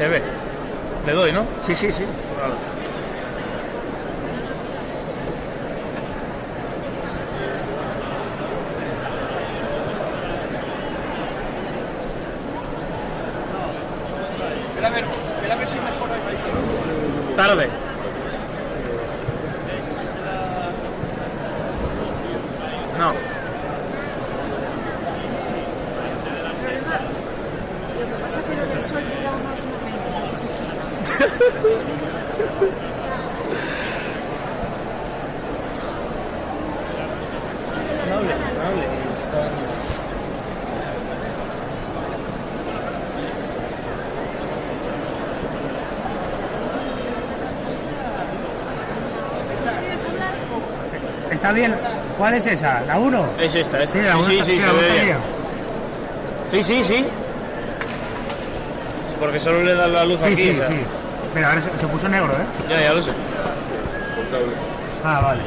Se ve. Le doy, ¿no? Sí, sí, sí. Vale. Espera a ver si mejora el Tarde. No. Lo que pasa es que lo del sol dura unos momentos, luego se quita. ¿Está bien? ¿Cuál es esa? ¿La 1? Es esta. Sí, la uno Sí, está- sí, la se uno ve está bien. Sí, sí, sí. Porque solo le da la luz Sí, aquí. sí, o sea. sí. Pero ahora se puso negro, ¿eh? Ya lo sé. Ah, vale.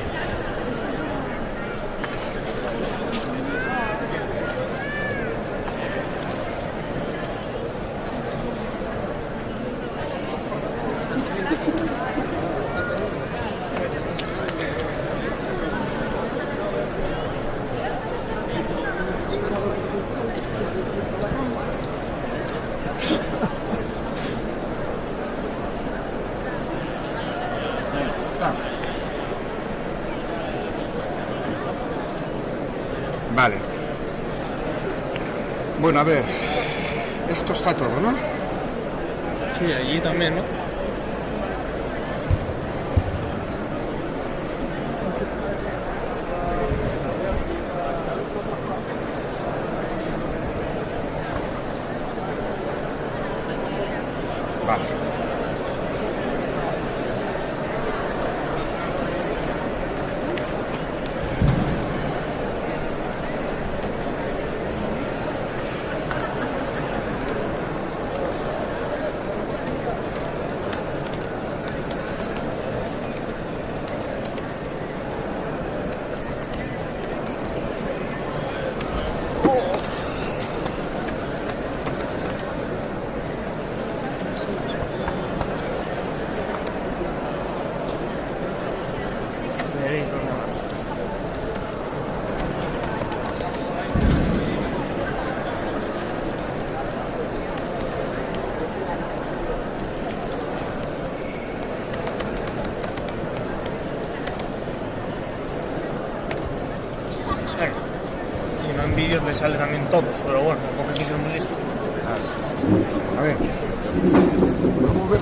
Vale. Bueno, a ver. Esto está todo, ¿no? Sí, allí también, ¿no? Vale. Veréis los demás. Si no en vídeos le sale también todos, pero bueno, tampoco hay que ser muy listo. A ver. ¿Cómo mover?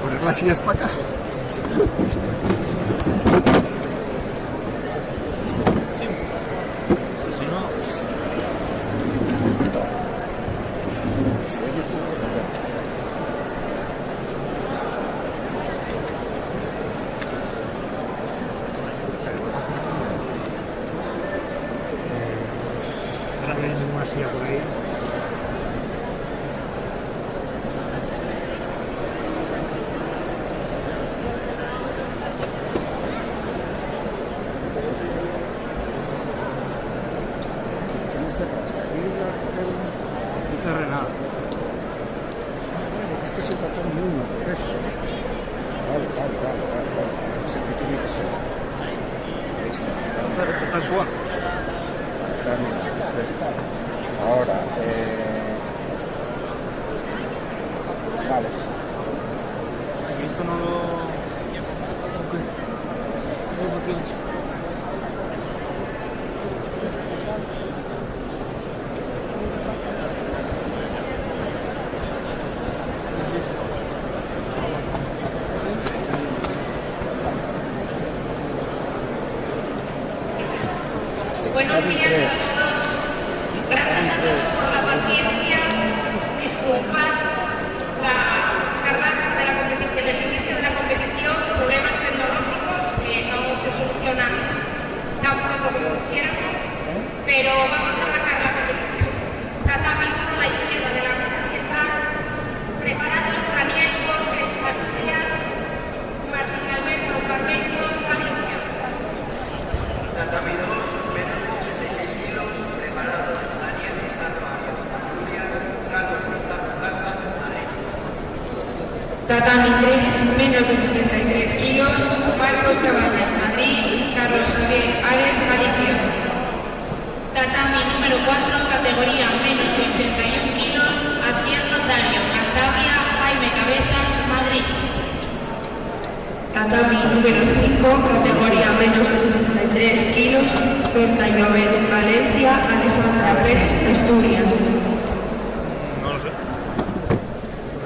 Poner las sillas para acá. Si no, Se oye todo de repente. Ahora no hay ninguna silla por ahí. ¿Qué me cerras? Aquí el... No cerré nada. Ah, vale, que este es el tatami 1, por eso. Vale. Este es el que tiene que ser. Ahí está. Tal cual. Tatami, perfecto. Ahora, vale. esto no lo... Buenos días a todos. Gracias a todos por la paciencia. Disculpad la tardanza de la competición, del inicio de la competición, problemas tecnológicos que no se solucionan Tatami 3, menos de 73 kilos, Marcos Cabañas, Madrid, Carlos Javier Ares, Galicia. Tatami número 4, categoría menos de 81 kilos, Asier Notario, Cantabria, Jaime Cabezas, Madrid. Tatami número 5, categoría menos de 63 kilos, Berta Llobet, Valencia, Alejandra Pérez, Asturias. No lo sé.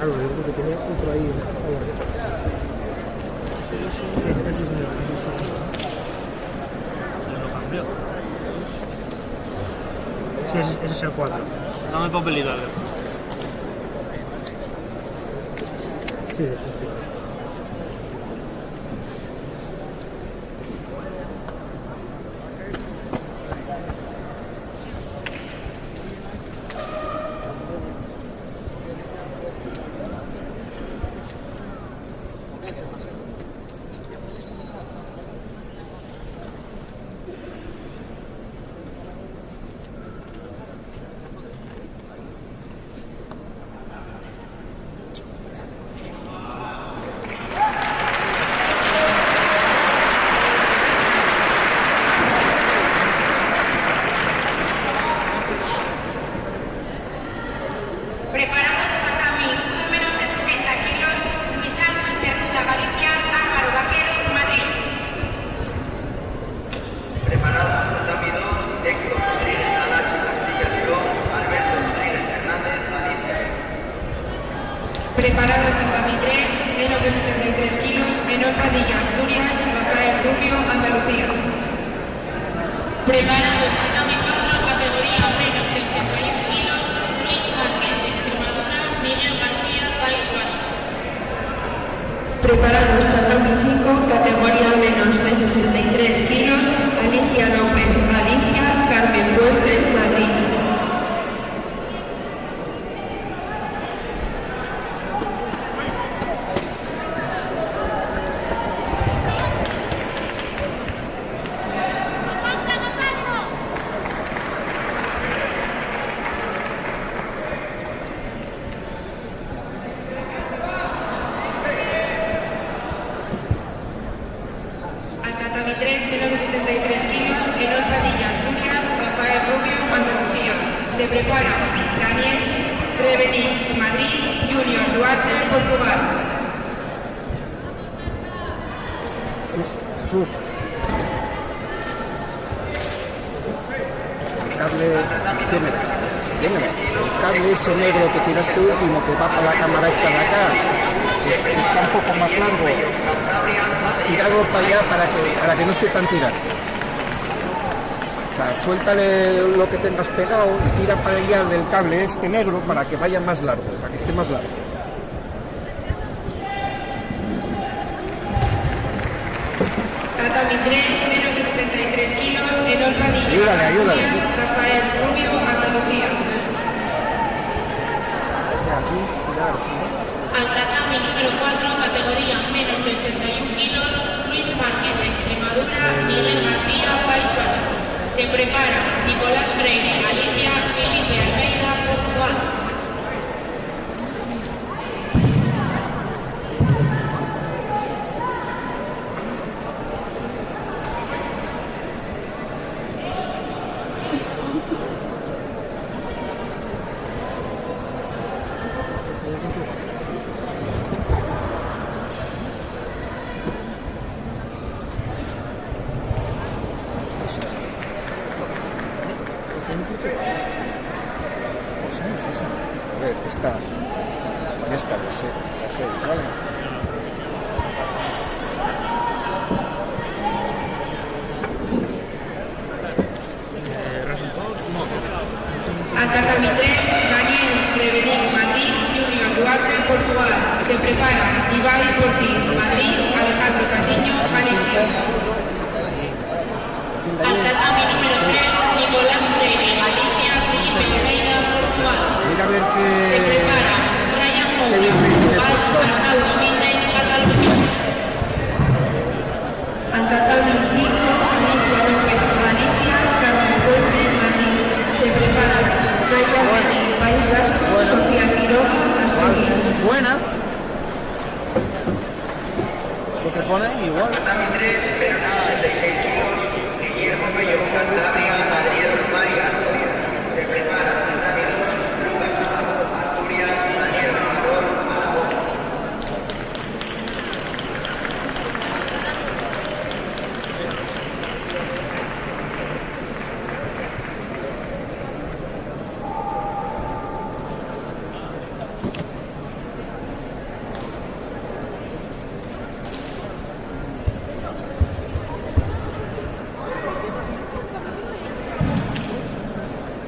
Claro, yo creo que tenía otro ahí. Sí. Lo cambió. Sí, ese es el 4. Dame el papelito, Albert. Sí. Preparamos tatami, números de 60 kilos, Luis Ángel Cernuda, Galicia, Álvaro Vaquero, Madrid. Preparados tatami 2, Héctor Rodríguez Alachi, Castilla y León, Alberto Rodríguez Fernández, Galicia. Preparados tatami 3, menos de 73 kilos, Menor Padilla, Asturias, Rafael Rubio, Andalucía. Preparados tatami 4, categoría menos de 81 kilos, Luis Márquez de Extremadura, Miguel García, País Vasco. Preparados tatami 5, categoría menos de 63 kilos, Alicia López, Galicia, Carmen Puente, Madrid. Al tatami 3, menos de 73 kilos, Menor Padilla, Asturias, Rafael Rubio, Andalucía. Se prepara Daniel Revení, Madrid, Junior Duarte, Portugal. Jesús. El cable, tiene. El cable ese negro que tiraste último, que va para la cámara esta de acá, que está un poco más largo. Tirarlo para allá para que no esté tan tirado. O sea, suéltale lo que tengas pegado y tira para allá del cable este negro para que vaya más largo, para que esté más largo. Tatami 3, menos de 73 kilos, Menor Padilla, Ayúdale. Asturias, Rafael Rubio, Andalucía. Al tatami número 4, categoría menos de 81 kilos, Luis Márquez de Extremadura, Miguel García, País Vasco. Se prepara Nicolás Freire, Galicia, Felipe Almeida, Portugal. A ver, esta la sé, ¿vale? Resultados, no. Al tatami 3, Daniel Revení, Madrid, Junior Duarte, Portugal. Se prepara Ibai Ortiz, Madrid, Alejandro Patiño, Galicia. Al tatami número 3, Nicolás Freire, Galicia, Felipe Almeida, Portugal. Mira a ver Se qué prepara Brian Moore, bien me tiene Portugal, puesto. Arnaldo Domínguez, Cataluña. Al tatami 5, Alicia López, Galicia, Carmen Puente, Madrid. Se prepara Brian Moore, País Vasco, Sofía Quiroga, Asturias. buena. pone igual. Tatami 3, menos 66 kilos, Guillermo Pello Santana, Madrid, Roma y Asturias. Se prepara Tatami 2, Lucas Navarro, Asturias, Daniel Navarro, Aragón.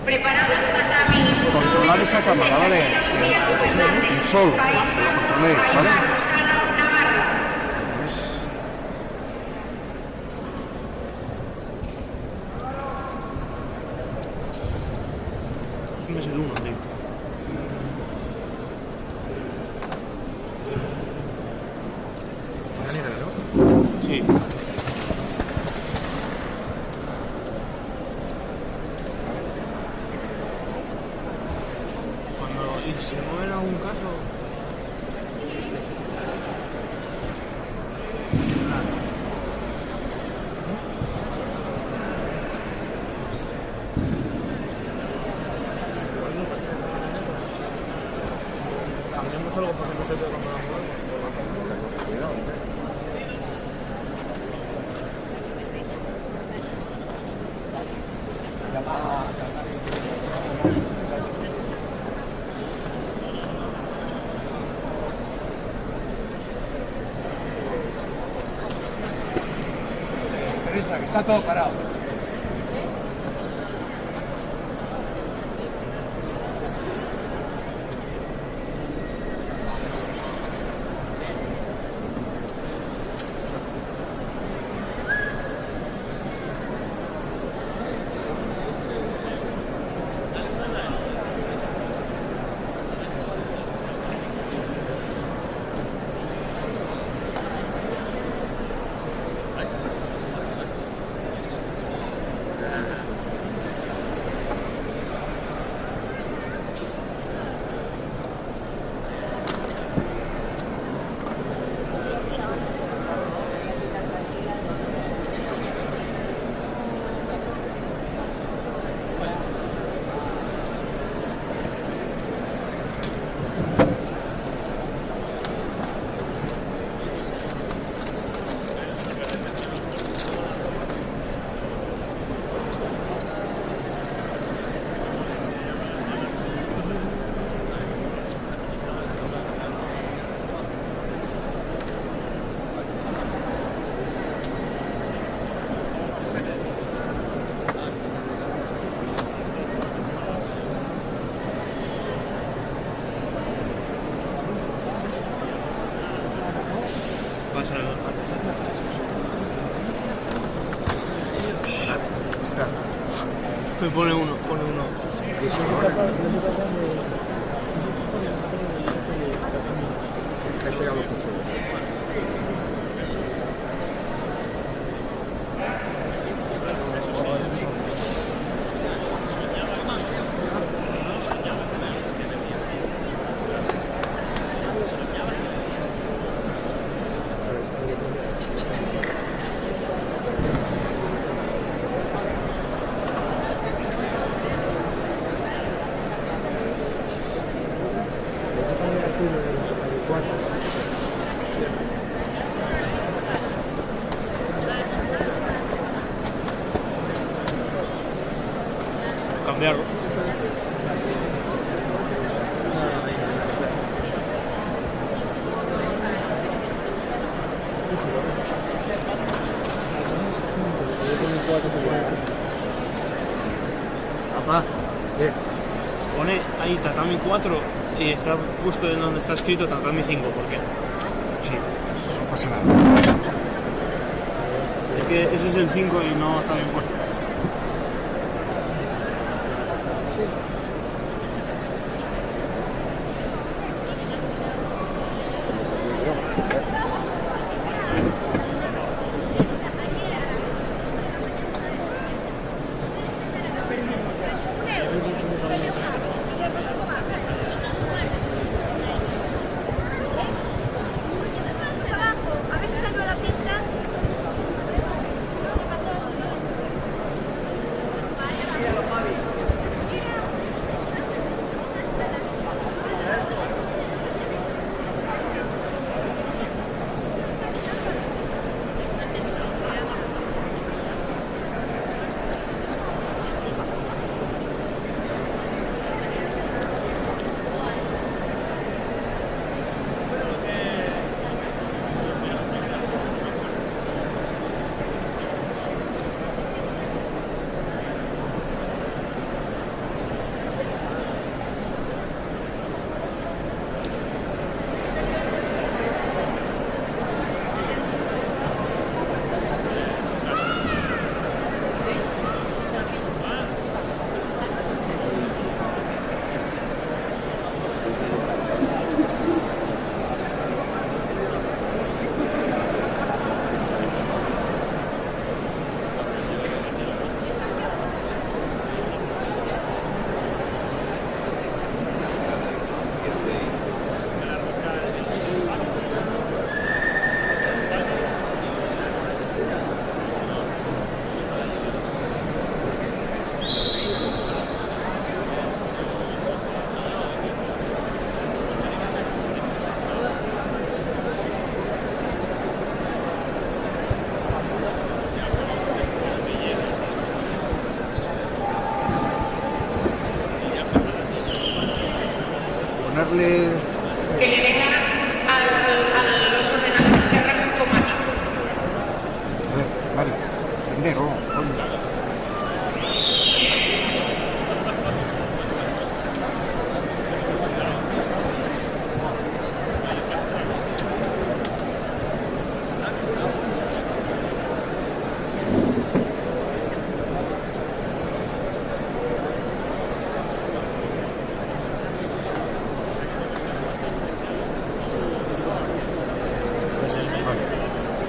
Preparados tatami. Controlar esa cámara, ¿vale? El sol, lo controléis, ¿vale? ¿Quién es el 1, tío? Sí. Cuando y si se mueve en algún caso. Cambiamos algo porque no se ve cuando la mueve. Cuidado, Teresa, que está todo parado. Pasa al está. me pone uno, pone uno. Y eso es capaz de... Eso ya lo puse. Cambiarlo. Papá, ¿Qué? pone ahí tatami 4 y está justo en donde está escrito tatami 5. ¿Por qué? Sí, eso no pasa nada. Es que ese es el 5 y no está bien puesto. A ver si salgo de la fiesta.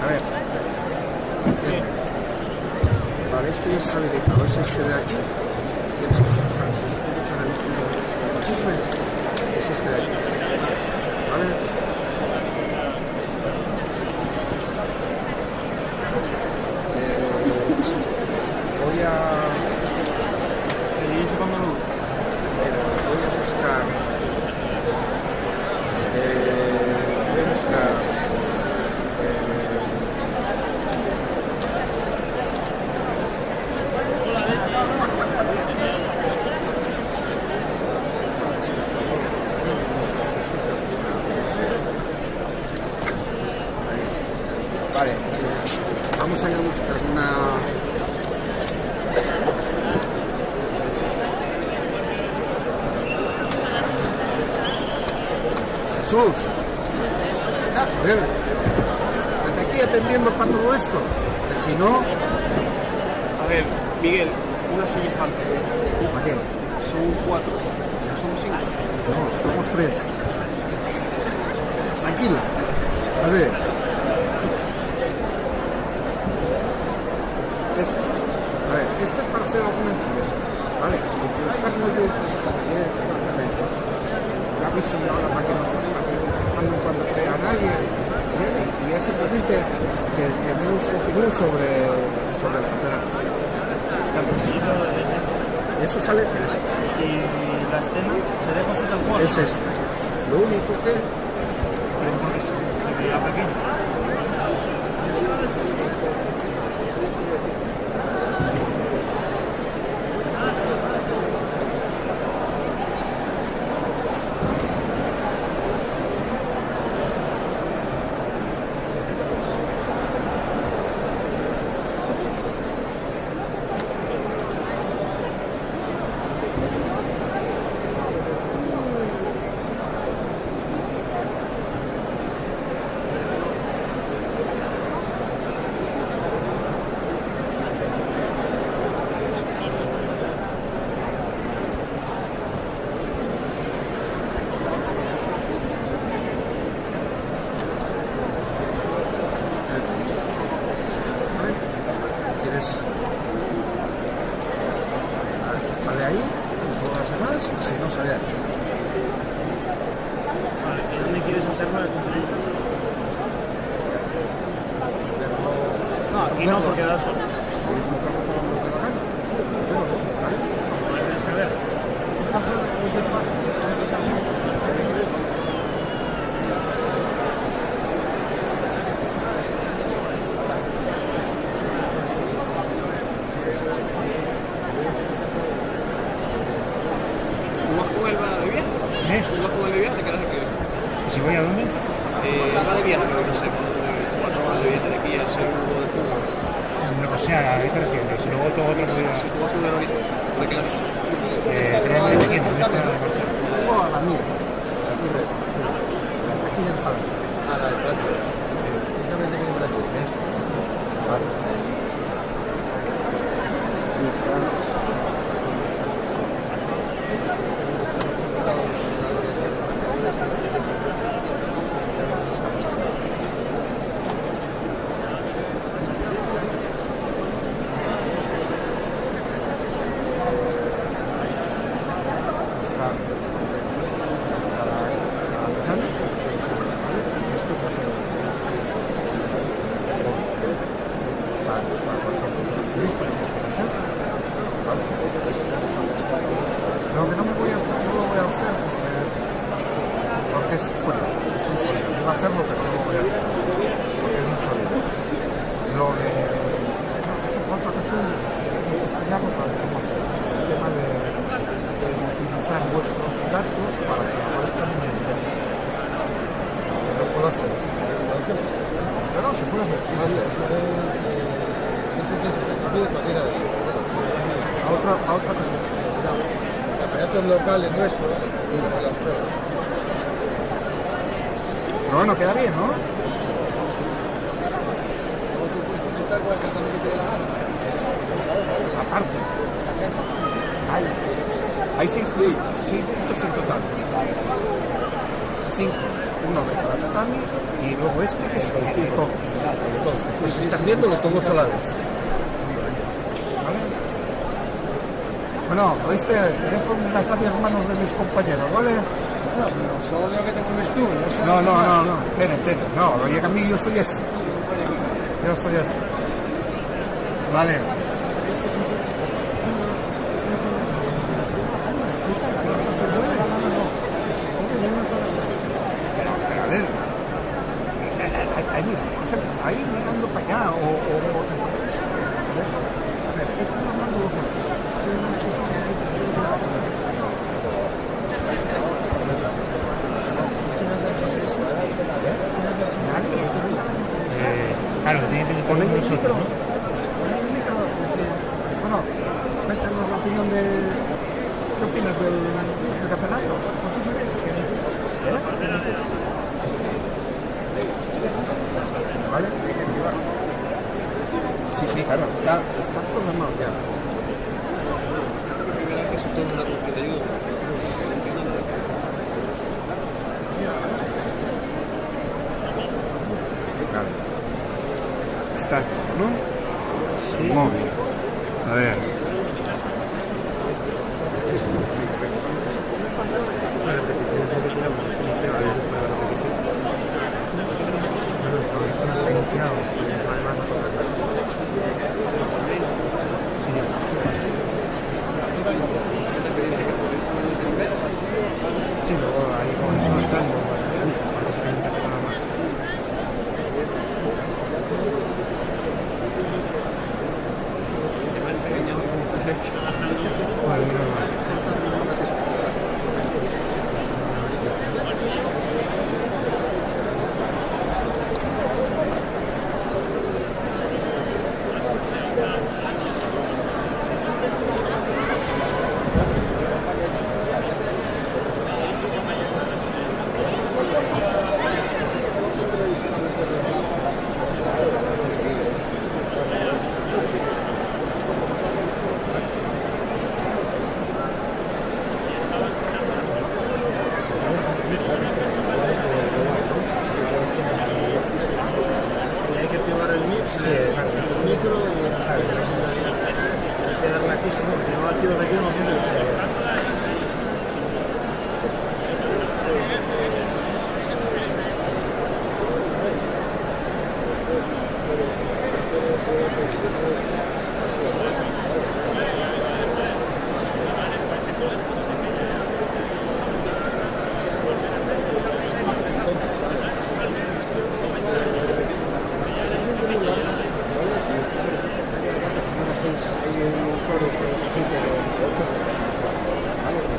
A ver. Vale, esto ya está habilitado. Es este de aquí. ¿Quieres usar el chisme? Es este de aquí. Vale. Voy a buscar. Vale, vamos a ir a buscar una. Jesús, joder, estate aquí atendiendo para todo esto, que si no, A ver, Miguel, una semifalta. ¿para qué? Son 4. Son 5. No, somos 3. Tranquilo. A ver. Esto. A ver, esto es para hacer alguna entrevista. ¿Vale? Entrevistar no yo entrevistar bien, exactamente. Ya aviso ahora para que cuando en cuando crean a alguien. Y es simplemente que den su opinión sobre el campeonato. Eso sale de esto. ¿Y la escena se deja así tal cual? Es esto. Lo único que Porque se veía pequeño. sale ahí, todas las demás, y si no sale ahí. Vale, ¿y dónde quieres hacer las entrevistas? No, aquí no, porque da sol. ¿Quieres meterlo todos los de la gana? ¿Vale? Tienes que ver. Esta zona es de paso. ¿Tú vas con él de viaje? ¿Sí? ¿Tú vas con él de viaje? ¿Te quedas aquí? ¿Y si voy a dónde? Va de viaje, no sé, 4 horas de viaje de aquí a ese grupo de fútbol. No, o sea, ¿a qué te refieres? Si luego todo otro día... Si tú vas con él ahorita, ¿de qué lado? Creo que aquí, ¿dónde está la marcha? Tengo a la mía. Aquí del Palacio. Ah, la de Palacio. Justamente viene por aquí. Eso. Vale. Ahí está. Está esto pues listo, vale. Lo que no lo voy a hacer porque es fuera, es un sueño. Iba a hacerlo, pero no lo voy a hacer porque es mucho lío. Lo de eso por otra ocasión hemos explicado para cómo hacer el tema de utilizar vuestros datos para que aparezcan en el teléfono. Lo puedo hacer. Pero se puede hacer. Se puede hacer. A otra cosa. Campeonatos locales nuestros y las pruebas. Pero bueno, queda bien, ¿no? Aparte, hay 6 listas en total. 5. uno de cada tatami y luego este que es el de todos, que pues están viéndolo todos a la vez. ¿Vale? Bueno, oíste, dejo en las sabias manos de mis compañeros, ¿vale? Solo digo que te pones tú, No, tiene, no, oye que a mí yo soy así. Vale. Pero a ver, ahí mira, por ejemplo, ahí mirando para allá o eso. A ver, eso no mando Claro, tiene que con poner el nosotros, ¿no? Bueno, cuéntanos la opinión de... ¿Qué opinas del campeonato? Pues eso es ¿vale? Hay que activar. Sí, claro, está programado ya. Claro. Está, ¿no? Sí. Muy bien. A ver. Sí, luego ahí con soltando listas para que se caliente nada más. Vale, Hay que activar el micro y hay que darle aquí, si no lo activas aquí no funciona.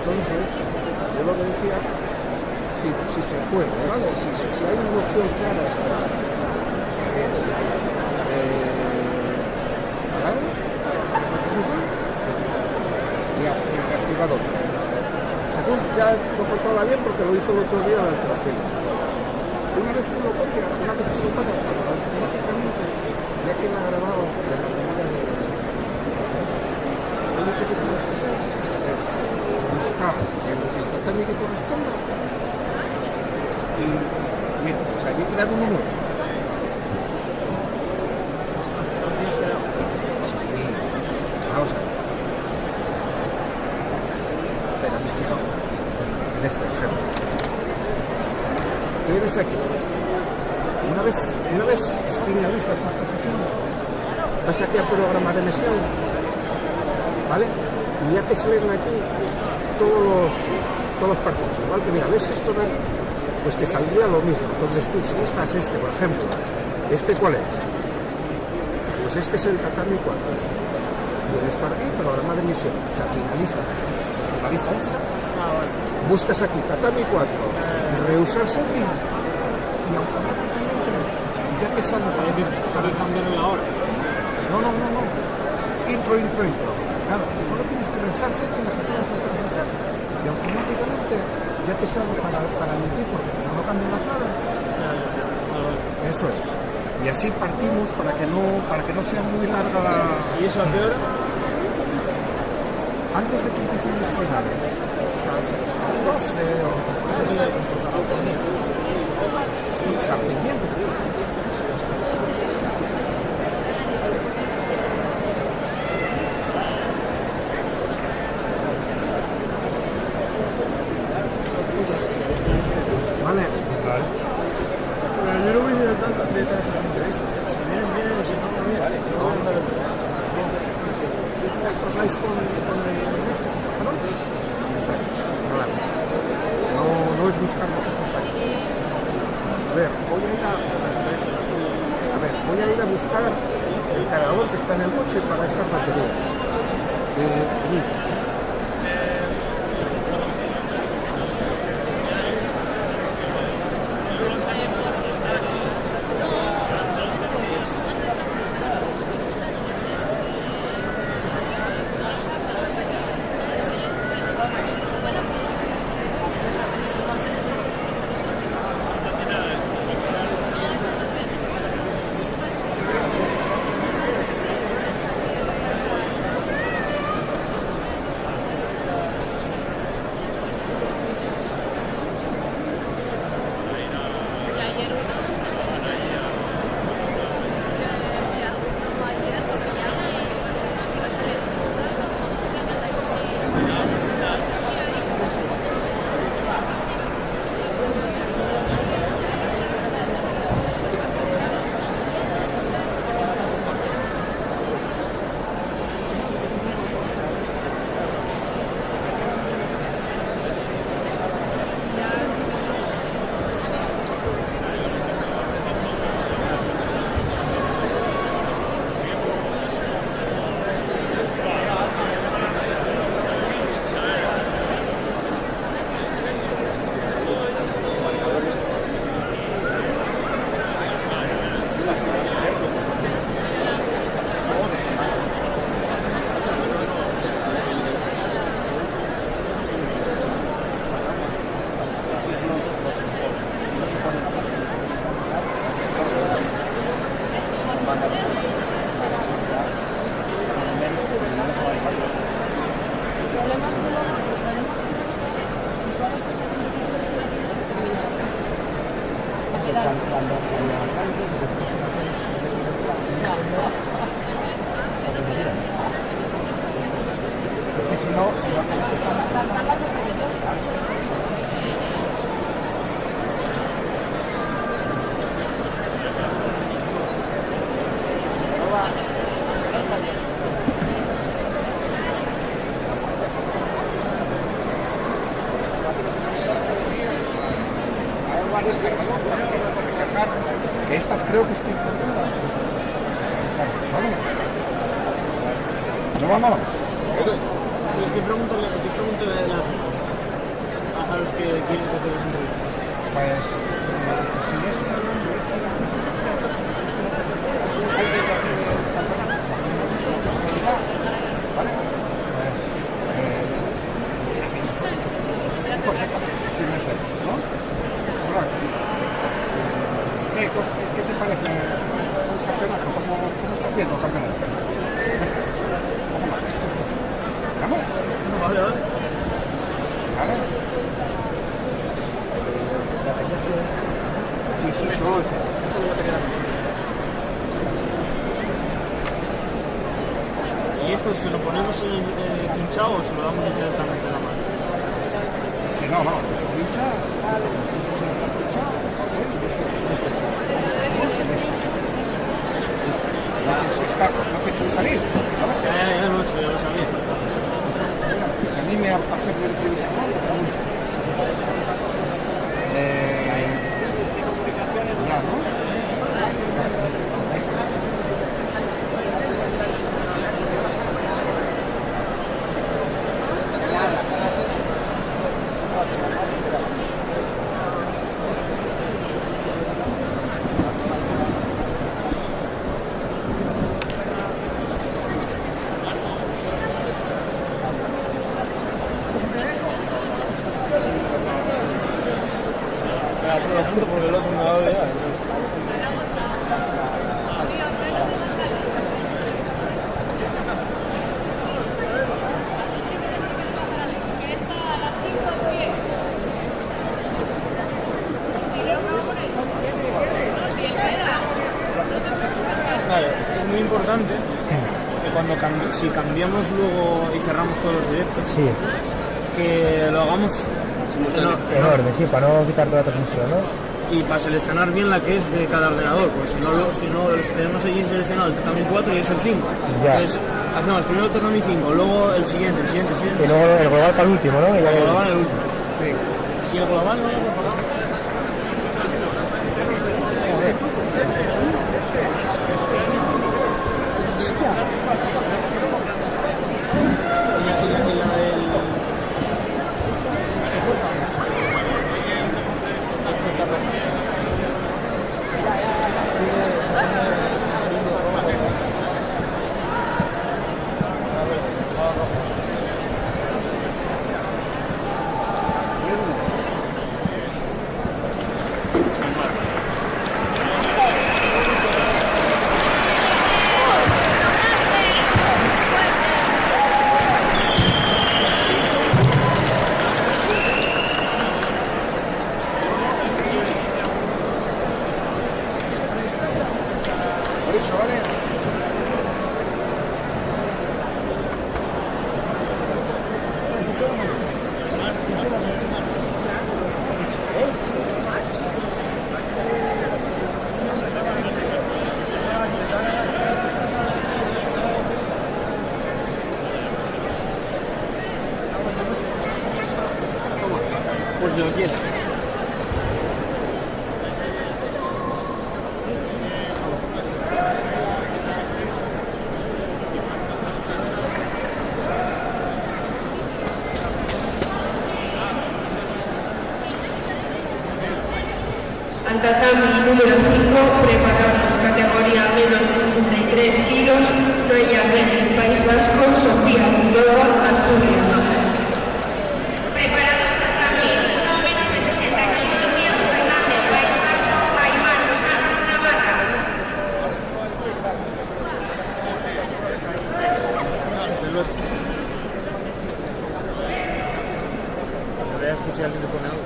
Entonces, yo lo que decía, si se puede, ¿vale? Si hay una opción clara, es parar, y castigar otro. Jesús ya lo controla bien porque lo hizo el otro día del trofeo. Una vez que lo copias, automáticamente ya queda grabado en la memoria de los. Lo único que tienes que hacer es buscar el tatami que corresponda y mira, o sea, hay que crear uno nuevo. Sí, vamos a ver. Espera, me estoy en este ejemplo. ¿Qué vienes aquí? Una vez finalizas esta sesión, vas aquí a programa de emisión, ¿vale? Y ya te salen aquí todos los partidos. Igual que mira, ves esto de aquí, pues te saldría lo mismo. Entonces tú, si estás por ejemplo, ¿cuál es? Pues este es el tatami 4. Vienes para aquí, programa de emisión. O sea, finalizas esto. Buscas aquí tatami 4, reusar setting y automáticamente ya te sale Para cambiar la hora. No. Intro. Claro, solo tienes que reusar setting y automáticamente ya te sale para emitir porque no cambia la clave. Eso es. Y así partimos para que no sea muy larga la... ¿Y eso a qué hora? Antes de que empiecen los finales. 12 o... estar pendientes de eso. Vale. Vale. Pero yo no voy a ir de las entrevistas. Si vienen, vienen, y si no, no vienen. No voy a andar en ¿Os habláis con el embajador? Claro. No es buscar nosotros aquí. A ver, voy a ir a buscar el cargador que está en el coche para estas baterías. Porque si no, que estas creo que estoy. ¿No vamos? Es que pregúntale a los que quieren hacer las entrevistas. Pues, si es una hay que ¿vale? Pues, sin Mercedes, ¿no? ¿Qué te parece el campeonato? ¿Cómo estás viendo el campeonato? ¿Vamos? Vale. ¿Vale? Sí, todo eso. ¿Y esto se lo ponemos pinchado o se lo damos directamente a la mano? Que no, pinchas. Eso se está pinchado. No quieres salir. Ya lo sabía. Pues a mí me ha pasado de entrevista. Ya, ¿no? si cambiamos luego y cerramos todos los directos, Sí, que lo hagamos enorme, sí, para no quitar toda la transmisión, ¿no? y para seleccionar bien la que es de cada ordenador, pues si no tenemos allí seleccionado el Tatami 4 y es el 5. Ya. Entonces hacemos primero el Tatami 5, luego el siguiente. Y luego el global para el último, ¿no? Y ya El global el último. Y el global no lo preparamos. Pues si lo quieres. Al tatami número 5, preparados categoría menos de 63 kilos, Noelia Reni, País Vasco, Sofía Viloa, Asturias. Preparados tatami 1 menos de 60 kilos, Diego Fernández, País Vasco, Aymar Rosana, Navarra. La tarea especial que te pone algo.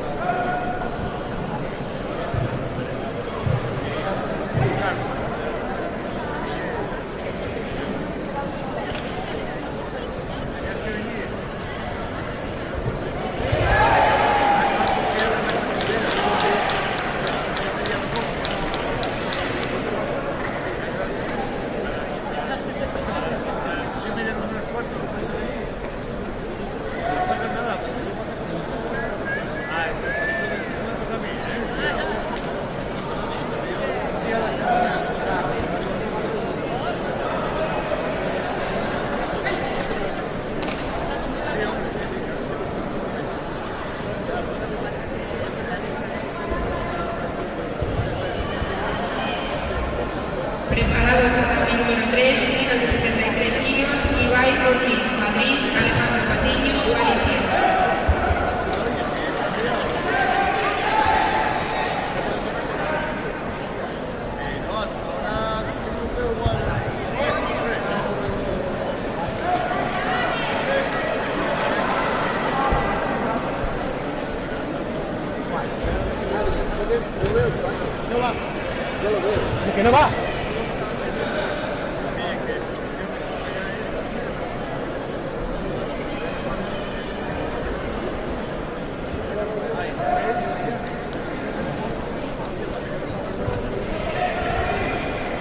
Preparado el tatami número 3, menos de 73 kilos, Ibai Ortiz, Madrid, Alejandro Patiño, Galicia. ¿Que no va?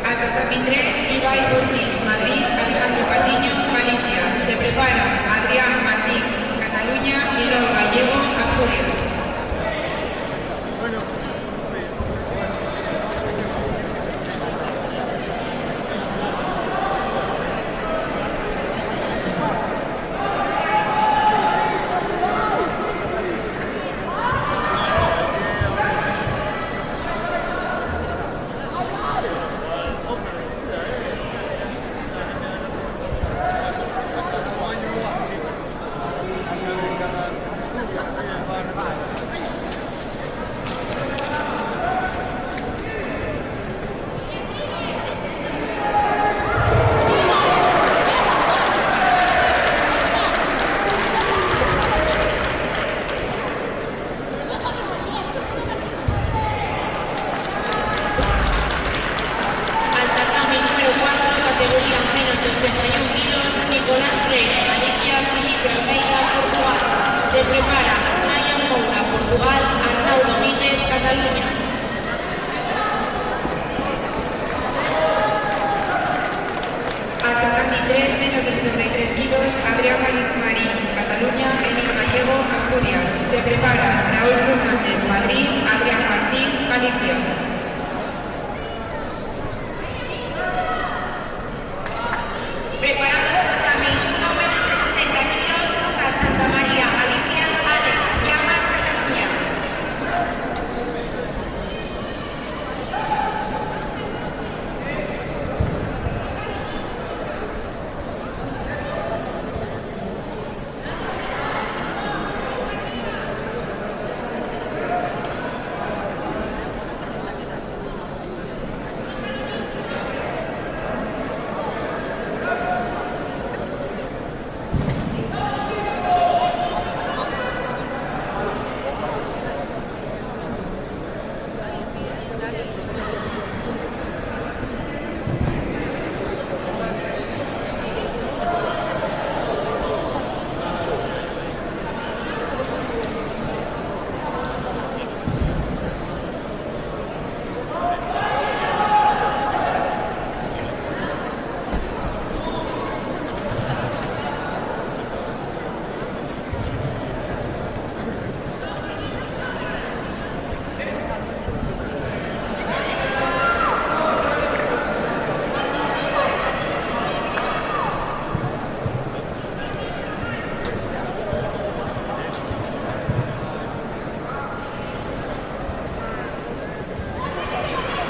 Al tatami 3, Ibai Ortiz, Madrid, Alejandro Patiño, Galicia. Se prepara Adrián Martín, Cataluña, y luego Gallego, Asturias. Cataluña. Tatami 3, menos de 73 kilos, Adrián Marín, Cataluña, Emil Gallego, Asturias. Se prepara Raúl Fernández, Madrid, Adrián Martín, Galicia. Preparando tatami número de 60 kilos, Lucas Santa María, Galicia, Alex Llamas, Cataluña.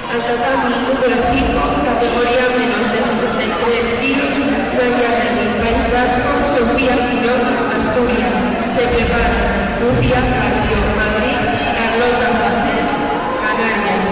Al tatami número 5, categoría menos de 63 kilos, María Belén, País Vasco, Sofía Quiroga, Asturias. Se prepara Lucía Carpio, Madrid, Carlota Martel, Canarias.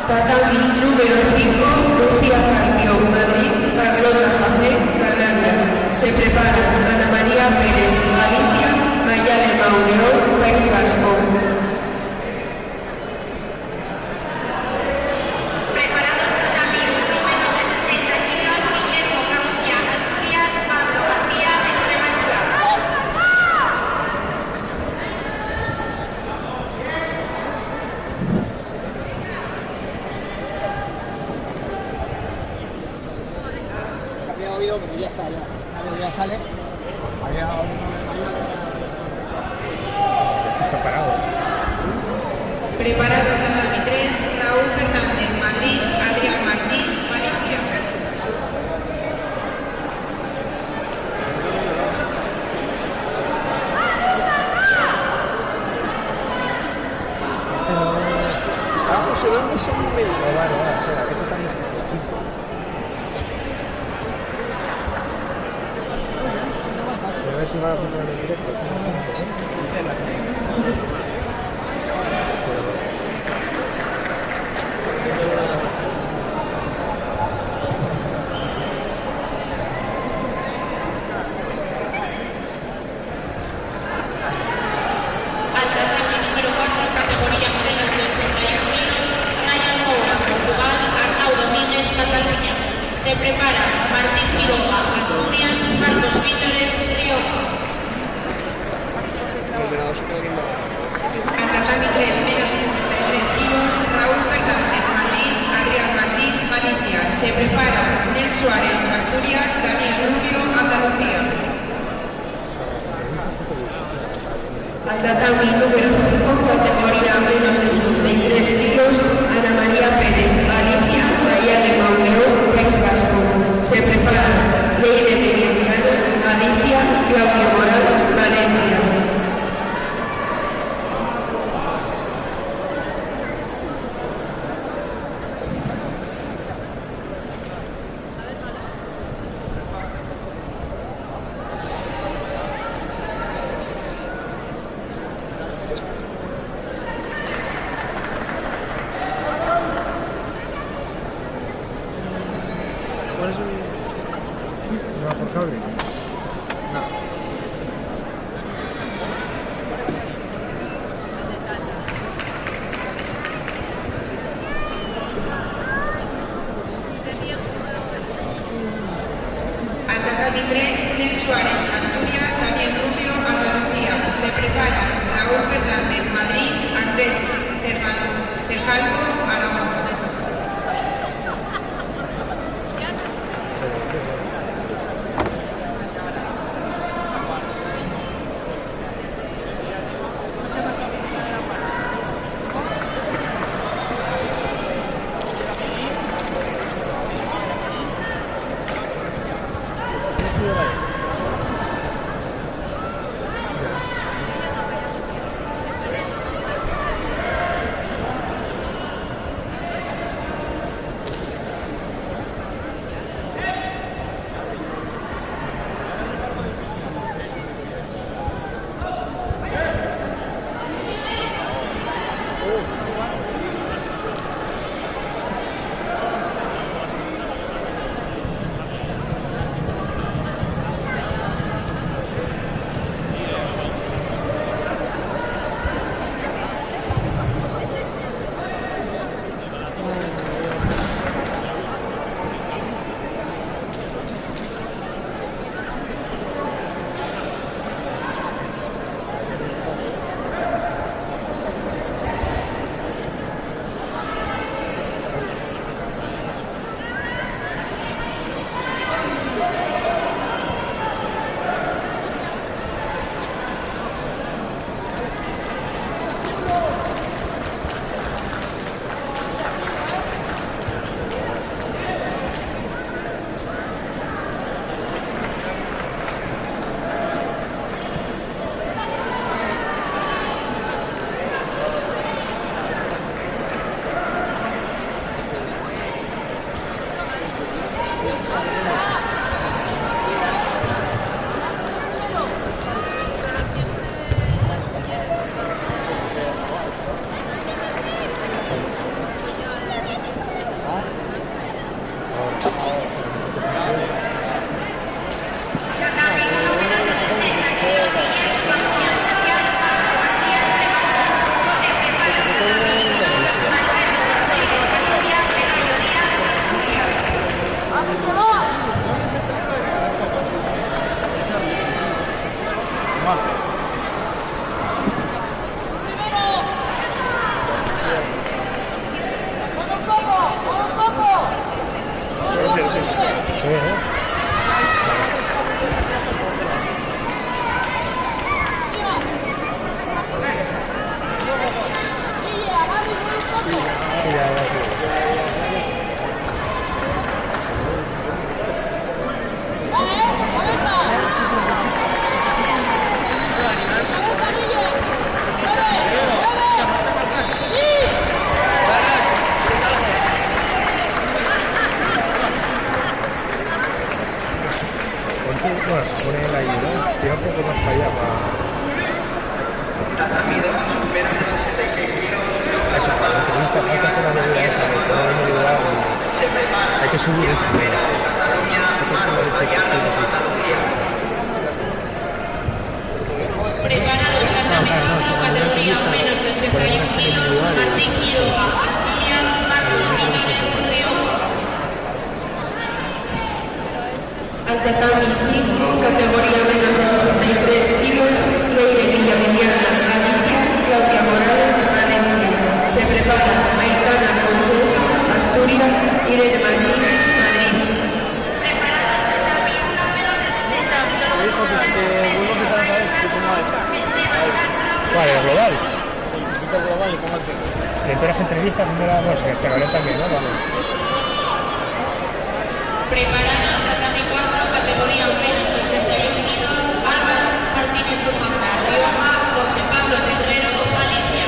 Tatami número 5, Lucía Carpio, Madrid, Carlota Martel, Canarias. Se prepara Ana María Pérez, Galicia, Mayale Mauleón, País Vasco. Preparados tatami número de 60 kilos, Guillermo Camuña, Asturias, Pablo García, Extremadura. Había oído, pero ya está, ya sale. Había Esto está parado. Preparado tatami 3, Raúl Fernández, Madrid, Adrián Martín, Galicia. Este no. José, ¿dónde son muy bien? Vale, espera, que esto también es distinto. A ver si va a funcionar en directo. Esto no funciona, ¿eh? prepara Martín Quiroga, Asturias, Marcos Vítores, Rioja. Tatami 3, menos de 73 kilos, Raúl Fernández, Madrid, Adrián Martín, Valencia. Se prepara Nel Suárez, Asturias, Daniel Rubio, Andalucía. Al tatami número 5, categoría menos de 63 kilos, Ana María Pérez, Galicia, Bahía de Mauleu, País Vasco. Se prepara Leire Meridiano, Galicia, Claudio Morales, Valencia. ¿Cuál es el...? ¿No va por cable? No. Al tatami 3, Nel Suárez, Asturias, Daniel Rubio, Andalucía. Se prepara Raúl Fernández, Madrid, Andrés Cejalvo, Aragón. Bueno, se pone él ahí, ¿no? Tira un poco más para allá, para... Eso, para la entrevista, hay que hacer la medida esa, de poder individual, hay que subir esto. Preparados la categoría menos de 81 kilos, Martín Quiroga, Asturias, Marcos Vítores, Rioja. Al tatami 5, categoría menos de 63 kilos, Leire Villamediana, Galicia, Claudia Morales, Valencia. Se prepara Aitana Concheso, Asturias, Irene Martín, Madrid. Me dijo que si se vuelve a empezar otra vez, que ponga esta. Vale, global. Sí, quita el global y ponga el 5. Y en todas las entrevistas, no sé, Chagalé también, ¿no? Vale. Preparados tatami 4, categoría menos de 81 kilos, Álvaro Martínez Bujanga, Rioja, José Pablo Terrero, Galicia.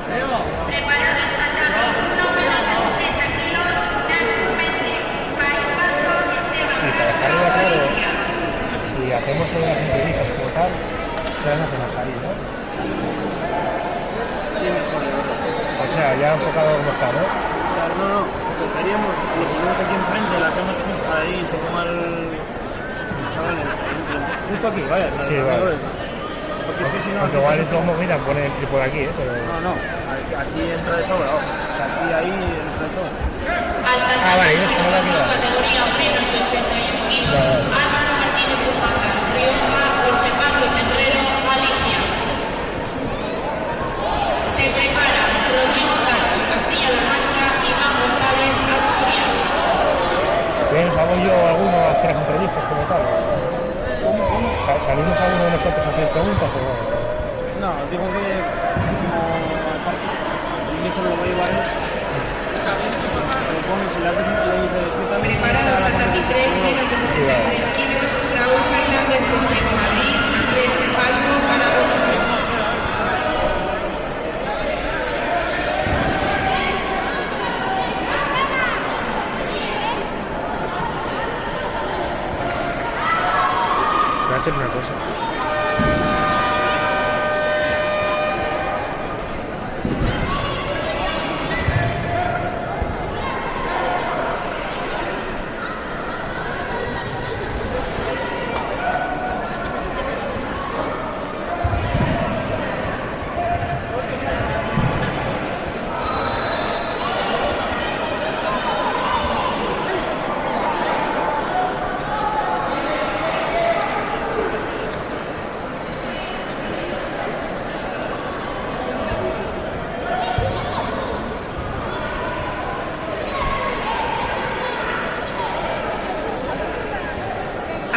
Preparados tatami 1, menos de 60 kilos, Nancy Méndez, País Vasco, Esteban Y para dejarlo claro, si hacemos todas las entrevistas como tal, las hacemos ahí, ¿no? Y mejor de verdad. O sea, ya enfocado como está, ¿no? O sea, no, cogeríamos, lo ponemos aquí enfrente, lo hacemos justo ahí, se ponga el chaval justo aquí, vaya, Sí, no vale. digo eso. Porque es que si no... Aunque aquí igual pasa en todo todo. movida pone el trípode aquí, pero... No, aquí entra de sobra, ojo. Aquí, ahí entra de sobra. vale, y esto no lo ha quedado. categoría menos de 81 kilos, Álvaro Martínez Bujanga, Rioja, Jorge Pablo Terrero, Galicia. Se prepara Rodrigo Carlos, Castilla-La Mancha, Iván González, Asturias. ¿Ves? ¿Hago yo alguno a hacer las entrevistas como tal? ¿Salimos alguno de nosotros a hacer preguntas o no? No, digo que como aparte el micro lo va a llevar él. Se lo pone, si le haces le dices que también Preparados está la tatami 3, competición. menos de 63 kilos, Raúl Fernández Gómez, Madrid, Andrés de Palmo, Aragón. Voy a hacer una cosa.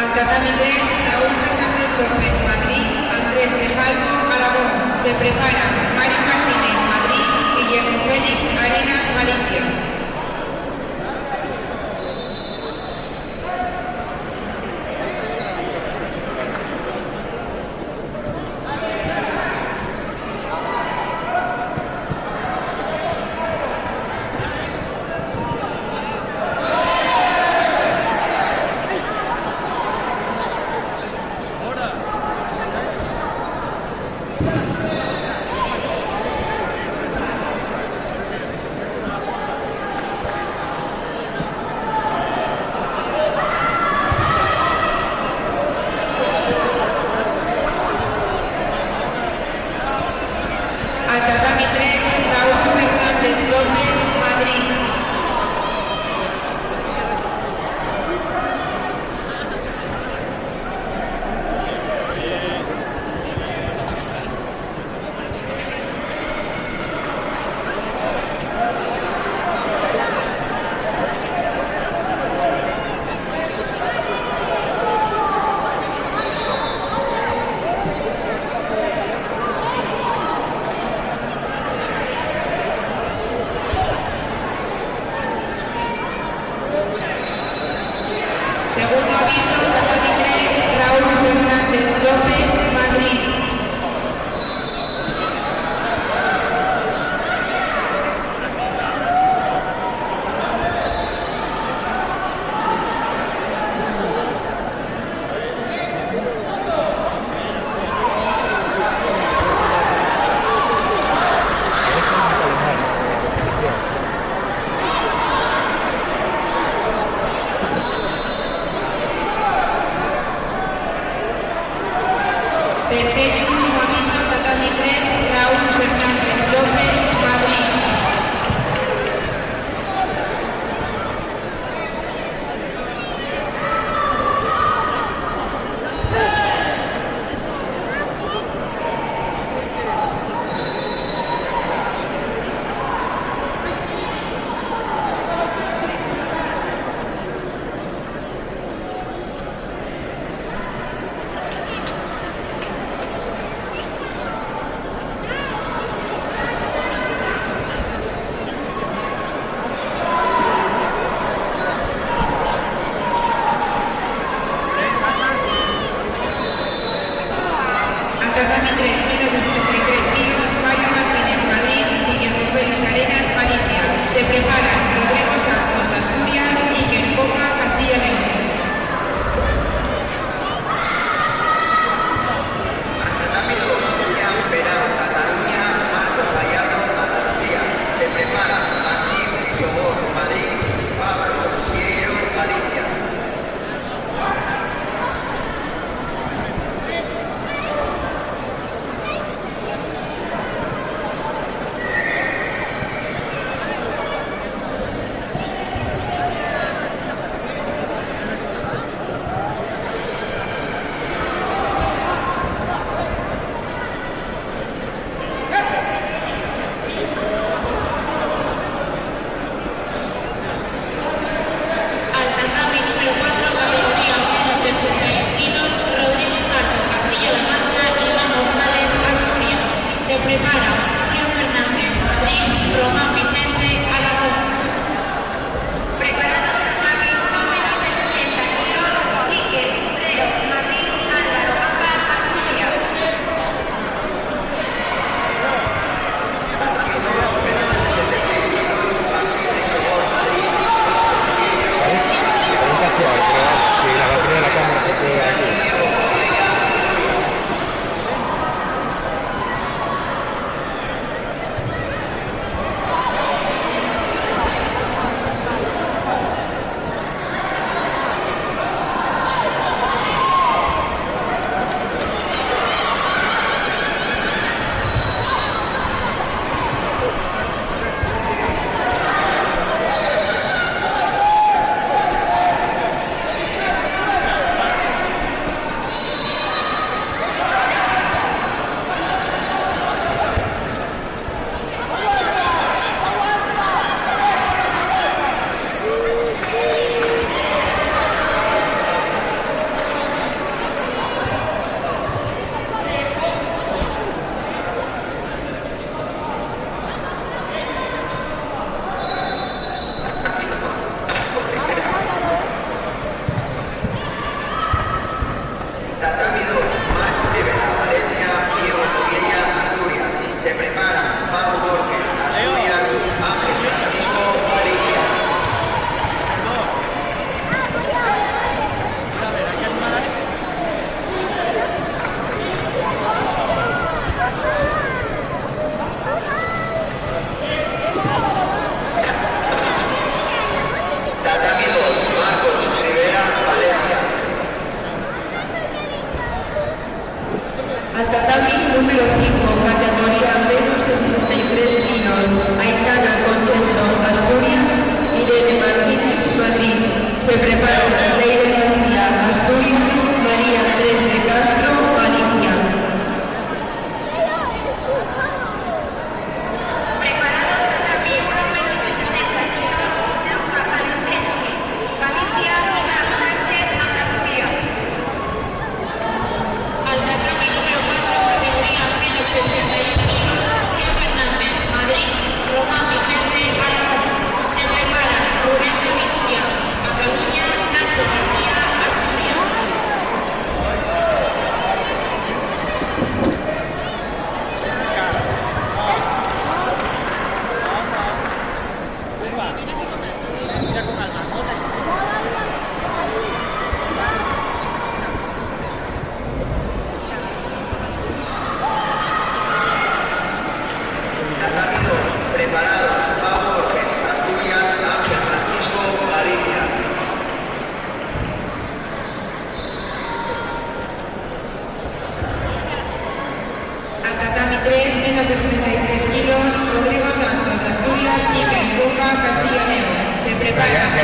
Al tatami 3, Raúl Fernández Gómez, Madrid, Andrés de Palmo, Aragón. Se prepara Mario Martínez, Madrid, Guillermo Félix, Arenas, Galicia.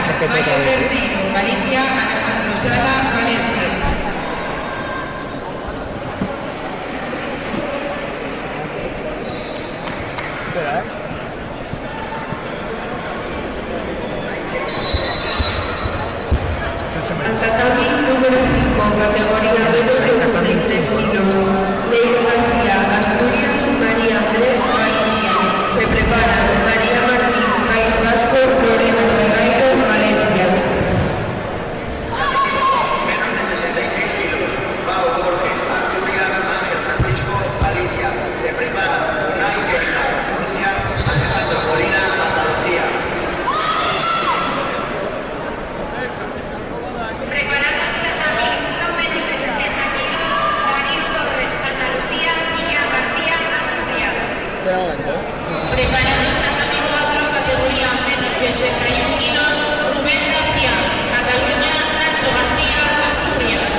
prepara Mayo del Río, Galicia, Alejandro Sala, Valencia. Espera, Al-Tatami número 5, categoría menos de 83 kilos. Leire García, Asturias, María Andrés, Galicia. Se preparan María Martín, País Vasco, Lorena Regairo, Valencia. Menos de 66 kilos. Pau Borges, Asturias, Ángel Francisco, Galicia. Se prepara Unai Vieja, Murcia, Alejandro Molina, Andalucía. Preparados también no menos de 60 kilos, Darío Torres, Andalucía, Miguel García, Asturias. espera un momento. Preparados también 4, categoría menos de 81 kilos, Rubén García, Cataluña, Nacho García, Asturias.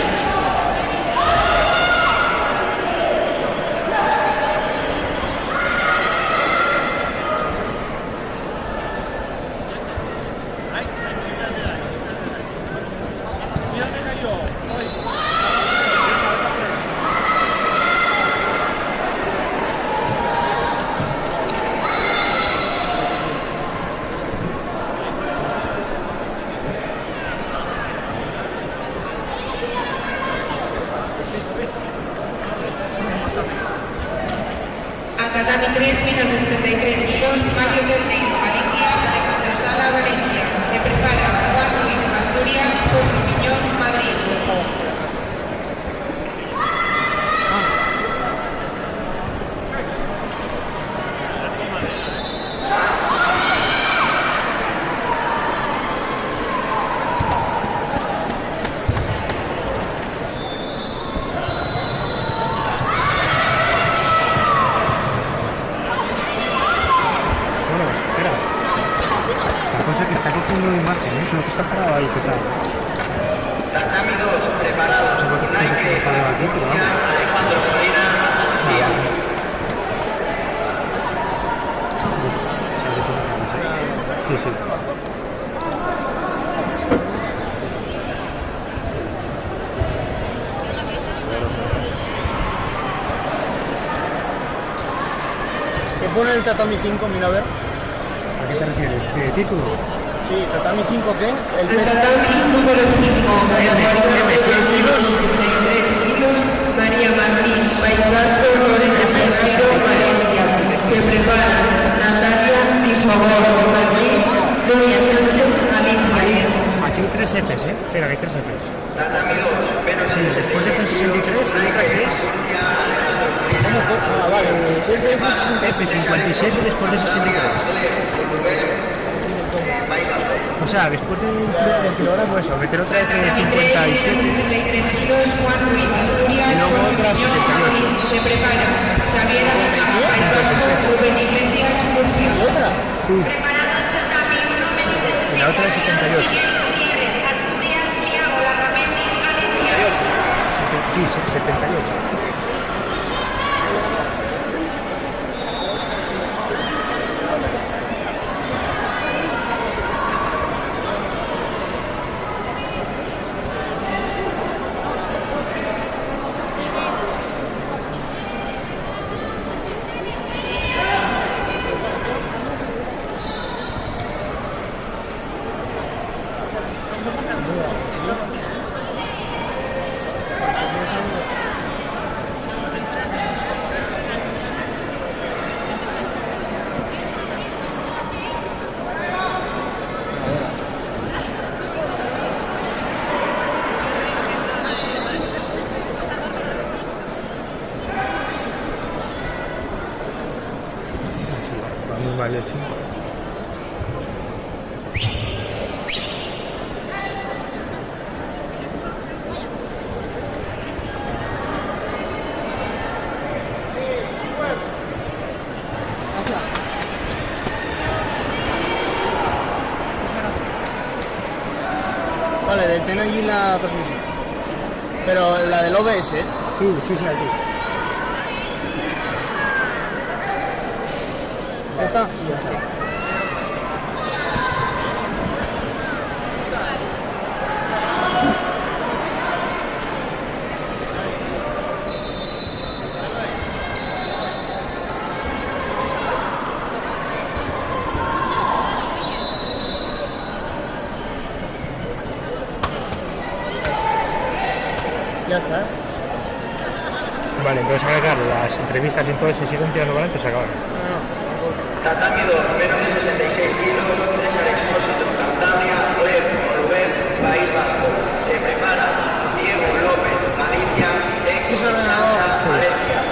Al-Tatami 3, menos de 73 kilos, Mario del Río, Galicia, Alejandro Sala, Valencia. Se prepara Juan Ruiz, Asturias, Julio Miñón, Madrid. Bueno, espera. La cosa es que está cogiendo imágenes, no que está parado ahí, ¿qué tal? Tatami 2, preparados Unai Vieja, Murcia, Alejandro Molina, Andalucía. Sí, sí. ¿Qué pone el Tatami 5? Mira a ver. ¿A qué te refieres? ¿De título? Sí, Tatami 5, ¿qué? El peso. Al-Tatami número 5, categoría menos de 63 kilos. María Martín, País Vasco, Lorena Regairo, Valencia. Se preparan Natalia Pisogor, Madrid, Nuria Sánchez, Galicia. Aquí hay 3 Fs, ¿eh? Espera, que hay 3 Fs. Tatami 2, menos Sí, de después de 63, hay Murcia, Alejandro Molina, Ah, vale. Después de F57 después de 63. O sea, después del kilogramo eso, meter otra F de Al-Tatami 3, menos de 73 kilos, Juan Ruiz, Asturias, Y luego Julio otra Miñón, 78. Madrid. Se prepara Xavier Ávila, País Vasco, Rubén Iglesias, Murcia. otra. Sí, Preparados también no menos de 60 y la otra es 78. Gutiérrez, Asturias, Tiago, Larramendi, Galicia. Sí, 78. Vamos mal el 5. Vale, detén allí la transmisión. Pero la del OBS, ¿eh? Sí, sí, sí, aquí. ¿Ya está? Sí, ya está. ya está. Vale, entonces ahora claro, las entrevistas y todo se siguen tirando para adelante, se acaban. Tatami 2, menos de 66 kilos, César Expósito, Cantabria, Fleb, Rubén, País Vasco. Se prepara Diego López, Galicia, Héctor Sancha, Valencia.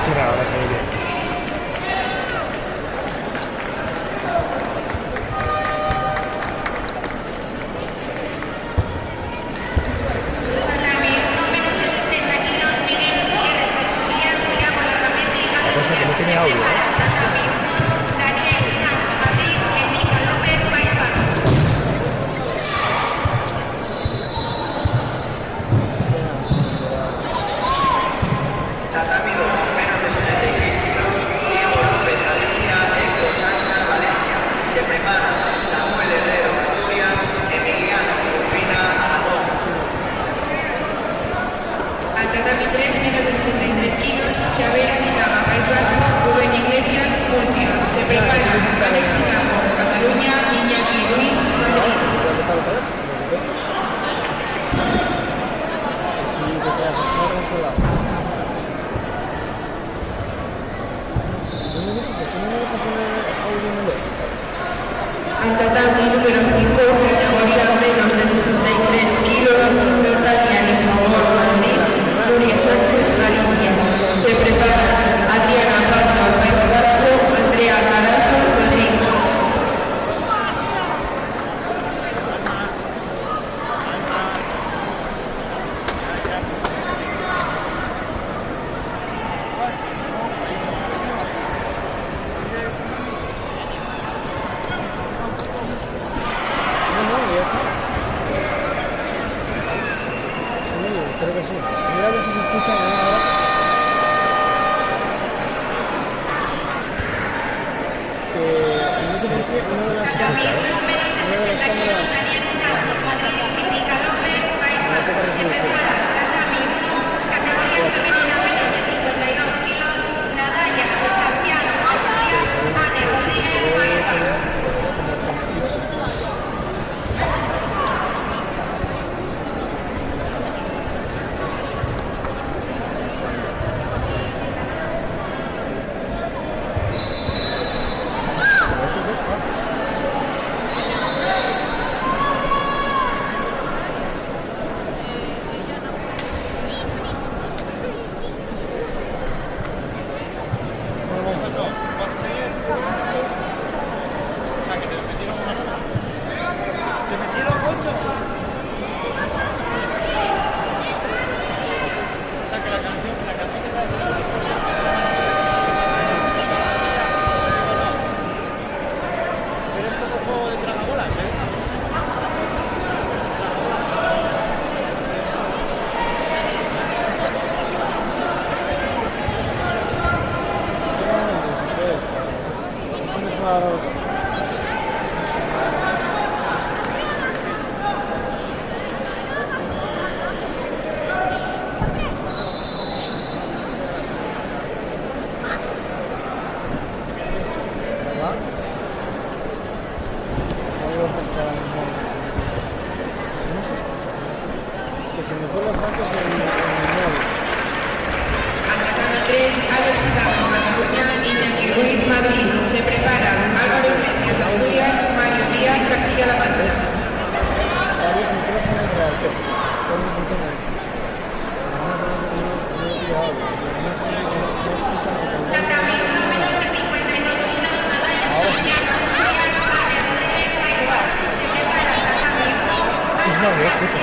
Mira, ahora se ve bien. La cosa es que no tiene audio, ¿eh? Tatami 2, menos de 76 kilos, Diego López, Galicia, Héctor Sancha, Valencia. Se prepara Samuel Herrero, Asturias, Emiliano Urbina, Aragón. Al tatami 3, menos de 73 kilos, Xavier Anicaga, País Vasco, Rubén Iglesias, Murcia. Se prepara Alex Hidalgo, Cataluña, Iñaki Ruiz, Madrid. Al tatami número 5, categoría menos de 63 kilos, Natalia Lisabor, Madrid, Nuria Sánchez, Galicia. Se prepara Adriana Parra, País Vasco, Andrea Carazo, Madrid. Creo que sí. Mira a ver si se escucha ahora. Que no sé por qué una de las cámaras. A poca resolución. Que se me fue los datos en el móvil. Al tatami 3, Alex Hidalgo, Cataluña, Iñaki Ruiz, Madrid. Se prepara Álvaro Iglesias, Asturias, Mario Díaz, Castilla-La Mancha. Varios micrófonos de alto. ¿Cómo funciona esto? No he pillado. No escuchan ahora sí. Sí, no, yo escucho.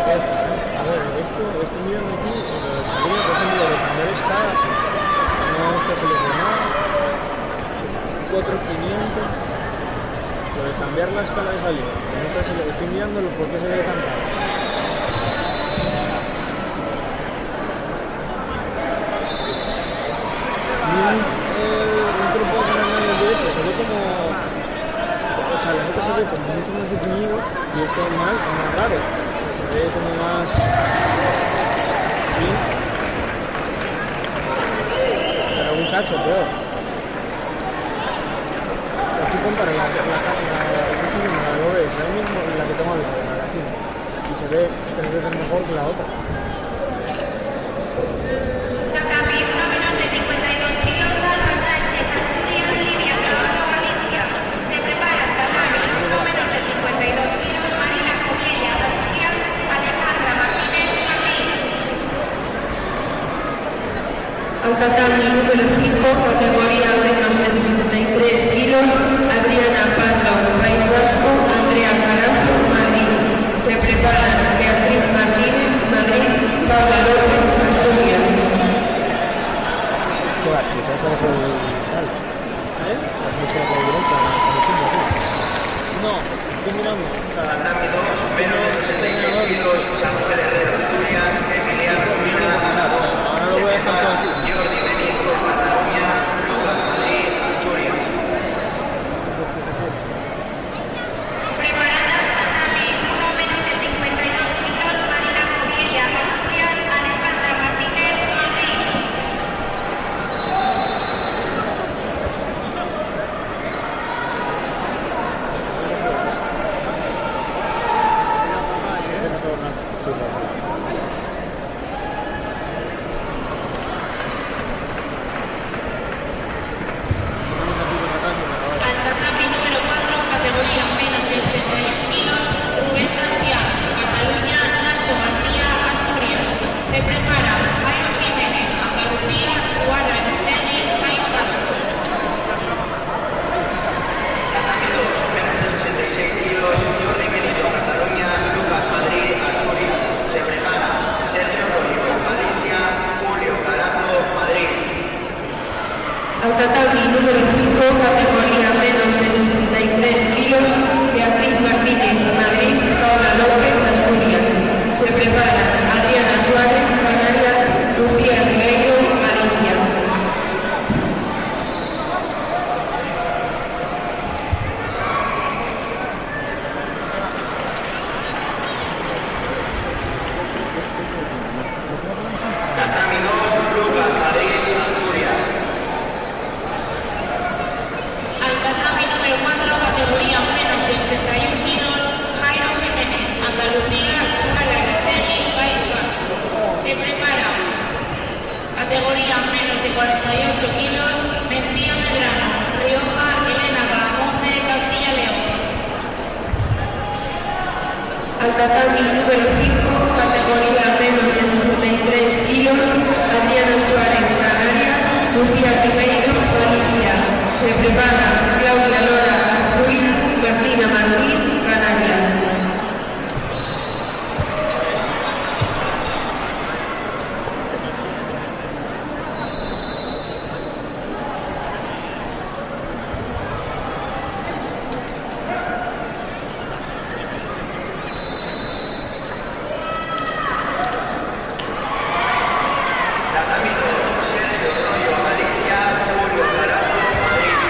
A ver, esto mirando aquí, salida, por ejemplo, de cambiar escala, no está seleccionado, 4500, lo de cambiar la escala de salida, no está seleccionado, estoy mirando por qué se debe cambiar. también no te lo puedo poner en el directo, se ve como, o sea, la neta se ve como mucho más definido y esto es más raro, se ve como más, sí, pero un cacho peor. Aquí compara la lo ves, ahora mismo la que tengo al lado, la vecina, y se ve 3 veces mejor que la otra. Tatami, no menos de 52 kilos, Alba Sánchez, Asturias, Lidia, Trabajo, Valencia. Se prepara tatami, no menos de 52 kilos, Marina Coquella, Asturias, Alejandra Martínez, Madrid. Al tatami número 5, categoría menos de 63 kilos, Adriana Pardo, País Vasco, Andrea Carazo, Madrid. Se preparan Beatriz Martínez, Madrid, Paula López, Asturias. ¿Qué va? ¿Qué tal con el tal? ¿Has visto la directa? No, estoy mirando, o sea, Tatami 2, menos de 66 kilos, San Ángel Herrero, Asturias, Emiliano Mina, ahora lo voy a dejar todo así. Jordi Benito, Cataluña, Lucas Madrid, Asturias. Preparadas tatami, no menos de 52 kilos, Marina Coquella, Asturias, Alejandra Martínez, Madrid. Al tatami número 4, categoría menos de 81 kilos, Rubén García, Cataluña, Nacho García, Asturias. Se prepara Jairo Jiménez, Andalucía, Suara Esteni, País Vasco. Tatami 2, menos de 66 kilos, Jordi Benito, Cataluña, Lucas Madrid, Asturias. Se prepara Sergio Rodrigo, Valencia, Julio Carazo, Madrid. Al tatami número 5, categoría menos de 63 kilos, Beatriz Martínez, Madrid, Paula López, Asturias. Se preparan Adriana Suárez, Canarias, Lucía Ribeiro, Valencia. Tatami 2, Lucas Madrid, Asturias. Al tatami número 4, categoría menos de 81 kilos, Jairo Jiménez, Andalucía, Suara Esteni, País Vasco. Se prepara categoría menos de 48 kilos, Mencía Medrano, Rioja, Elena Bahamonde, Castilla León. Al tatami número 5, categoría menos de 63 kilos, Adriana Suárez, Canarias, Lucía Ribeiro, Valencia. Se prepara Claudia Lora, Asturias, Martina Madrid, Canarias. Tatami 2, Sergio Rollo, Galicia, Julio Carazo, Madrid.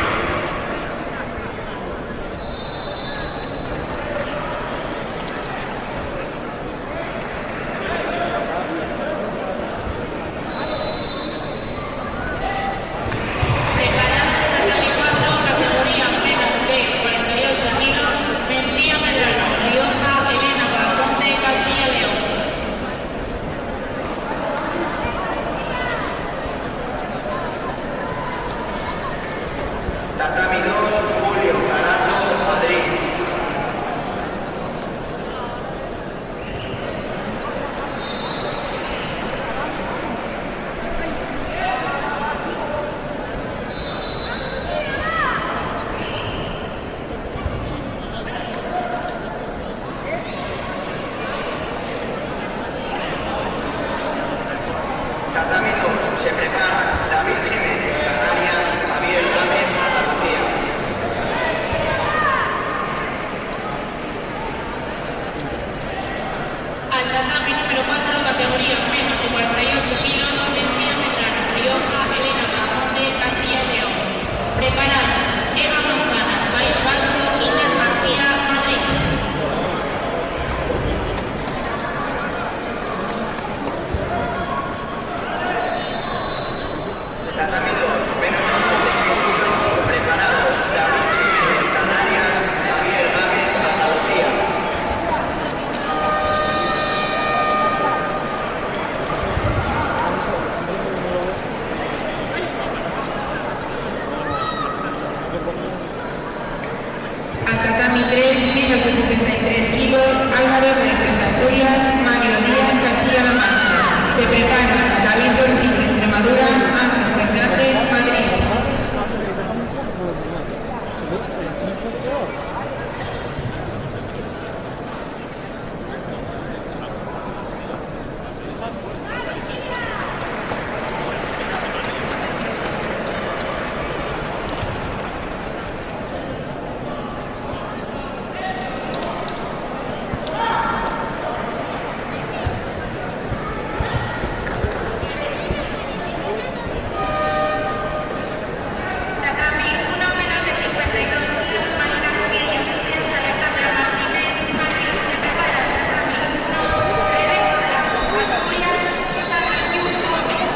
Álvaro Iglesias, Asturias, Mario Díaz, Castilla-La Mancha. Se prepara David Ortiz, Extremadura, Ángel Fernández, Madrid. Eso hace directamente como los demás. Se ve el triple de peor. Tatami 1 menos de 52 kilos, Marina Cubilla, defensa Alejandra Martínez, Madrid. Se prepara Tatami 1, Fede Blanco, Asturias, Sanasiu Gómez.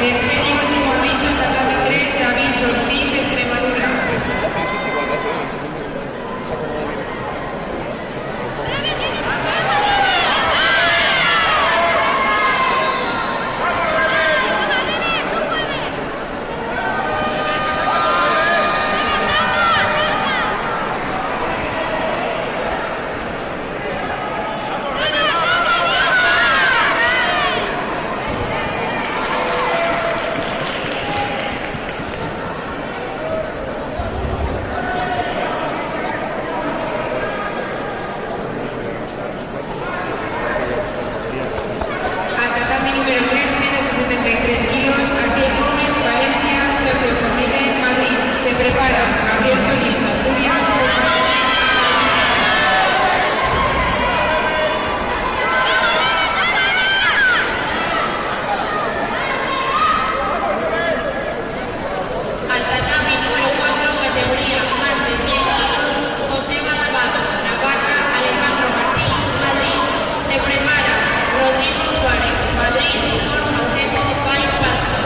Tercer y último aviso, tatami 3, David Ortiz, Extremadura. Al tatami número 3, menos de 73 kilos, Asier Gómez, Valencia, Sergio Cornide, Madrid. Se prepara Gabriel Solís, Asturias. Al tatami número 4, categoría más de 100 kilos, José Badabado, Navarra, Alejandro Martín, Madrid. Se prepara Rodrigo Suárez, Madrid, Borja Seco, País Vasco.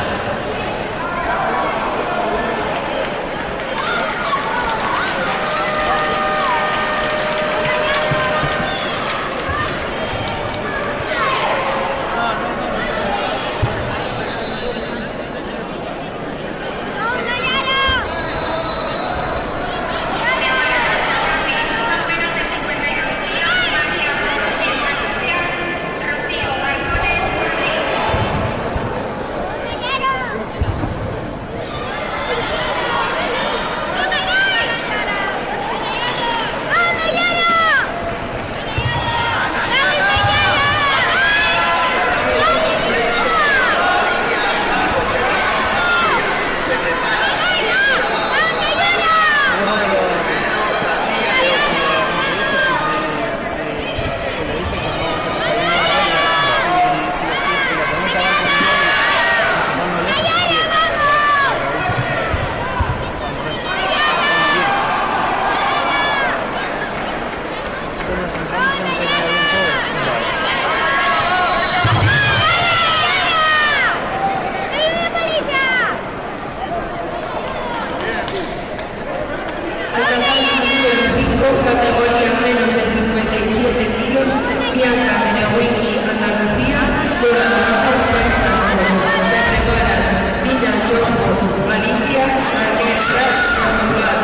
Al tatami número 5, categoría menos de 57 kilos, Bianca de Neuwiki, Andalucía, Lola Navarro, País Vasco. Se preparan Nina Chojo, Galicia, Raquel Ras, Portugal.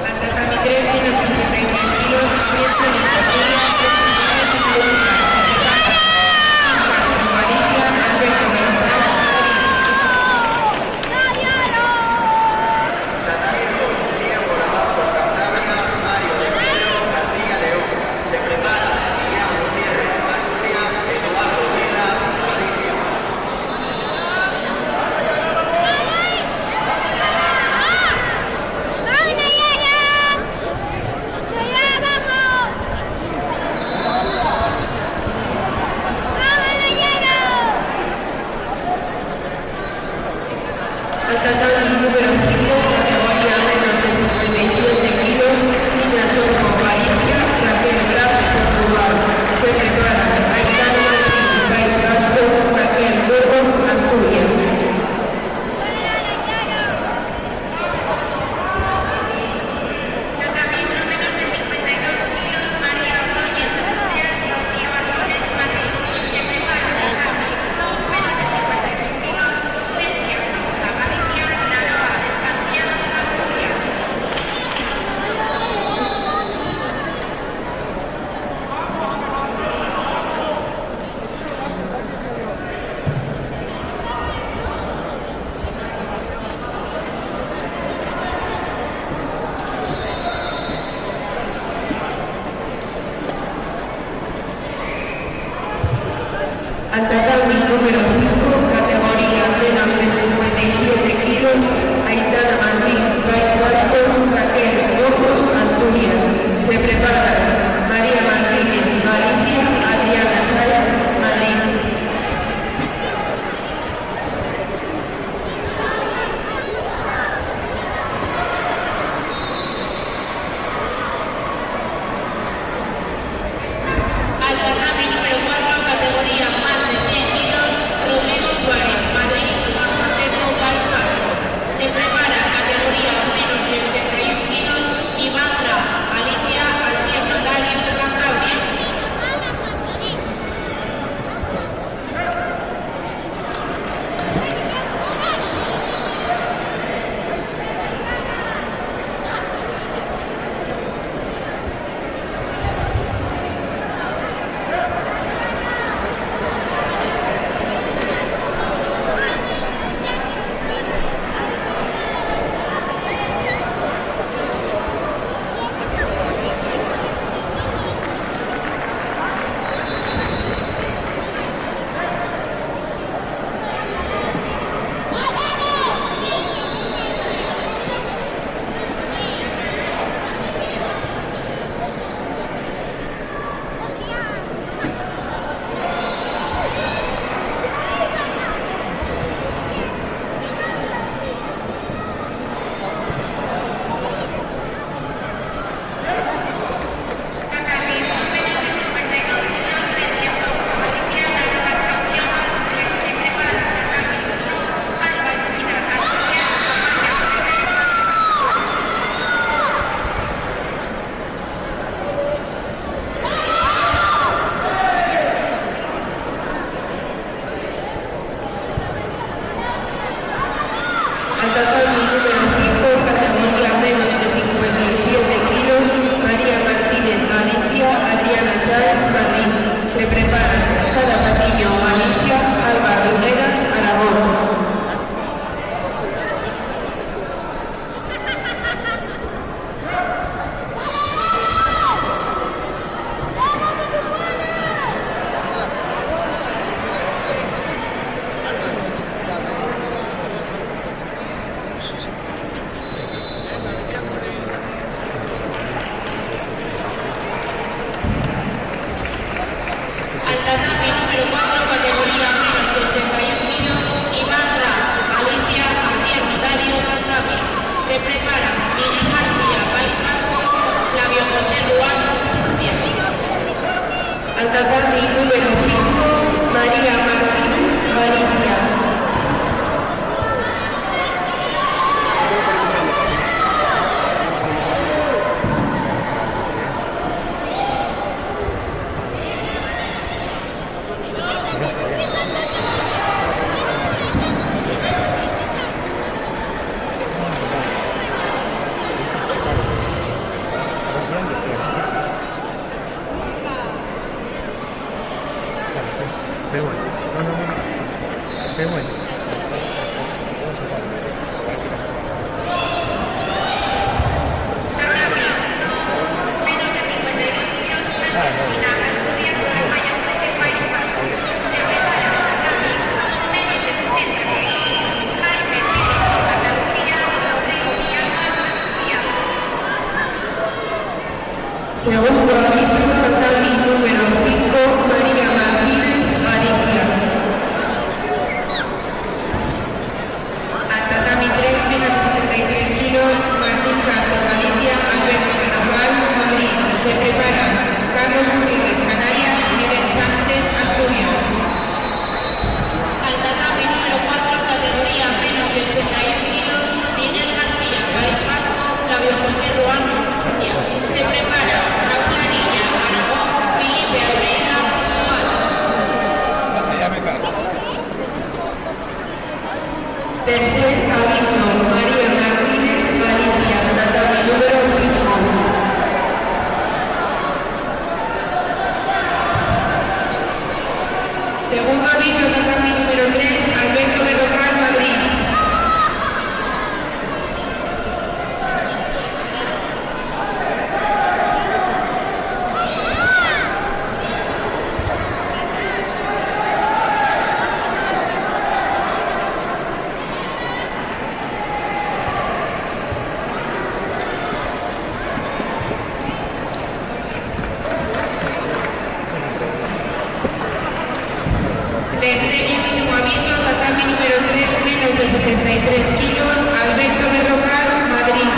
Al tatami 3, menos de 73 kilos, Javier Solís, Asturias, Galicia, Alberto Mendoza, al tatami número 5, categoría menos de 57 kilos, Niña Choco, Galicia, Raquel Gras, Portugal. Se prepara Aitana Martín, País Vasco, Raquel Burgos, Asturias. Tatami 1, menos de 52 kilos, María Ordóñez, Asturias, Rocío Arrones, Madrid. Se prepara tatami 1, menos de 52 kilos, Celia Sousa, Galicia, Naroa, Estancia, Asturias. Al tatami número 5, categoría menos de 57 kilos, Aitana Martín, País Vasco, Raquel Burgos, Asturias. Se prepara María Martínez, Galicia, Adriana Sala, Madrid. Al tatami número 4, categoría más Al tatami número 5, María Martín, Galicia. Pero bueno, no. Pero bueno. Segundo aviso, tatami número 5, María Martínez, Galicia. Al tatami 3, menos 73 kilos, Martín Castro, Galicia, Alberto Sandoval, Madrid. Se prepara Carlos Rodríguez, Canarias, Miguel Sánchez, Asturias. Al tatami número 4, categoría menos de 81 kilos, Miguel García, País Vasco, Flavio José Ruano, Murcia. Se prepara Raúl Arilla, Aragón, Felipe Abrera, Portugal. Tercer aviso, María Martínez, Galicia, tatami número 5. Segundo aviso, tatami número 3, Alberto Berrocal, Madrid. Tercer y último aviso, tatami número 3, menos de 73 kilos, Alberto Berrocal, Madrid.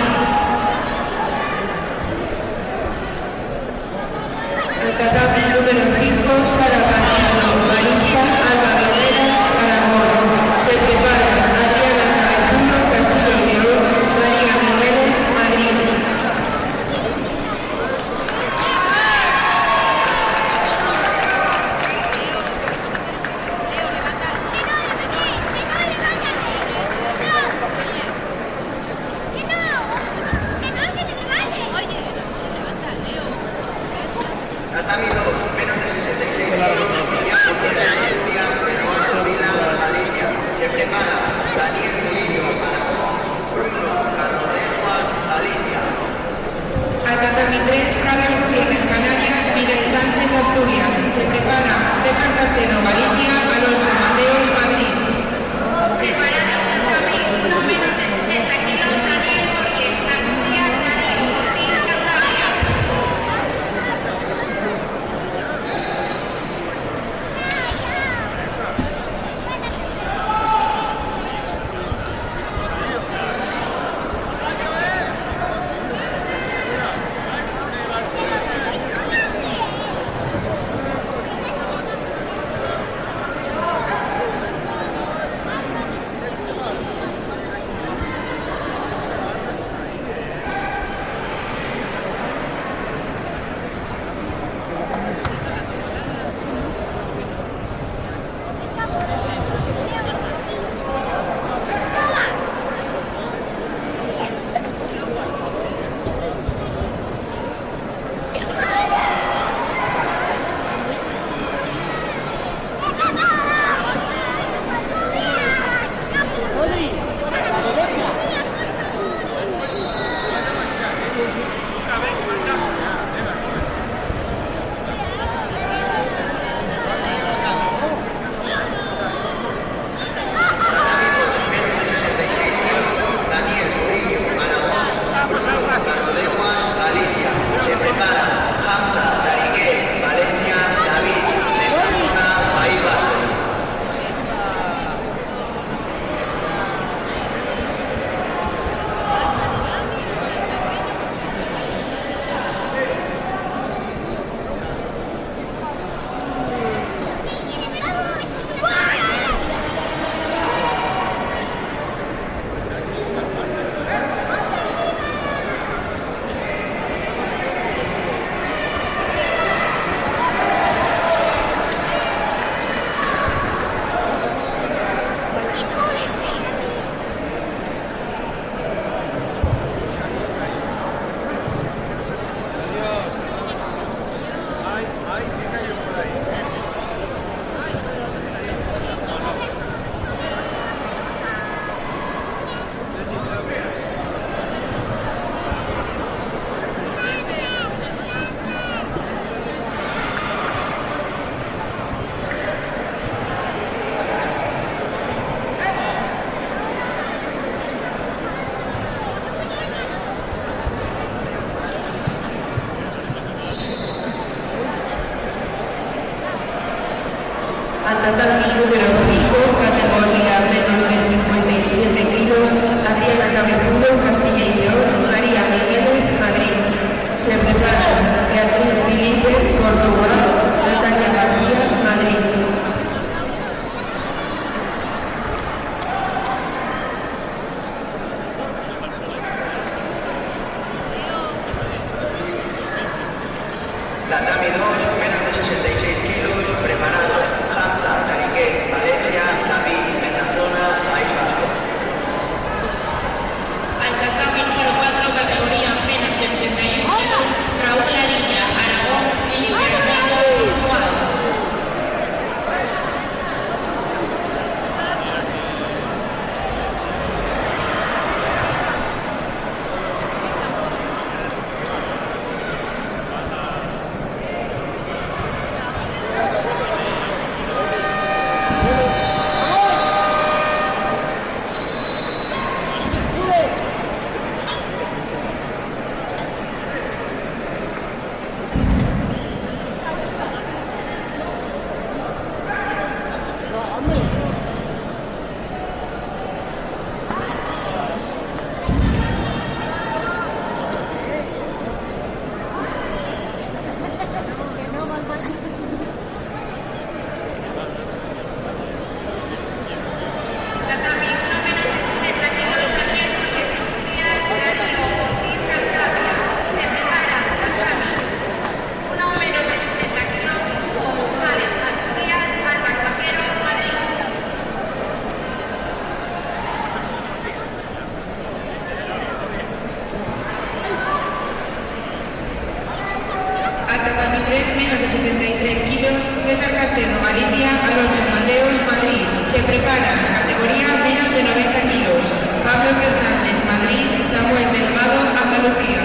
El tatami número 5, Sara Castillo, Galicia, Alba Villeras, Aragón. Se prepara Adriana Cabezudo, Castilla y León, María Jiménez, Madrid. Tatami 2, menos de 66 kilos, Asturias, Perón, Milán, Galicia. Se prepara Daniel Lillo, Aragón, Bruno Carrodejuas, Galicia. Al tatami 3, Carlos Rodríguez, Canarias, Miguel Sánchez, Asturias. Se prepara César Castelo, Galicia, Alonso Mateos, Madrid. Preparado tatami, no menos de 60 kilos, Daniel Borges, Asturias, Darío, Madrid, Cantabria. tatami número 5, categoría menos de 57 kilos, Adriana Cabezudo, Castilla y León, María Miguel, Madrid. Se preparan Beatriz Filipe, Portugal, Natalia García, Madrid. Tatami 2, menos de 66 kilos, preparados Hamza, Tariquet, Valencia, David, Metazona, País Vasco. Al tatami número 4, categoría menos de 81 kilos, Raúl Larilla, Aragón, Felipe Almeida, Uruguay. Menos de 73 kilos, César Castedo, Galicia, Alonso Mateos, Madrid. Se prepara, categoría menos de 90 kilos, Pablo Fernández, Madrid, Samuel Delgado, Andalucía.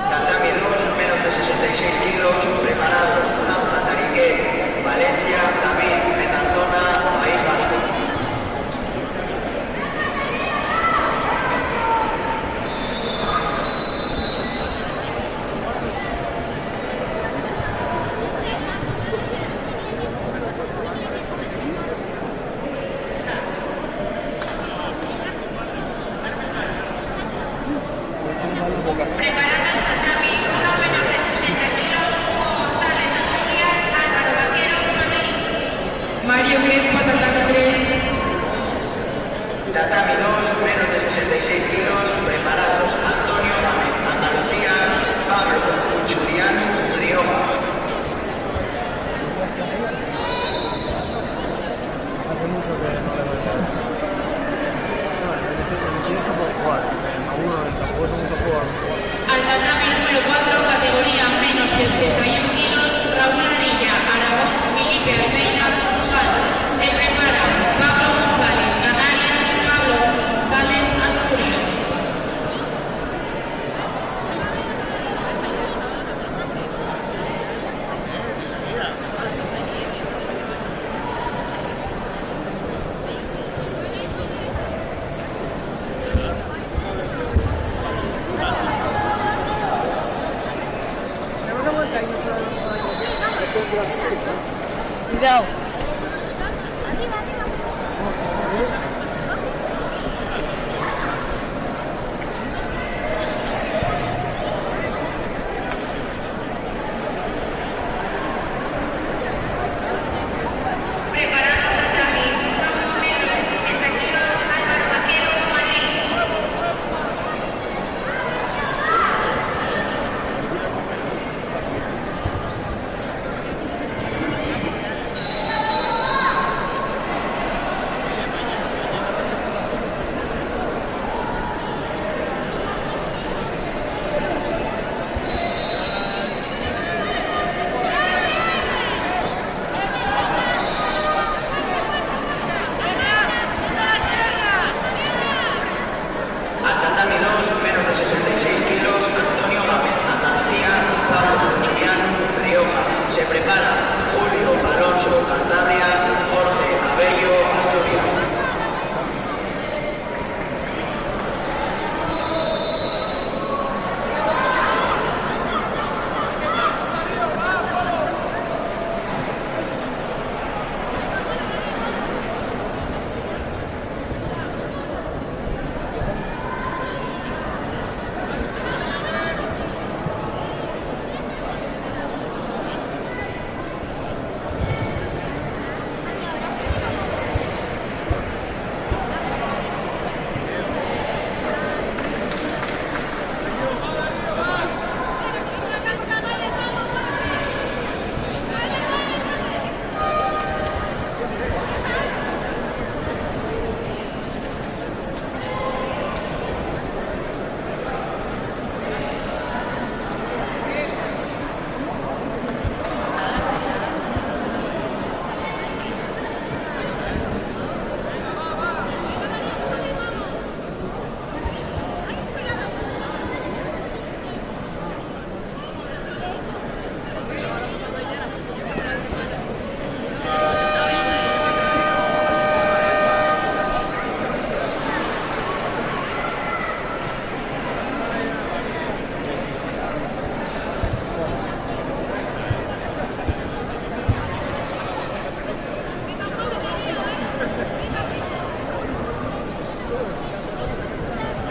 Tatami 2, menos de 66 kilos, preparados Hamza, Tariquet, Valencia, David, Metazona, País Vasco. Mario Crespo, tatami 3. Tatami 2, menos de 66 kilos, preparados Antonio Gámez, Andalucía, Pablo Churiano, Rioja. Hace mucho que no le doy nada. Me tienes que poder jugar. Aún tampoco es mucho jugar. Al tatami número 4, categoría menos de 81 kilos, Raúl Larilla, Aragón, Felipe Almeida, Portugal. Se prepara Pablo González, Canarias, Pablo González, Asturias. Cuidado.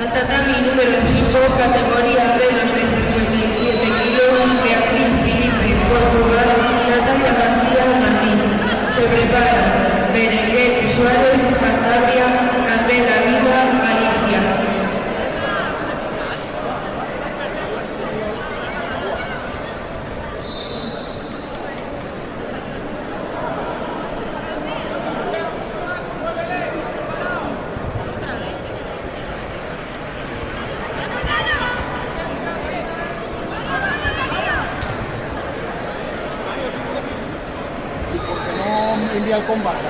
Al tatami número 5, categoría menos de 57 kilos, Beatriz Filipe, Portugal, Natalia García, Madrid. Se prepara Berenguer Suárez, Cantabria, Candela Viva, Galicia. Porque no envía al combate.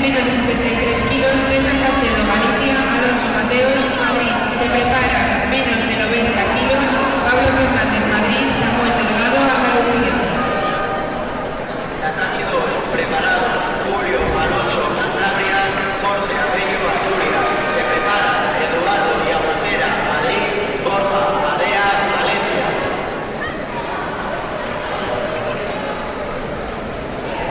menos de 73 kilos, César Castedo, Galicia, Alonso Mateos, Madrid. Se prepara menos de 90 kilos, Pablo Fernández, Madrid, Samuel Delgado, Andalucía. Tatami 2, preparado, Julio Alonso, Cantabria, José Abello, Asturias. Se prepara Eduardo Diamantera, Madrid, Borja Adea, Valencia.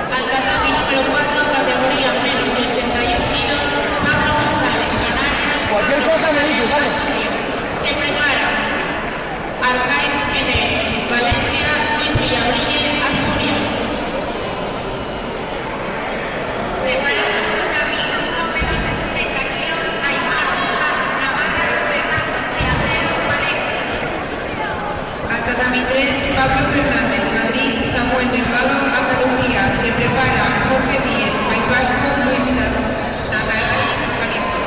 Al tatami número 4, categoría menos de 81 kilos, Pablo González, Canarias. Cualquier cosa me dices, ¿vale? Se prepara Arcaiz Enes, Valencia, Luis Villabrine, Asturias. Preparado tatami 1 menos de 60 kilos, Aymar Navarra, Fernando Triacero, Valencia. Al tatami 3, Pablo Fernández, Madrid, Samuel Delgado, Andalucía. Se prepara Jorge Díez, País Vasco, Luis Nataray, Valencia.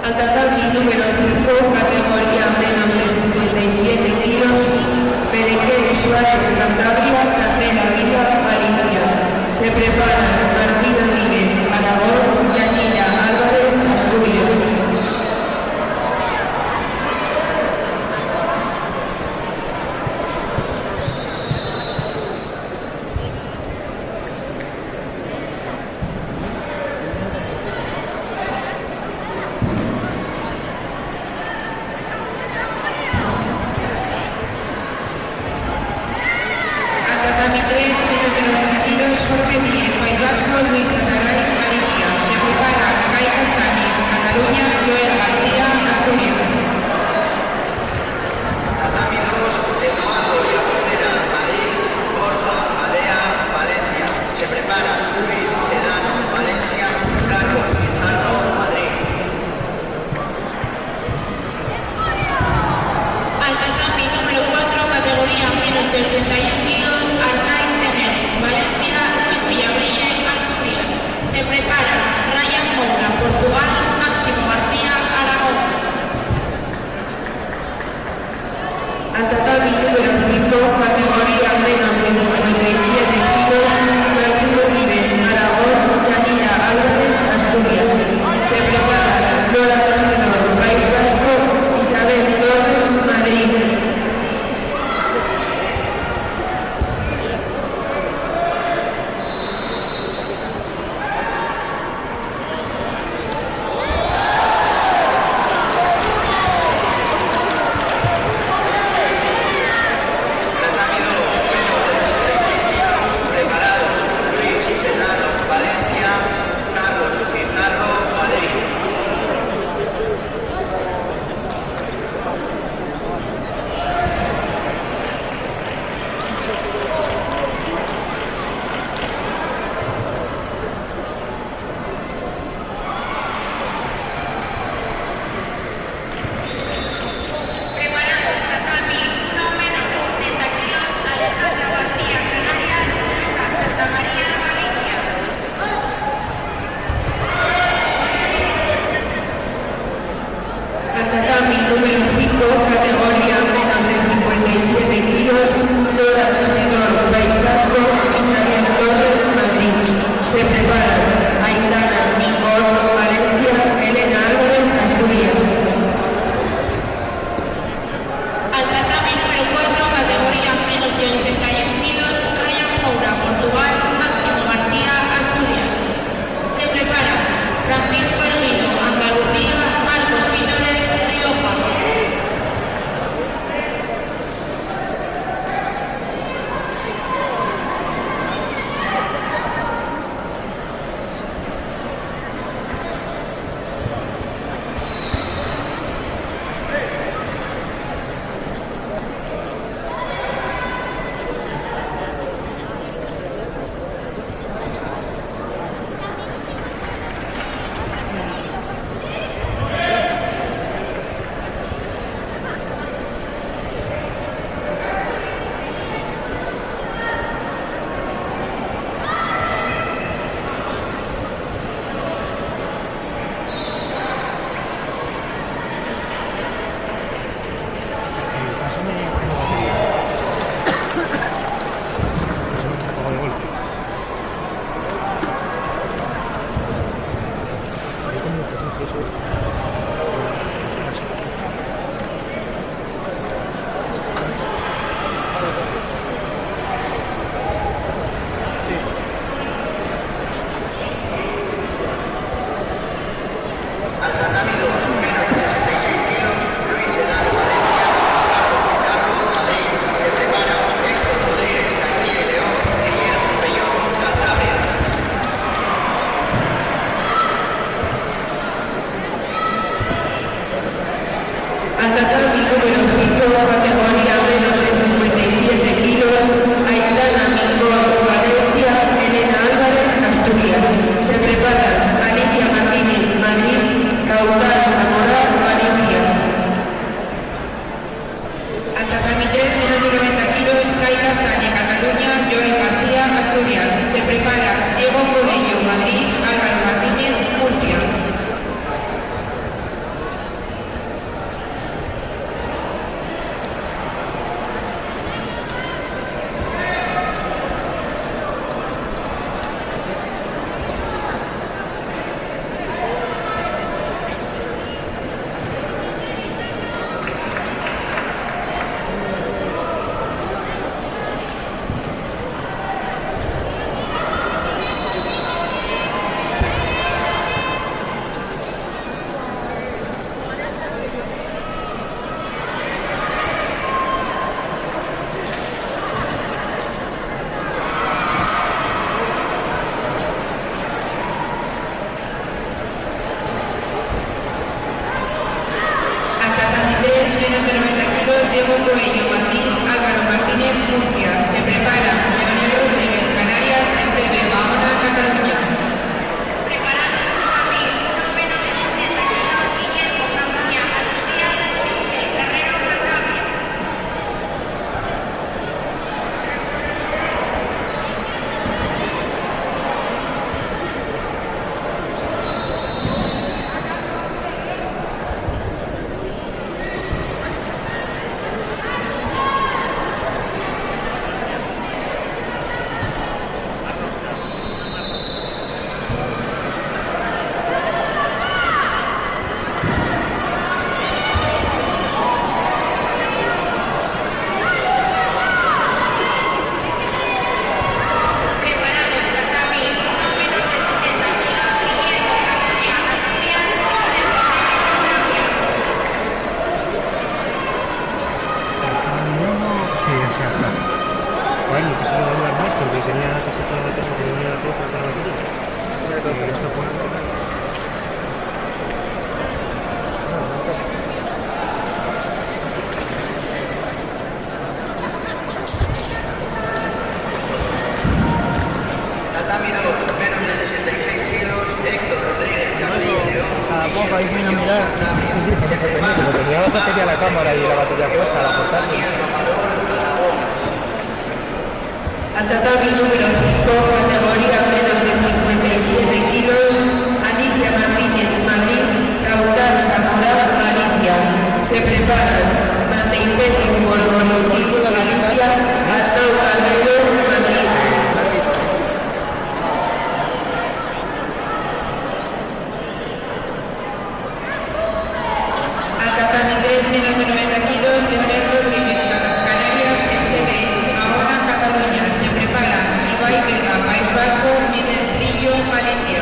Al tatami número 5, categoría menos de 57 kilos, Berenguer Suárez, Cantabria, Candela Viva, Galicia. Se prepara Martín Amigues, Aragón, Yanina Álvarez, Asturias. Al tatami número 5, categoría menos de 57 kilos, Aitana Mingor, Valencia, Elena Álvarez, Asturias. Se preparan Alicia Martínez, Madrid, Caudal Zamora, Valencia. Al tatami 3, menos de 90 kilos, Kai Castañe, Cataluña, Joel García, Asturias. Se prepara Diego Codello, Madrid, Álvaro Martínez, Murcia. Menos de 90 kilos, Diego Coello, Madrid, Álvaro Martínez, Murcia. Se prepara Leonel Rodríguez, Canarias, Esteve, Mahona, Cataluña. Preparado Madrid, uno menos de 60 kilos, Guillermo, Cataluña, Asturias, Pinche, Guerrero, Cantabria. Bueno, pues no iba más porque tenía casi toda la tele, tenía la tele para toda la tele. Y esto fue Tatami 2, menos de 66 kilos, Héctor Rodríguez, Castilla y León. Cada poco hay que ir a mirar. Como tenía la batería la cámara y la batería puesta, la portátil. Al tatami número 5, categoría menos de 57 kilos, Alicia Martínez, Madrid, Caudal Zamora, Galicia. Se preparan Mateipetti, Borgonochi, Galicia, Arnau Carrero, Madrid. Al tatami 3, menos de 90 kilos, Leonel Rodríguez, Canarias, Esteve, Mahona, Cataluña. Se prepara Ibai Vega, País Vasco, Miguel Trillo, Valencia.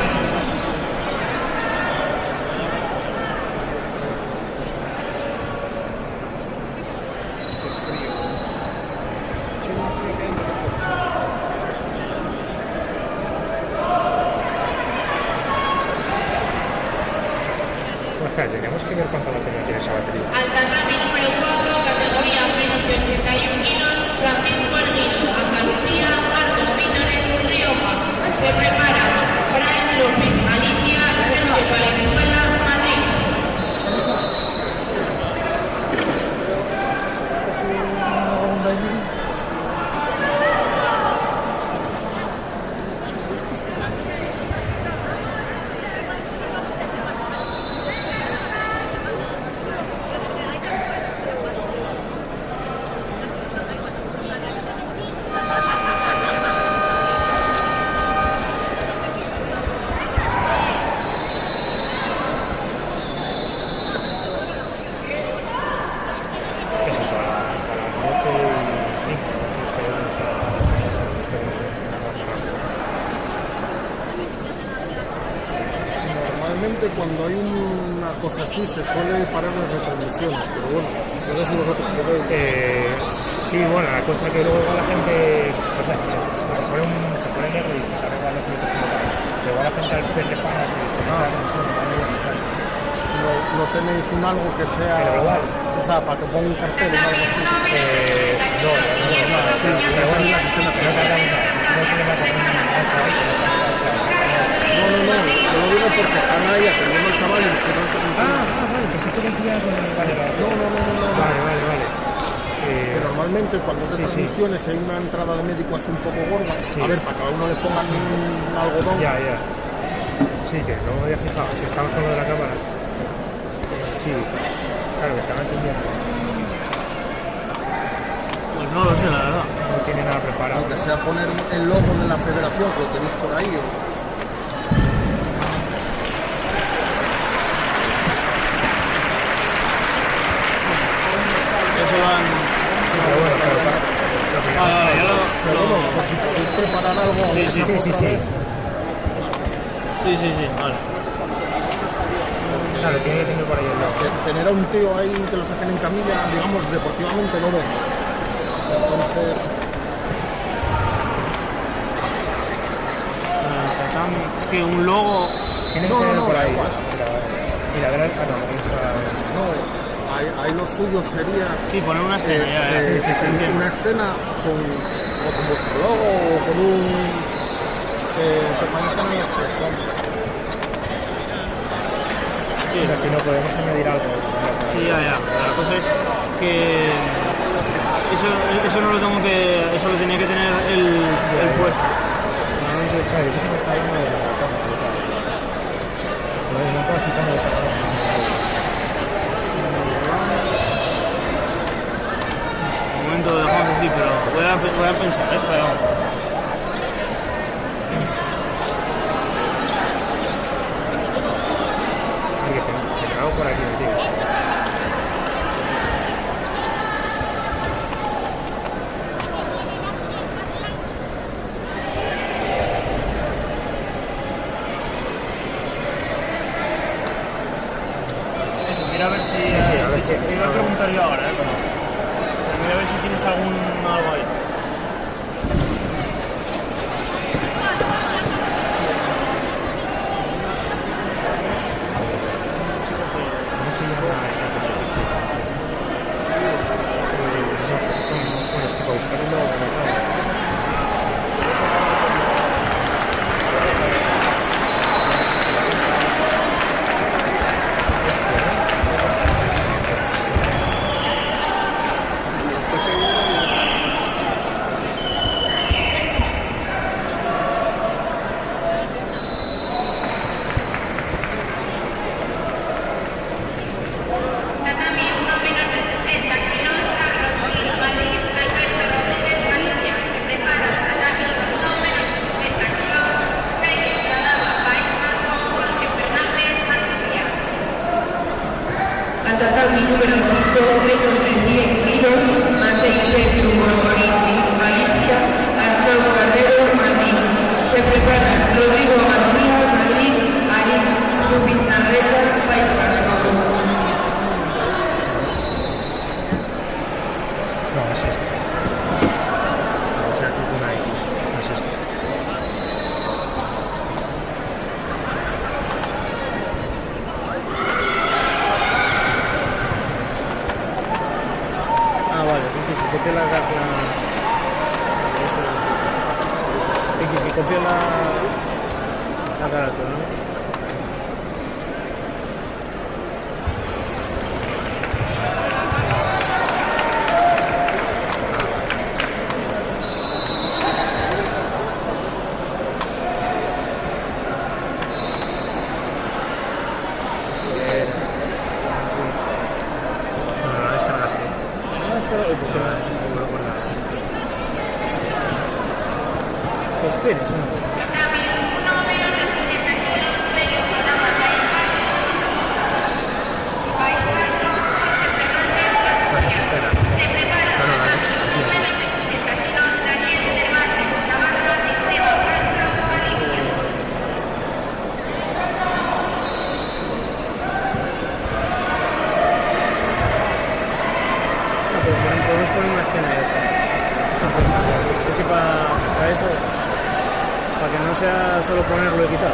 Pues claro, tenemos que ver cuánta batería tiene esa batería. Al tatami número 4, categoría menos de 81 kilos, Francisco Erguido, Andalucía, Marcos Vítores, Rioja. Se prepara Bryce López, Alicia, Sergio Valenzuela, Madrid. Eso para las 12:05. Normalmente cuando hay una cosa así se suele parar las retransmisiones, pero bueno, no sé si vosotros podéis. Sí, bueno, la cosa que luego la gente, o sea, se pone negro y se carga los minutos como tal. Pero igual la gente al pez de panas y No tenéis un algo que sea. pero igual, O sea, para que ponga un cartel o algo así. No, sí, pero bueno, las escenas que no tiene nada que No, yo lo digo porque están ahí atendiendo al chaval y los que no están vale, pues esto decía con el... Vale. Que normalmente cuando te transmisiones hay una entrada de médico así un poco gorda. Sí. A ver, para cada uno le pongan un algodón. Ya. Sí, que no me había fijado. Si estamos con lo de la cámara. Sí, claro, que están atendiendo. Pues no lo sé, la verdad. No tiene nada preparado. Aunque sea poner el logo de la federación, que lo tenéis por ahí. Eso van... Pero bueno, Pero bueno, pues si podéis preparar algo. Sí. Vale. Claro, tiene que tener por ahí el logo. Tener a un tío ahí que lo saquen en camilla, digamos, deportivamente no ven. Entonces, Tatami. Es que un logo... Tiene que No, tener no, por da ahí. igual. Mira, verás. no, ahí lo suyo sería Sí, poner una escena, entiendo. una escena con vuestro logo o con un permanente en este. O sea, si no podemos añadir algo. Sí, ya. La cosa es que eso no lo tengo que... Eso lo tenía que tener el puesto. Claro, yo sé que está ahí en la cámara. No estaba fijando de cámara. De momento lo dejamos así, pero voy a pensar, pero... Que te hago por aquí, tío. Mira a ver si... a ver si... Te iba a preguntar yo ahora, pero... Mira a ver si tienes algo ahí. ¿Cómo se llama esta competición? Bueno, es que para buscar el logo, Tatami 1 menos de 60 kilos, Carlos Gil, Madrid, Alberto Rodríguez, Galicia. Se prepara tatami 1 menos de 60 kilos, Cayo Sadaba, País Vasco, Jorge Fernández, Asturias. Al tatami número 5, menos de 100 kilos, Matei Petru Mormorichi, Galicia, Arnau Carrero, Madrid. Se prepara Rodrigo García, Madrid, Ali Rubin Narreta, País Vasco. No, es este. O sea, tipo una X. No es este. Vale, X, que copia X, que copia la carátula, ¿no? Bueno, la descargaste. Que esperes un poco. Tatami 1 menos de 60 kilos, Cayo Sadaba, País Vasco, Jorge Fernández, Asturias. Se prepara tatami 1 menos de 60 kilos, Daniel Cervantes, Navarra, Esteban Castro, Galicia. Pero podemos poner una escena de esta. Es que para eso, para que no sea solo ponerlo y quitar.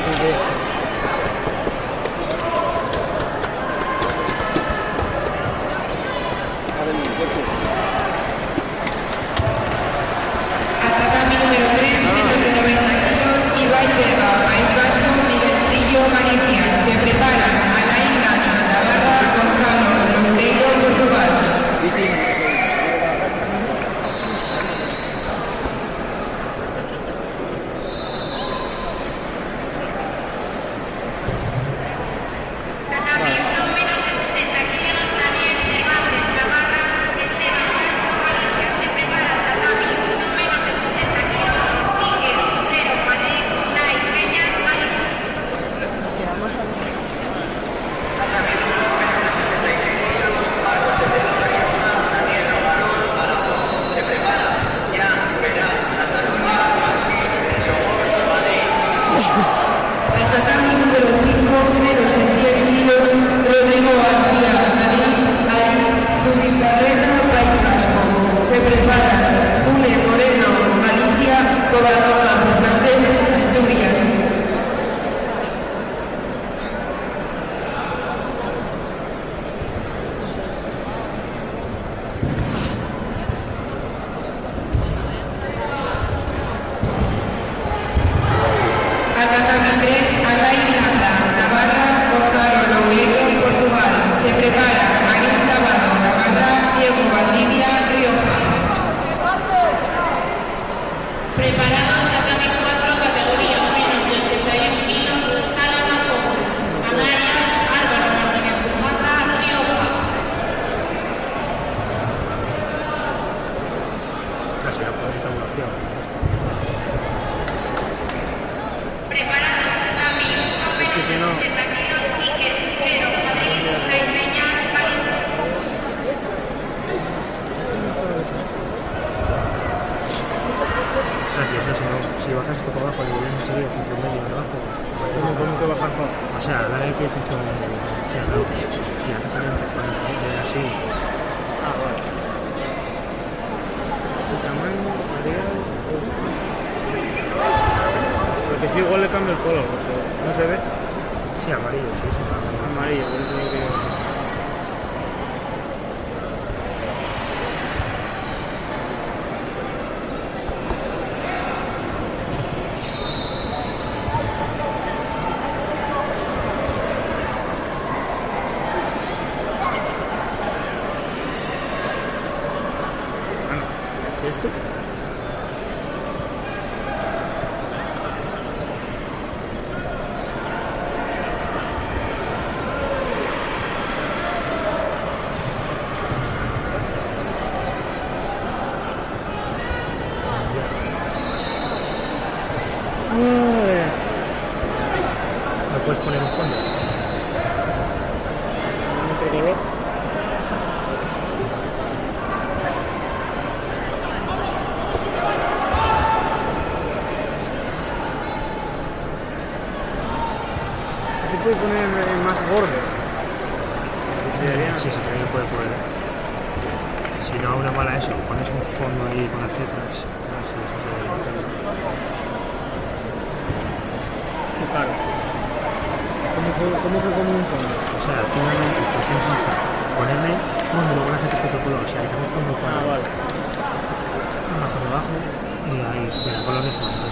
Así que... A ver, coche. Atacami número 3, menos de 90 kilos, Ibai Vega, País Vasco, Miguel Trillo, Galicia. Se prepara Alain Gata, Navarra, Gonzalo, Loureiro, Portugal. Al tatami número 5, menos de 100 kilos, Rodrigo García, Ari, Zubizarreta, País Vasco. Se prepara Jule Moreno, Galicia, Covadonga, Fernández, Asturias. Atacami 3, Alain Landa, Navarra, Gonzalo, Loureiro, Portugal. Se prepara Marín Tabado, Navarra, Diego Valdivia, Rioja. Preparados tatami 4, categoría menos de 81 kilos, Sala Macobo, Canarias, Álvaro Martínez Pujata, Rioja. Casi la tabulación. Preparados tatami 1, menos de 60 kilos, Iker Cero, Madrid, Raimeñas, Valencia. Casi, eso si bajas esto para abajo y volvemos a seguir 15 medio de abajo. ¿Cómo que bajar por? O sea, dale que te hizo o sea, no, si haces así. Ah, vale. El tamaño, material... Porque sí, igual le cambio el color, porque no se ve. Sí, amarillo, sí, sí. Amarillo, por eso lo que... ¿Esto? ¿No puedes poner un fondo? Otro color. Se puede poner más gordo. Sí, también lo puede poner. Si no, una mala eso, pones un fondo ahí con las letras. Claro. ¿Cómo que como un fondo? O sea, tú en la instrucción está ponerle fondo y luego las letras de otro color. O sea, que tengo fondo para vale. abajo de abajo y ahí, espera, color de fondo.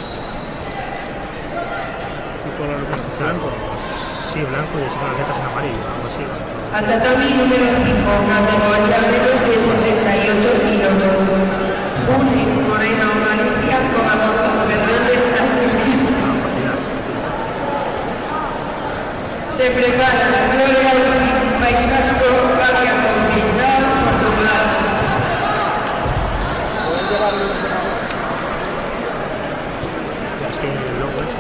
¿Qué color blanco? Sí, blanco y las letras en amarillo, algo así. Al tatami número 5, categoría menos de 78 kilos. Juli Moreno, Galicia, Covadonga, Fernández, Asturias. Se prepara Gloria Austin, País Vasco, Galia Conquistada, Portugal. ¿Pueden llevarlo los ordenador? Es que luego eso.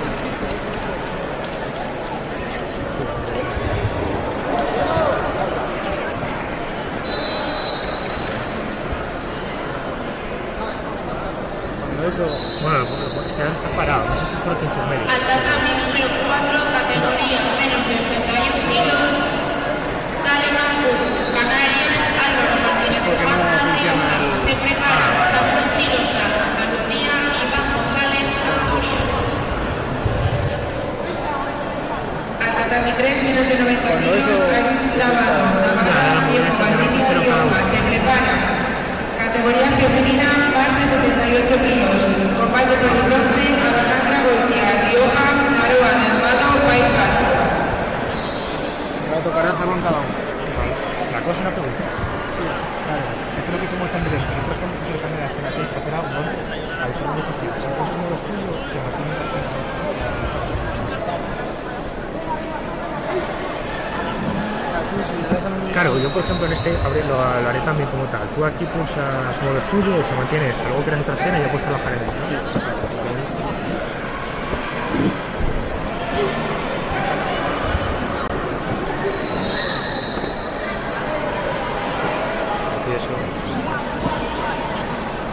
Cuando eso... Bueno, es que ahora está parado, no sé si es por el enfermería. Al tatami número 4, categoría menos de 81 kilos, Sale Macobo, Canarias, Álvaro Martínez Pujata, Rioja. Se prepara Samuel Chilosa, Andalucía, Iván González, Asturias. tatami 3, menos de 90 Cuando kilos, eso- Ariz Lavado, Navarra, Diego Patricio Rioja, se prepara. Categoría femenina, más de 78 kilos. Combate por el bronce, Alejandra Goitia, Rioja, Naroa, Delgado, País Vasco. Ahora tocará hacerlo en cada uno. La cosa es una pregunta. Claro, es que lo que hicimos también, si por ejemplo se quiere cambiar la escena para hacer algo, ¿no? A usar un beneficio, si cosas como los tuyos, se mantienen las cosas. Tú, si le das a un- Claro, yo por ejemplo en este lo haré también como tal. Tú aquí pulsas modo estudio y se mantiene esto. Luego creas otra escena y ya puedes trabajar en esto.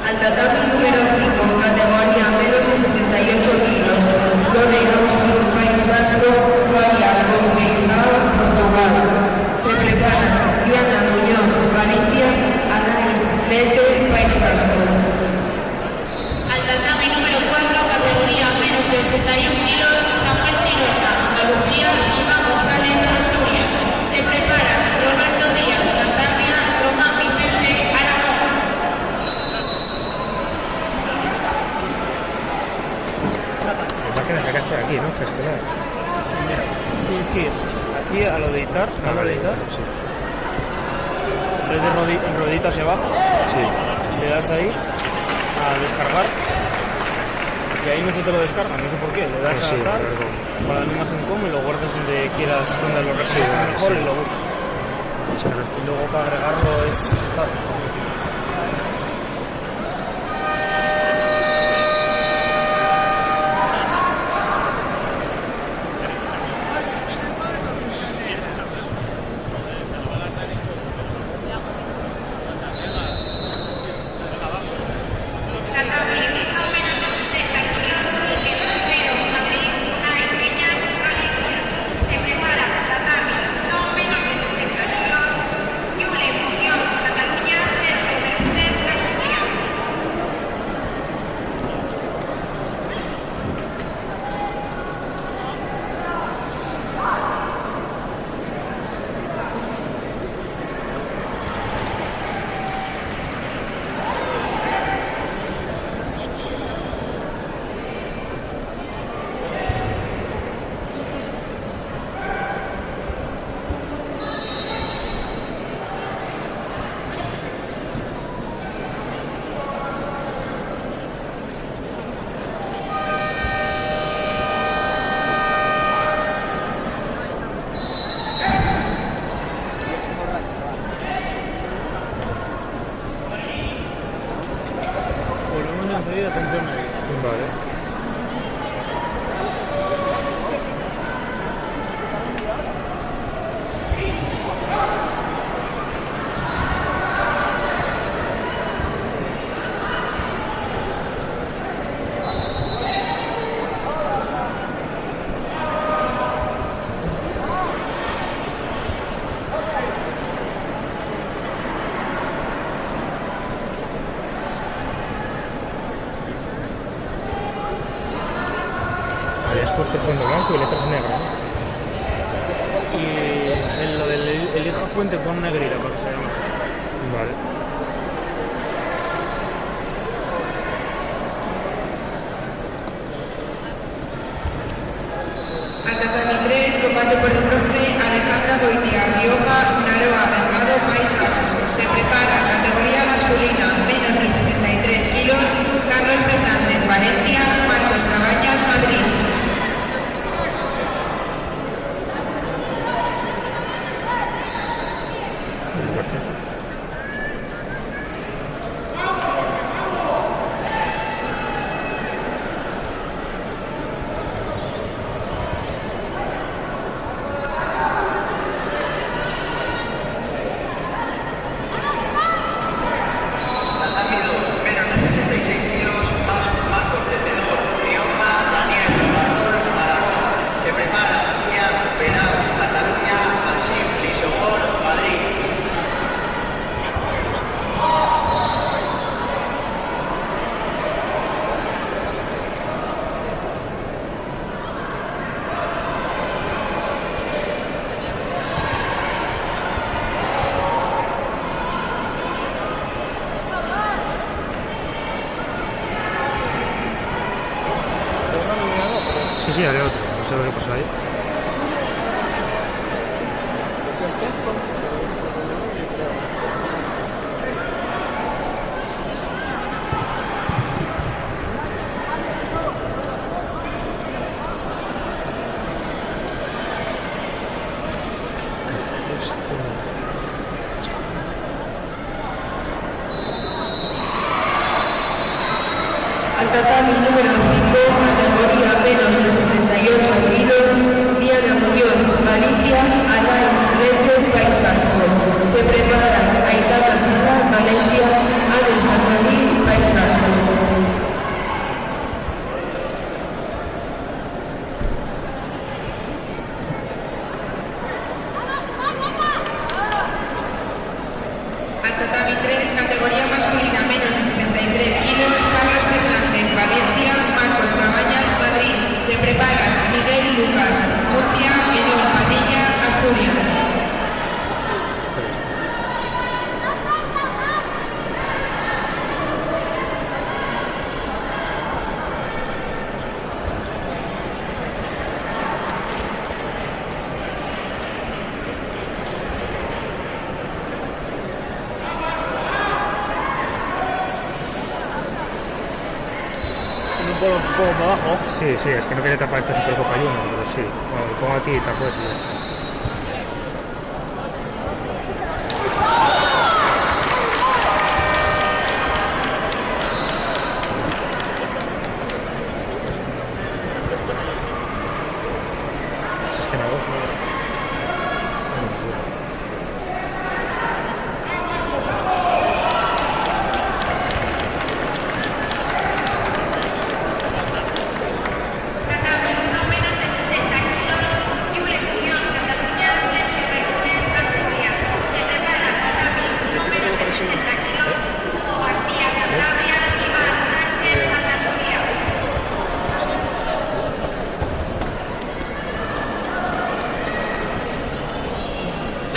Al tatami número 5, categoría menos de 78 kilos, Loreros, País Vasco, Guaya, Conquistado, Portugal. Se prepara Diana Muñoz, Galicia, Anay, Lete, País Vasco. Al tatami número 4, categoría menos de 81 kilos, Samuel Chirosa, Andalucía, Iván González, Asturias. Se prepara Roberto Díaz, Cantabria, Román Vicente, Aragón. La máquina sacaste aquí, ¿no? Gestionar. Sí, mira, tienes que ir aquí a lo de editar, a lo de editar. Sí. En vez de ruedita hacia abajo, Sí. le das ahí a descargar y ahí no se te lo descarga, no sé por qué, le das Sí, a tal, claro. para la imagen como y lo guardas donde quieras, donde lo representa mejor y lo buscas. Y luego para agregarlo es fácil. Tatami, no menos de 60 kilos, Miquel Rivero, Madrid, Unai Peñas, Galicia. Se prepara tatami, no menos de 60 kilos, Yule Muñoz, Cataluña, Sergio Bermúdez, Asturias. Volvemos enseguida, atención ahí. Vale. Habías puesto fondo blanco y letras negras, ¿no? Y en lo del elija fuente pon negrita para que se vea mejor. Vale. Al tatami 3, combate por el bronce, Alejandra Goitia, Rioja, Naroa, Delgado, País Vasco. Se prepara categoría masculina, menos de 73 kilos, Carlos Fernández, Valencia, Marcos Cabañas, Madrid. Tatami 2, menos de 66 kilos, Marcos de Cedor, sí, había otro. No sé lo que pasó ahí. Al tatami número 5, categoría menos de 78 kilos, Diana Muñoz, Galicia, Alain Recio, País Vasco. Se preparan Aitana Sara, Valencia, Anes Madrid, País Vasco. Al tatami 3, categoría masculina menos de 73 kilos, Carlos Fernández, Valencia, Marcos Cabañas, Madrid. Se preparan Miguel Lucas, Murcia, Menor Padilla, Asturias. Un poco para abajo. Sí, es que no quería tapar esta Supercopa Junior, pero sí. Bueno, lo pongo aquí y tapo eso y ya está. Sistema 2, ¿no? Tatami 1 menos de 60 kilos, Yule Muñoz, Cataluña, Sergio Bermúdez, Asturias. Se prepara tatami 1 menos de 60 kilos, Hugo García, Cantabria, Iván Sánchez, Andalucía.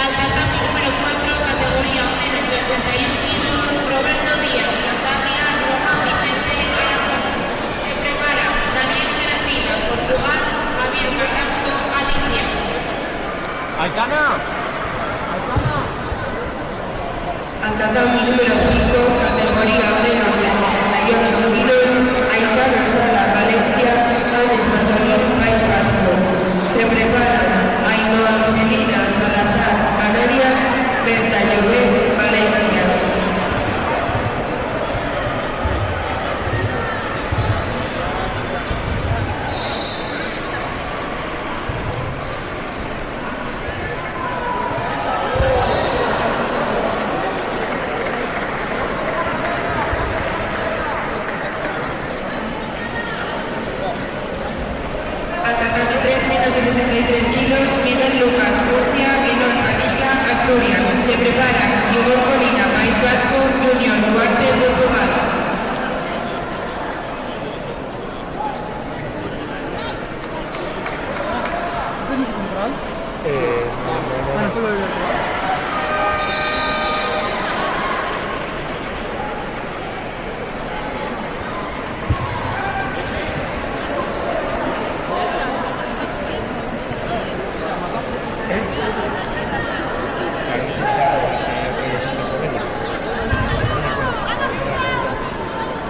Al tatami número 4, categoría menos de 81 kilos, Roberto Díaz, Cantabria, Roma, Vicente, Aragón. Se prepara Daniel Serafina, Portugal, Javier Carrasco, Galicia. ¡Aitana! Al tatami número 5, categoría menos de 78 kilos, Aitana Sara, Valencia, Anes Madrid, País Vasco. Se preparan Ainhoa Angelina Salazar, Canarias, Berta Llobet, Valencia. Al tatami 3, menos de 73 kilos, Miguel Lucas, Murcia, Menor Padilla, Asturias. Se prepara Igor Colina, País Vasco, Junior Duarte, Portugal. Bueno, esto lo voy a probar.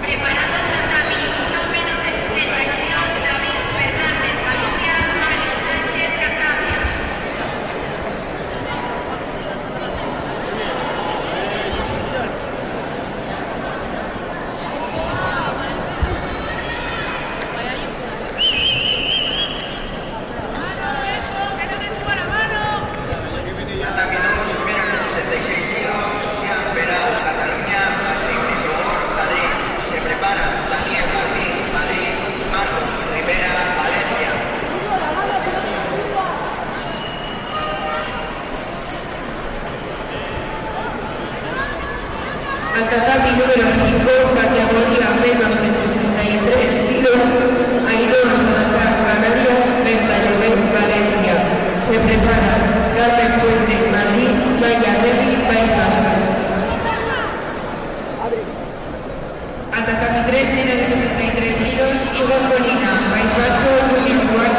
Preparando tatami 1 menos de 60 kilos, David Fernández, Valencia, Mario Sánchez, Cantabria. Tatami 2, menos de 66 kilos, Sofía Pera, Cataluña, Signi Sobor, Madrid. Se prepara Daniel Martín, Madrid, Marcos Rivera, Valencia. Al tatami número 5, categoría menos de 63 kilos, Ainhoa Salazar, Canarias, Berta Llobet, Valencia. Se preparan Carmen Puente, Madrid, Maya Remy, País Vasco. Al tatami 3, menos de 73 kilos, Igor Colina, País Vasco, Junior Duarte,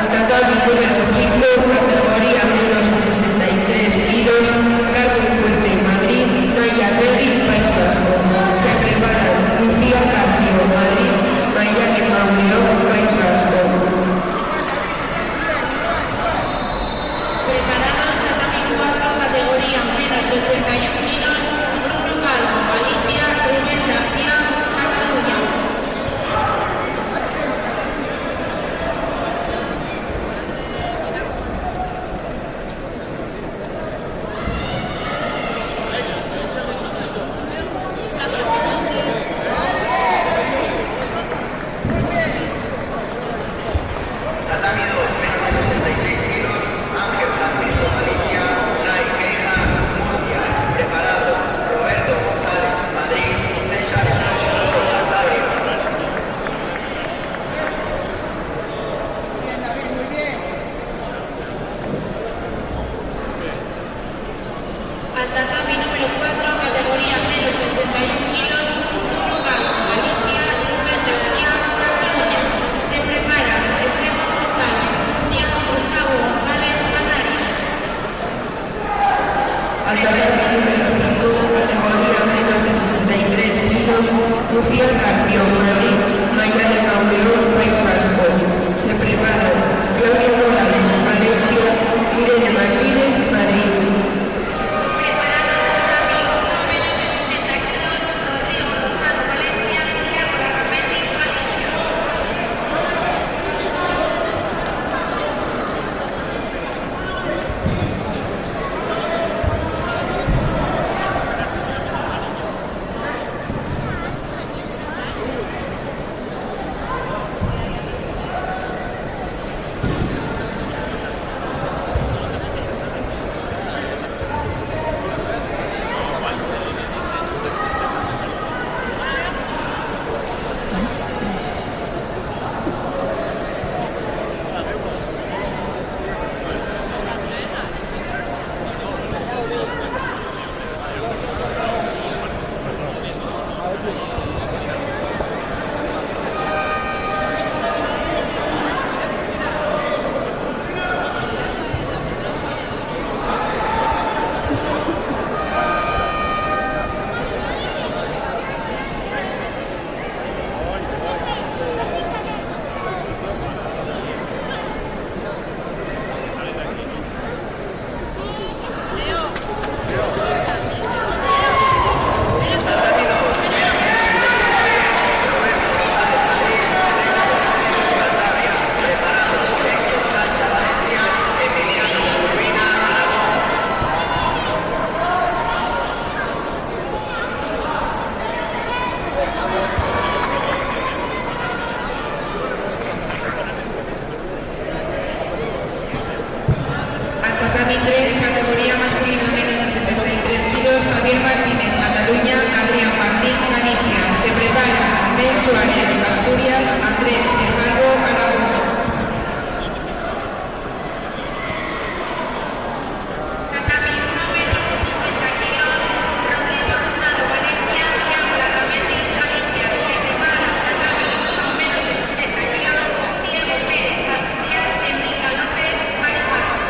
Al tatami número 5, categoría menos de 63 kilos, Carmen Puente, Madrid, Naya Regui, País Vasco. Se preparan Lucía Carpio, Madrid, Mayane Mauleo, País Vasco. Preparados tatami 4, categoría menos de 81 kilos, Bruno Calvo, Galicia, Rubén García, Cataluña. Tatami 2, menos de 66 kilos, Ángel Francisco, Galicia, Unai Queija, Murcia. Preparado Roberto González, Madrid, César Soto, Cantabria. Al tatami número 4, categoría menos de 81 kilos, Bruno Calvo, Galicia, Rubén García, Cataluña. Se prepara Esteban González, Murcia, Gustavo González, Canarias. Al tatami número 5, categoría menos de 63 kilos, Lucía Carpio, Madrid, Mayane Mauleo, País Vasco. Se preparan Claudia Morales, Valencia, Irene Martínez, Madrid. Tatami 3, categoría masculino menos de 73 kilos, Javier Martínez, Cataluña, Adrián Martín, Galicia. Se prepara Nel Suárez, Asturias, Andrés Ricardo, Aragón. Tatami 1, menos de 60 kilos, Rodrigo Rosado, Valencia, Diego Larramendi, Galicia. Se prepara tatami 1, menos de 60 kilos, Diego Pérez, Asturias, Enrique López, País Vasco.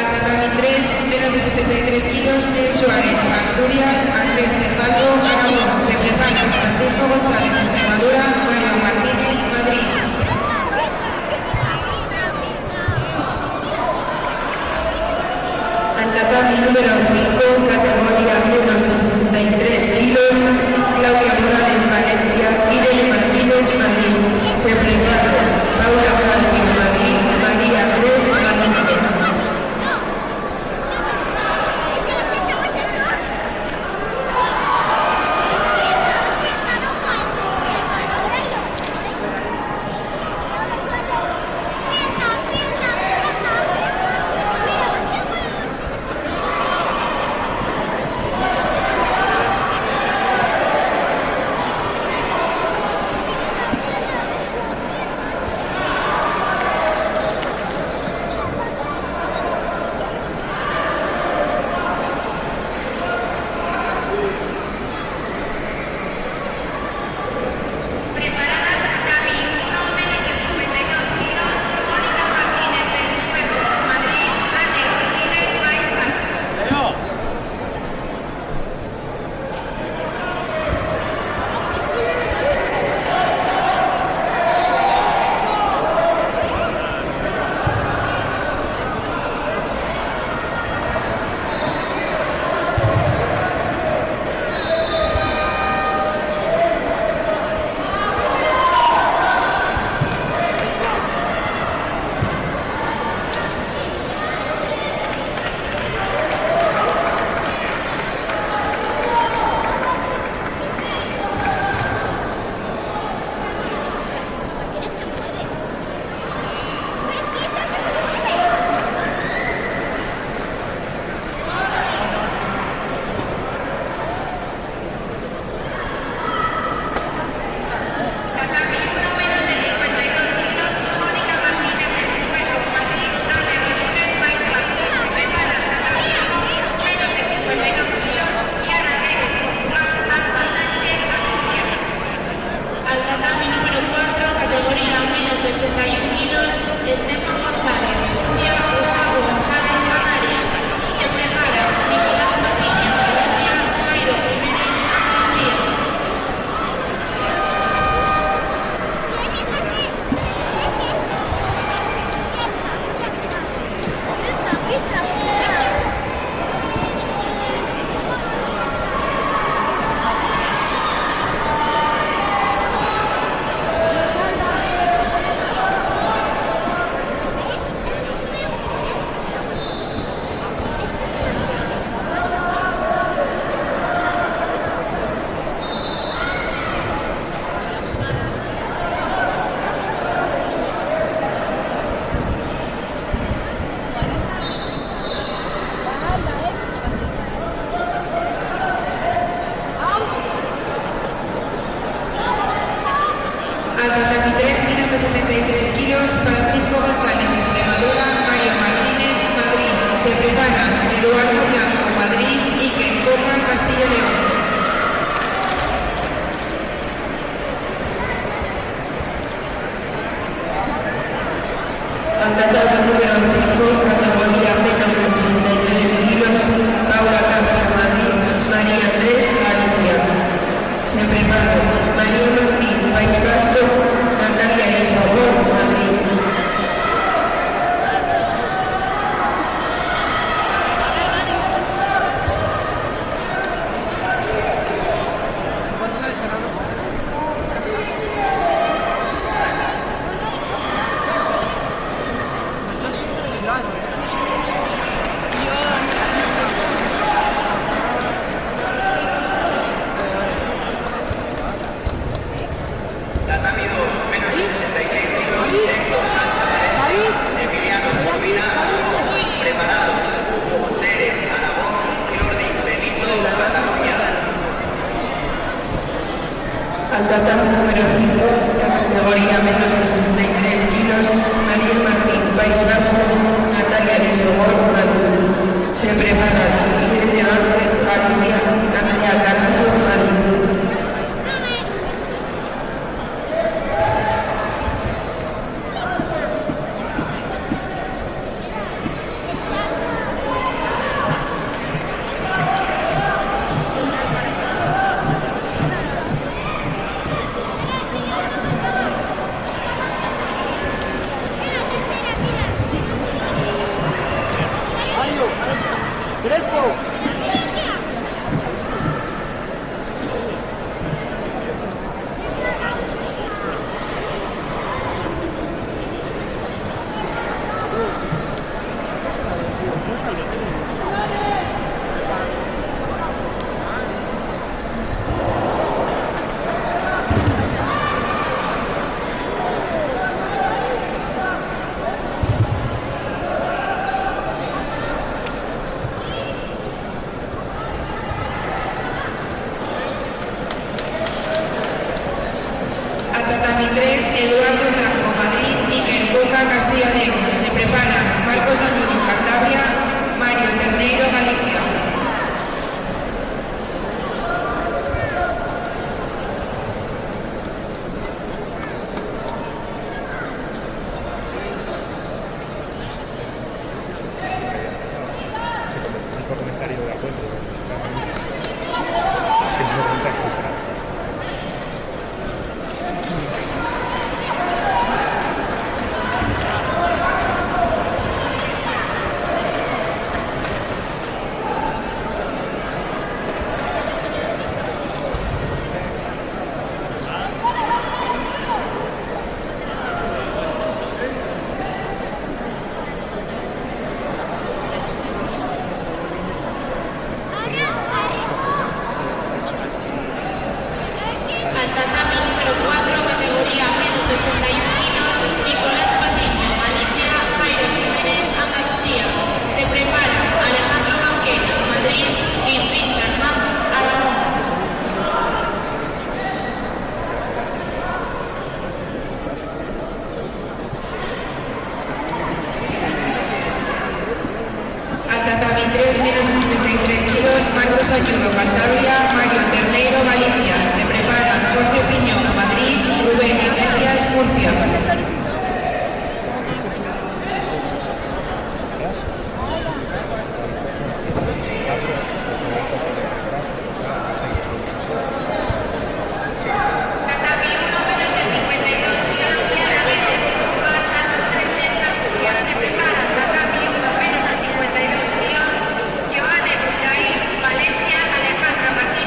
Tatami 3, menos de 73 kilos, Nel Suárez, Asturias, Andrés Ricardo, Aragón. Se prepara Francisco González, Extremadura, Mario Martínez, Madrid. Al tatami número 5, categoría menos de 63 kilos, Claudia Morales, Valencia, Irene Martínez, Madrid. Se prepara Paula Martínez, Madrid, María Andrés, Galicia. de 73 kilos, Francisco González, Extremadura, Mario Martínez, Madrid. Se prepara Eduardo Blanco, Madrid, Iker Coca, Castillo León. Andador número 5, categoría menos de 63 kilos, Laura Cámara, Madrid, María Andrés, Galicia. Se prepara María Martín, País Vasco, Natalia Isabel, Madrid. Tatami 2, menos de 66 kilos, Héctor Sánchez, Emiliano Urbina, preparado, Hugo Teres, Aragón, Jordi, Benito, Cataluña. Andador número 5, categoría menos de 63 kilos, María Martín, País Vasco, Natalia Isabel, Madrid. Se prepara Miguel Ángel, Galicia, Natalia Carrillo, Madrid. Tatami 3, Eduardo Blanco, Madrid, Iker Coca, Castilla León. Se prepara Marcos Ayuno, Cantabria, Mario Terneiro, Galicia. Mismo comentario de acuerdo. Siempre contacto. Al tatami número 4, categoría menos de 81 kilos, Nicolás Patiño, Galicia, Jairo Jiménez, Andalucía. Se prepara Alejandro Banquero, Madrid, y Richard Mann, Aragón. Al tatami 3, menos de 73 kilos, Marcos Ayuno, Cantabria, Mario Terneiro, Galicia. Se prepara Jorge Piñón, Madrid, Rubén Iglesias, Murcia. Tatami 1, menos de 52 kilos, Diana Méndez, Portugal, Ana Sánchez, Asturias. Se prepara tatami 1, menos de 52 kilos, Joanes Jair, Valencia, Alejandra Martínez.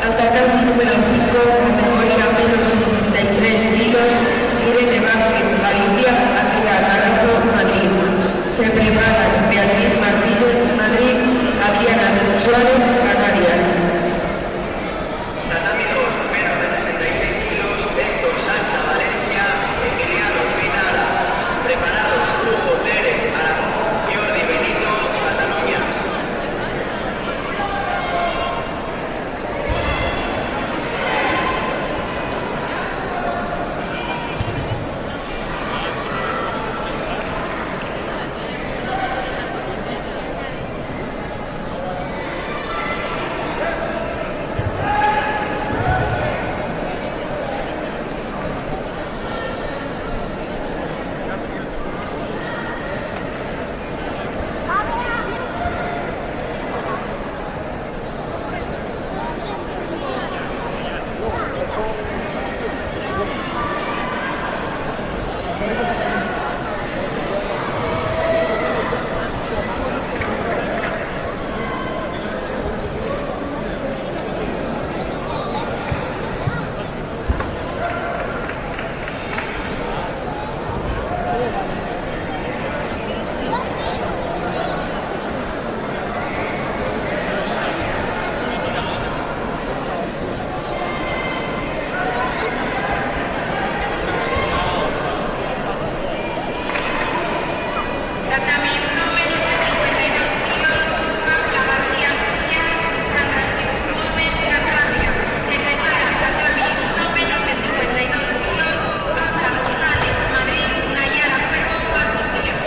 Al tatami número 5, categoría menos de 63 kilos, Irene Vázquez, Galicia, Andrea Carazo, Madrid. Se preparan Beatriz Martínez, Madrid, Adriana Suárez, Canarias. Tatami 2, menos de 66 kilos, Héctor Sancha, Valencia, Emiliano Final. Preparados Hugo Teres, Aragón, Jordi Benito, Cataluña. Tatami 1, menos de 52 kilos, Paula García Núñez, San Francisco Gómez, Cantabria. Se prepara Tatami 1, menos de 52 kilos, Paula González, Madrid, Nayara Cuervo, Asturias.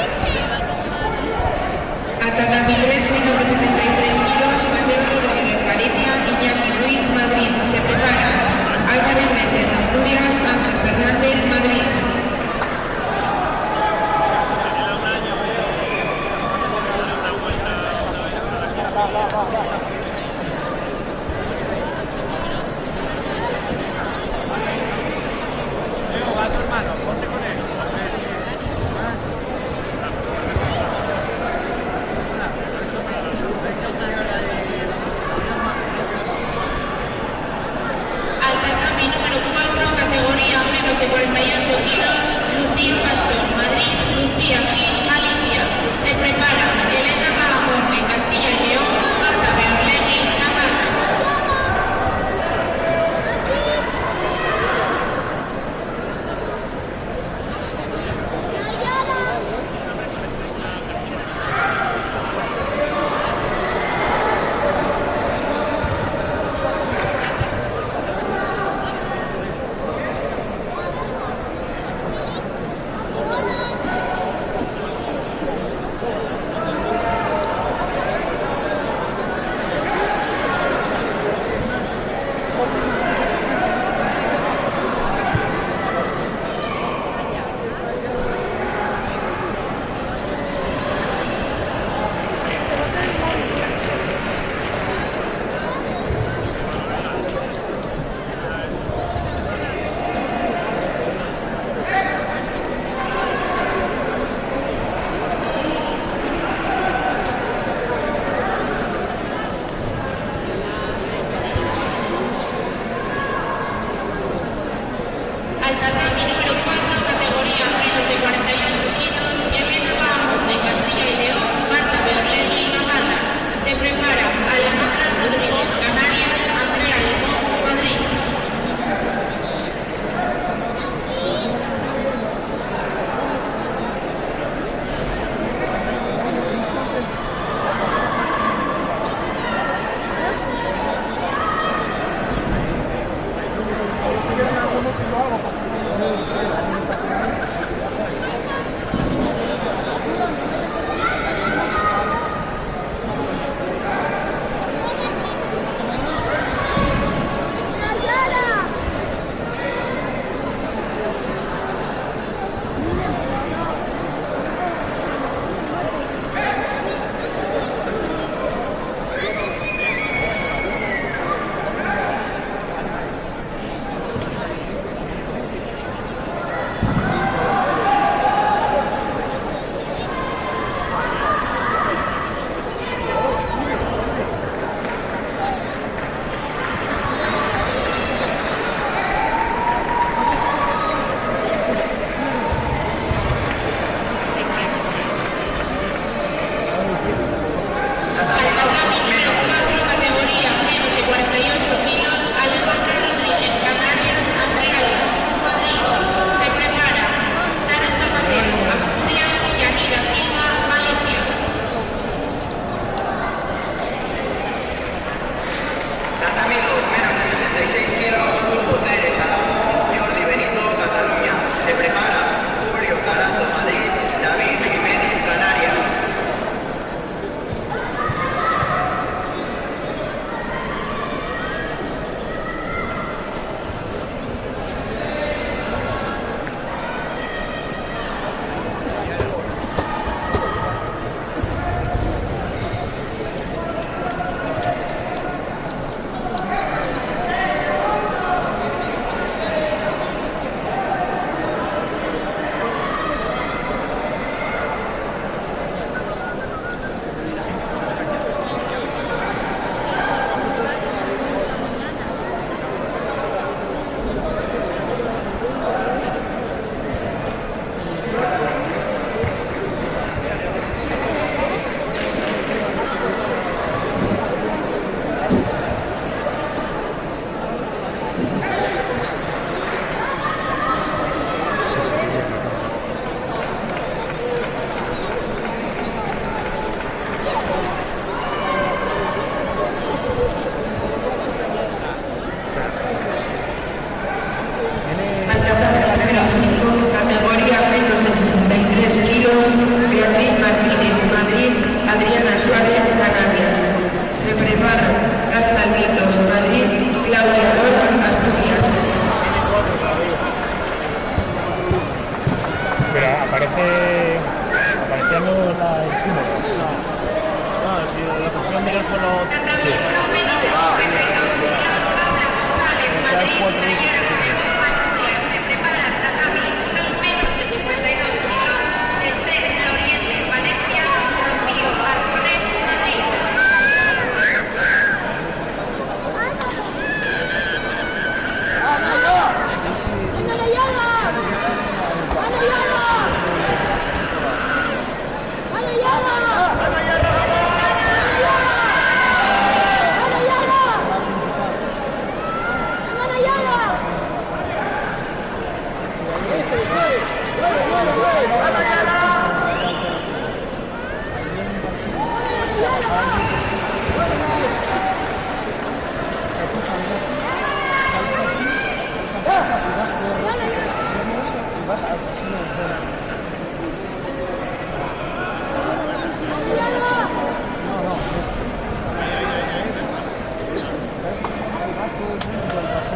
Al tatami 3, menos de 73 kilos, Mateo Rodríguez, Galicia, Iñaki Ruiz, Madrid. Se prepara Álvarez Meses, Asturias, Ángel Fernández, Madrid. Al tatami número 4, categoría menos de 48 kilos, Lucía Pastor, Madrid, Lucía Gil, Galicia. Se prepara Elena Magamonte, Castilla y León, Marta Berlegui, Navarra.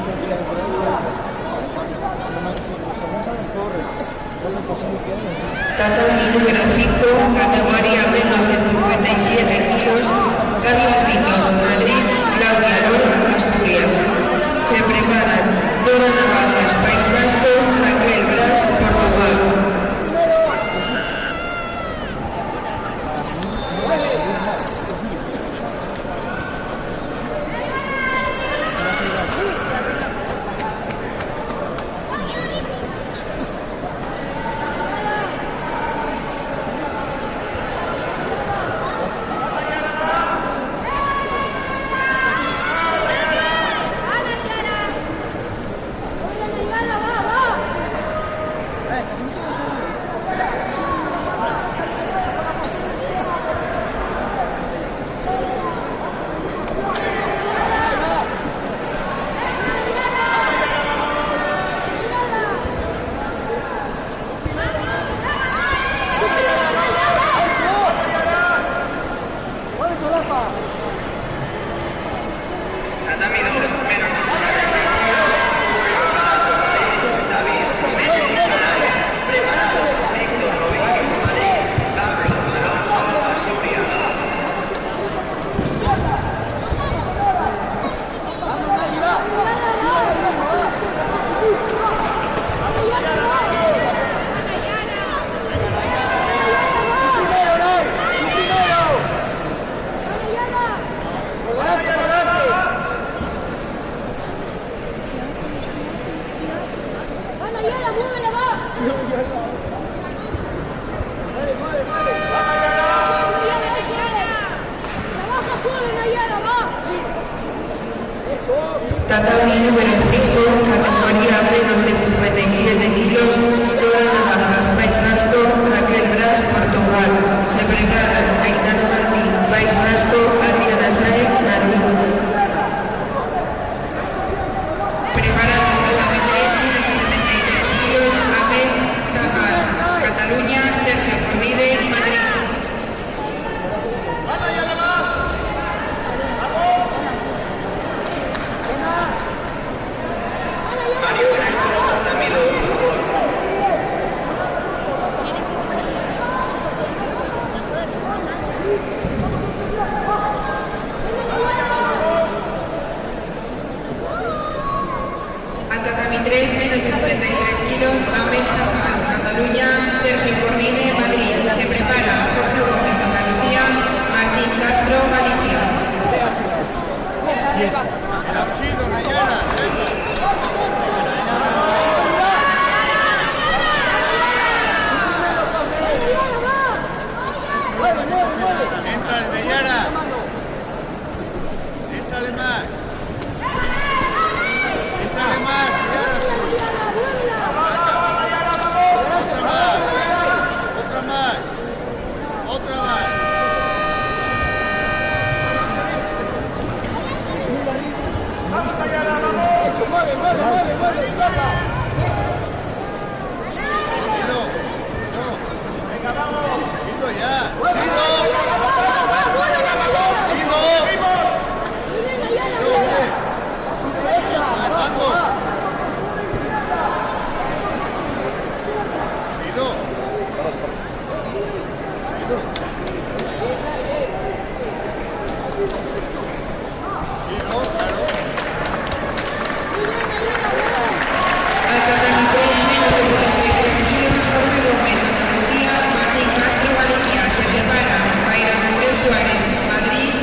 cantidad de por ahí, según son los torres, va a ser posible que haya. Tatami número 5, categoría menos de 57 kilos, Carlos Pitos, Madrid, Claudia Lora, Asturias. Se preparan Dora Navajas, País Vasco, Raquel Bras, Portugal. Tatami número 5, categoría menos de 57 kilos, Dora Navajas, País Vasco, Raquel Bras, Portugal. Se preparan Aitana Martín, País Vasco, Adriana Saez, Madrid. Preparan Tatami 3, menos de 73 kilos, Ahmed Sahar, Cataluña, Sergio Corride, Madrid. Tatami 3, menos de 73 kilos, Ahmed Sahar, Cataluña, Sergio Corride, Madrid. Se prepara Jorge Gómez, Andalucía, Martín Castro, Galicia. Entra el Bellara. Entrale más. Entrale más. Otra más. Otra más. Vamos allá, vamos. Mueve, mueve, mueve, mueve, plata. Venga, vamos. Sigo ya. Sigo. Madrid,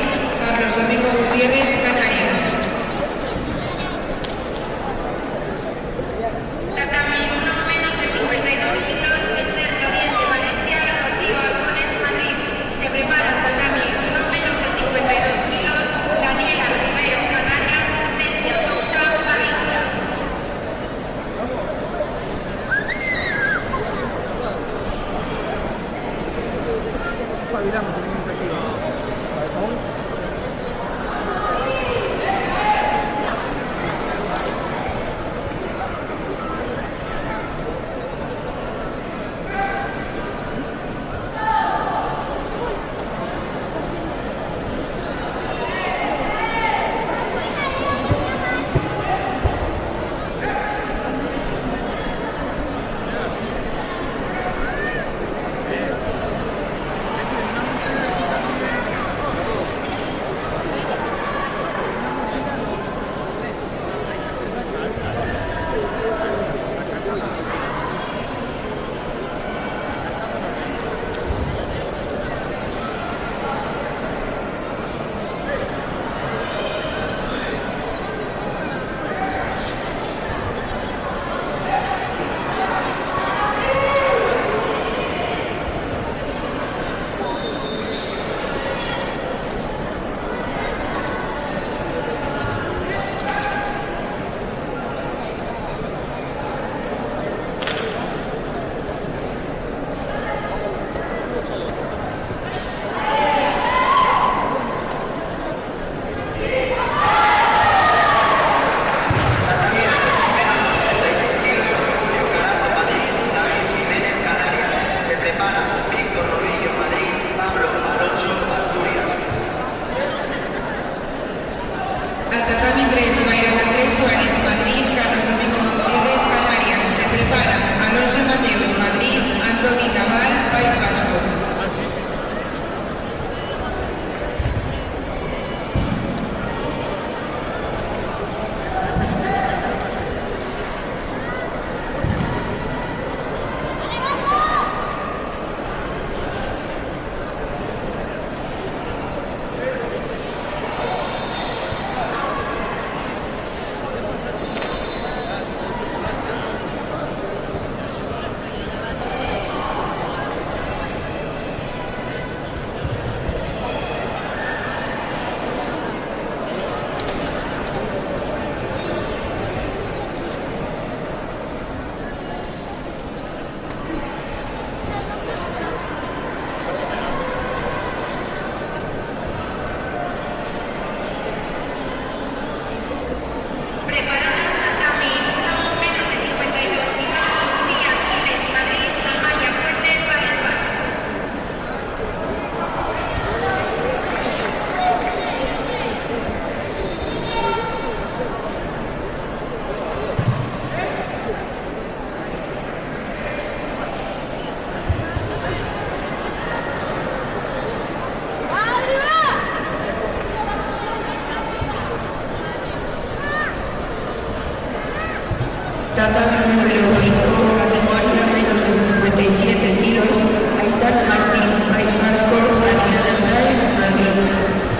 Tatami número 5, categoría menos de 57 kilos, Aitar Martín, País Vasco, Adriana Saez, Madrid.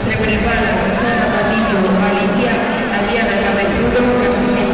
Se prepara Sara Patillo, Galicia, Adriana Cabezudo, Castellano.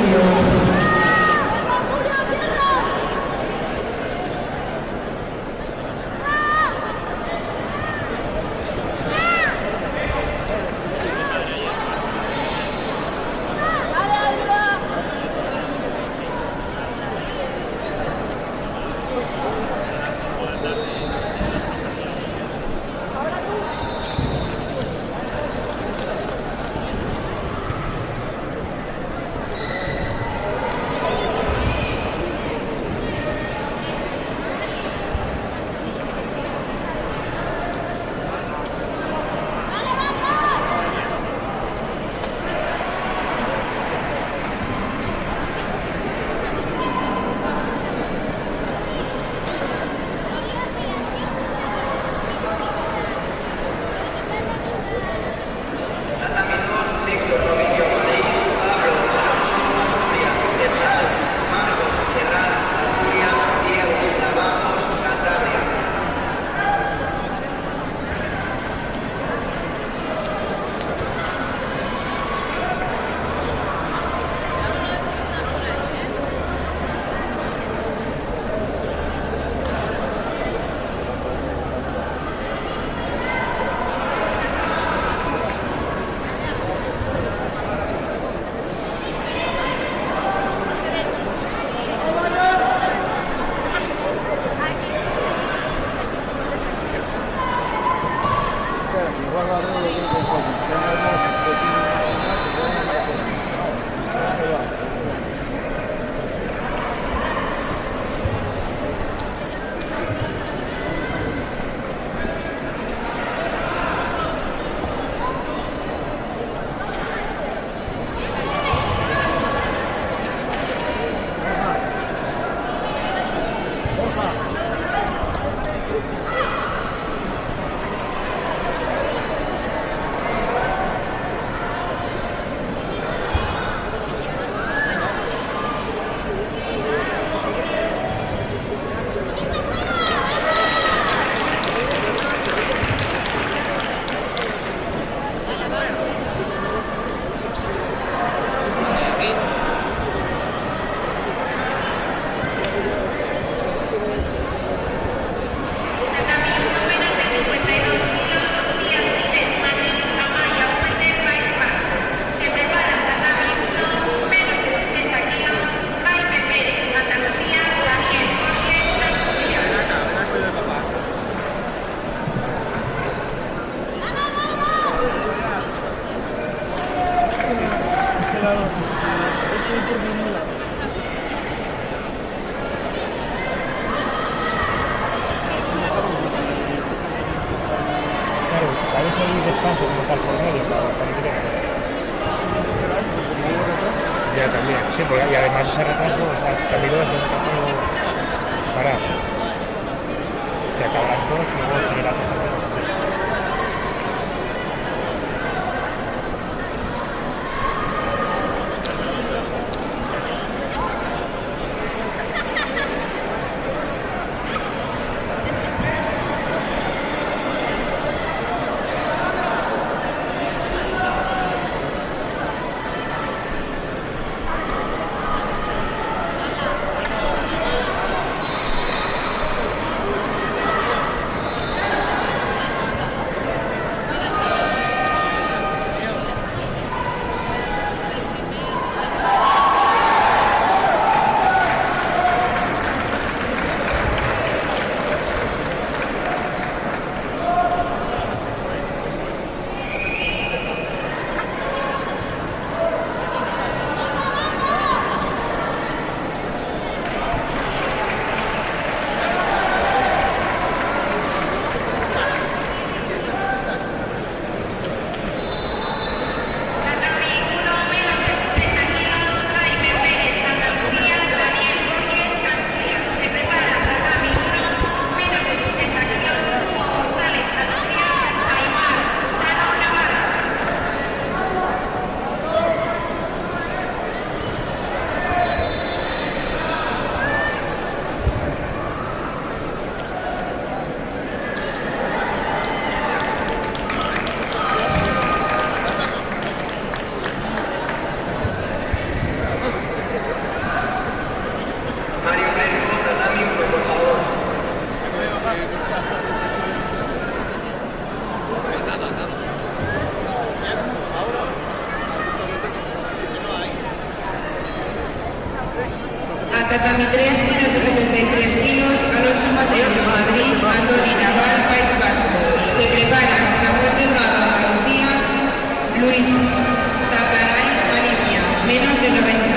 Ya también, sí, porque, y además ese retraso, también es un retraso parado. Que acabarán todos y luego seguirá haciendo. Al tatami 3, menos de 73 kilos, Alonso Mateos, Madrid, Andoni Naval, País Vasco. Se preparan Samuel Delgado, Andalucía, Luis Tacaray, Galicia, menos de 90.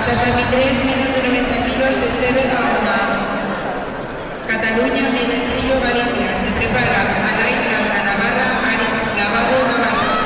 33 menos de 90 kilos, Esteve Gaona. Cataluña, Trillo, Galicia. Se prepara Alain Plata, Navarra, Aritz Lavado, Navarra.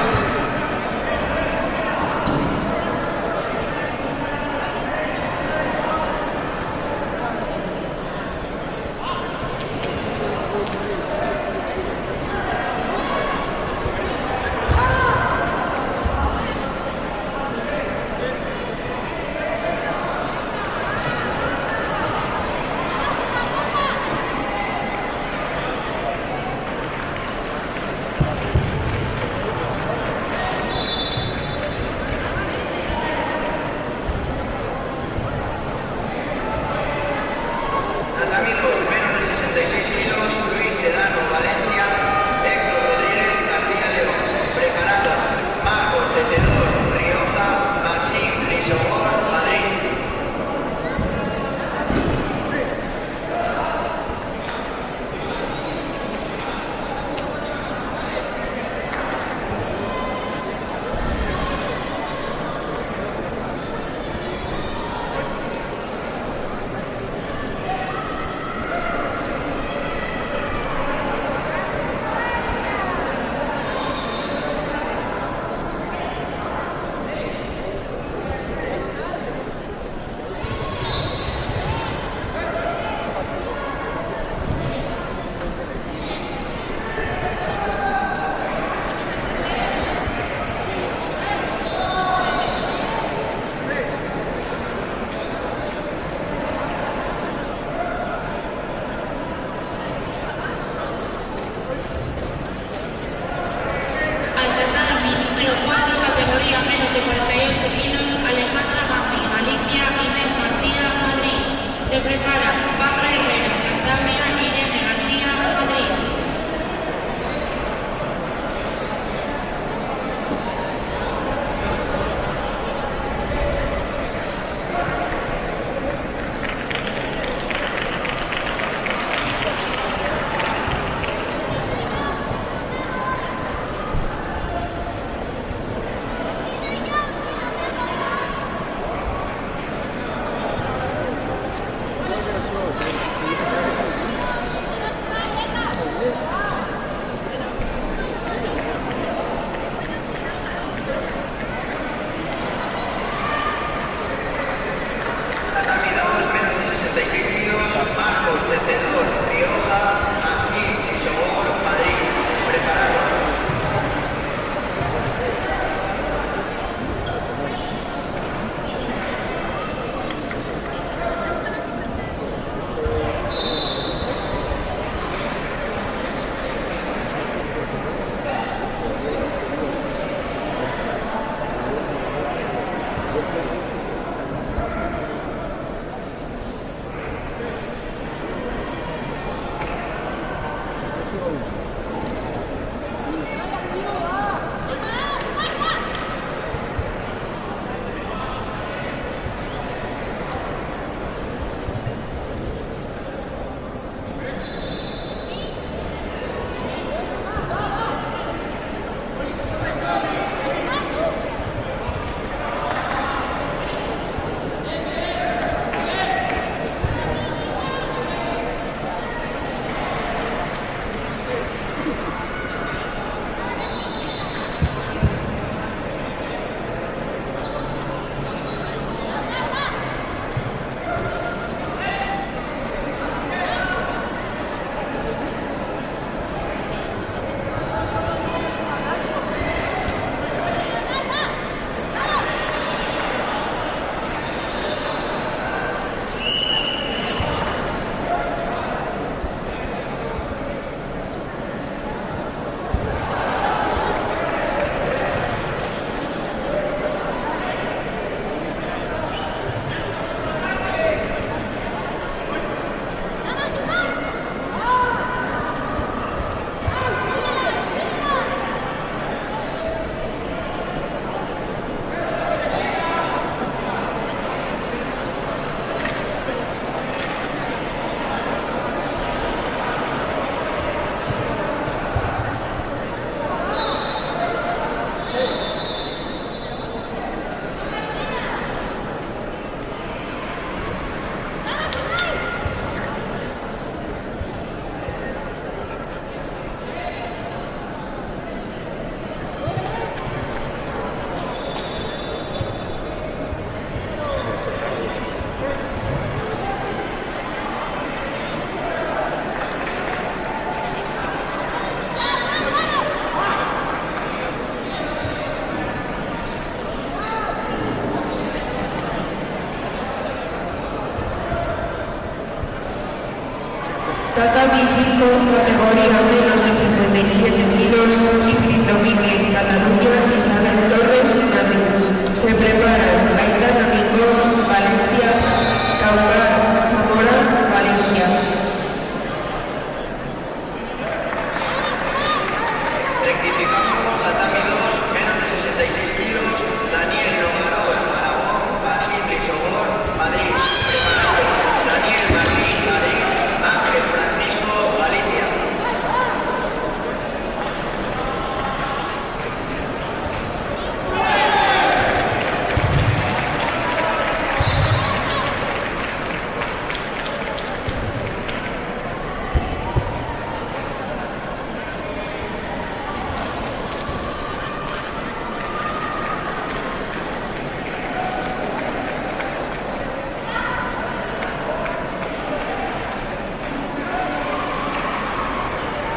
Tatami 5, categoría menos de 57 kilos, Ingrid Domínguez, Cataluña, Isabel Torres, Madrid. Se preparan Aitana Rincón, Valencia, Caucar, Zamora, Valencia. Rectificamos, tatami 2, menos de 66 kilos, Daniel Romero, Aragón, Basile Sogor, Madrid. Preparado, Daniel Martín, Madrid, Ángel Francisco, Galicia.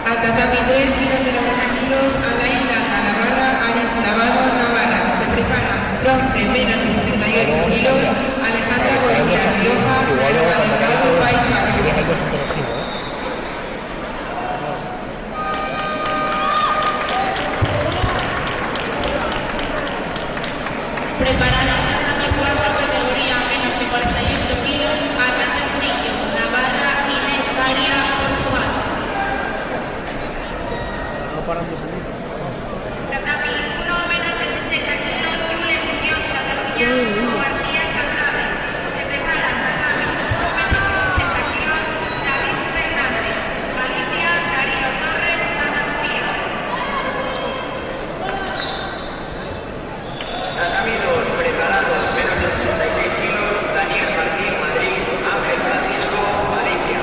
Al tatami 3, menos de 90 kilos, Alain Laza, Navarra, Alex Lavado, Navarra. Se prepara bronce, menos de 78 kilos, Alejandra Bolivia, Rioja, Lavado, País Vasco. Preparada tatami 4, categoría menos de 48 kilos, Arrata Murillo, Navarra, Inés Faria, Portugal. No paran de salir. Tatami 1, menos de 60 kilos, Yule Muñoz, Cataluña, García Cantabria. Se prepara tatami 1, menos de 60 kilos, David Fernández, Galicia, Darío Torres, Andalucía. Tatami 2, preparado, menos de 66 kilos, Daniel Martín, Madrid, Ángel Francisco, Valencia.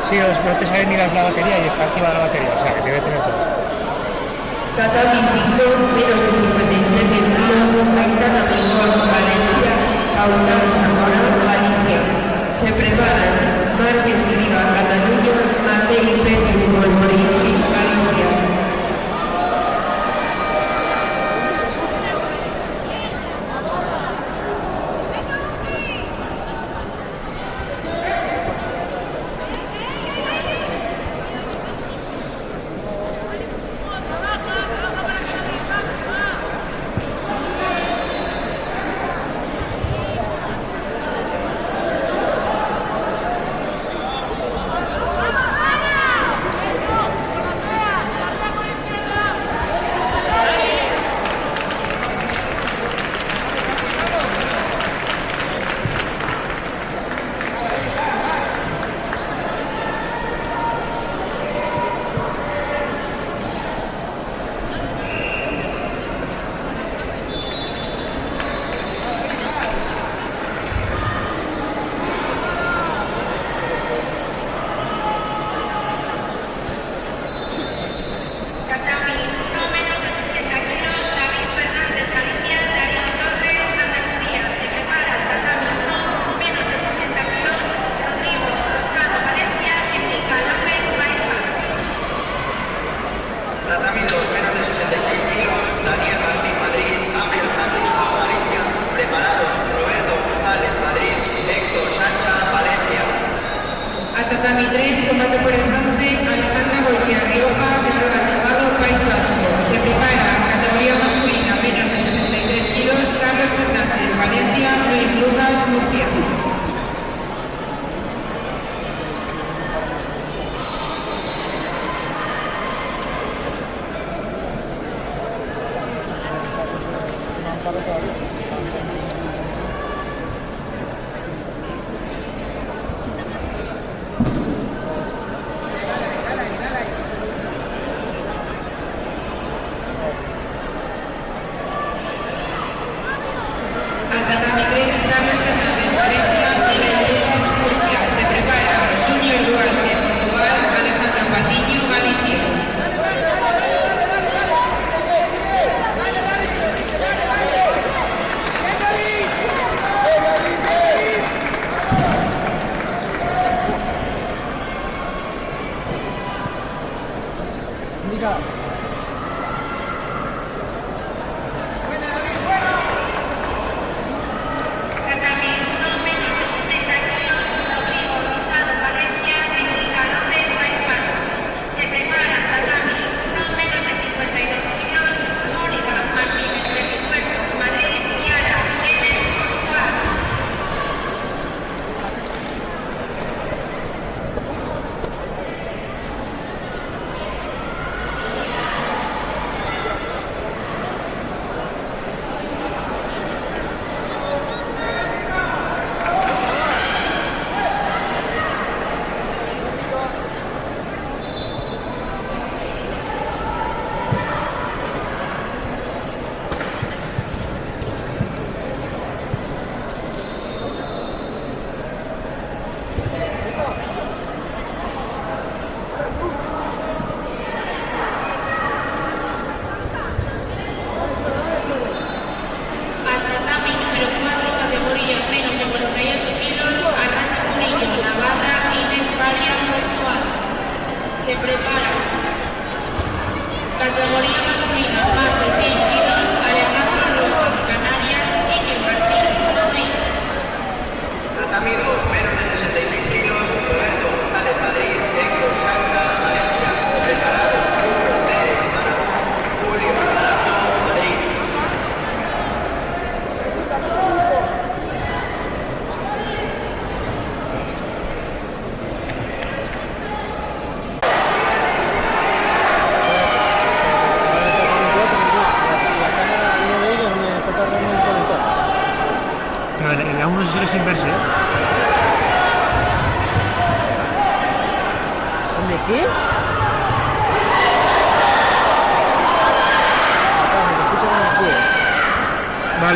Sí, no te sale ni la batería y está activada la batería, o sea que debe tener todo. Tatami 5, menos de 57 kilos, Aitana Mingón, Valencia, Caudal Zamora, Valencia. Se preparan Márquez Riva, Cataluña, Matei Petri, Molmorici, Valencia. Tatami 3, combate por el bronce, Alejandra Boitia Rioja, de Prueba Delgado, País Vasco. Se prepara, categoría masculina, menos de 73 kilos, Carlos Fernández, Valencia, Luis Lucas, Murcia.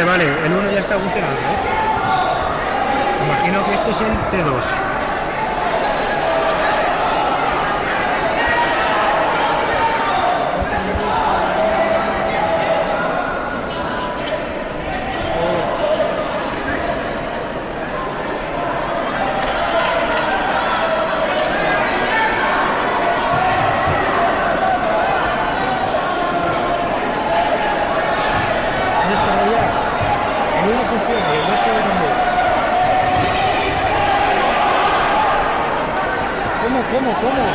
Vale, el 1 ya está funcionando, ¿eh? Imagino que este es el T2. ¿Cómo?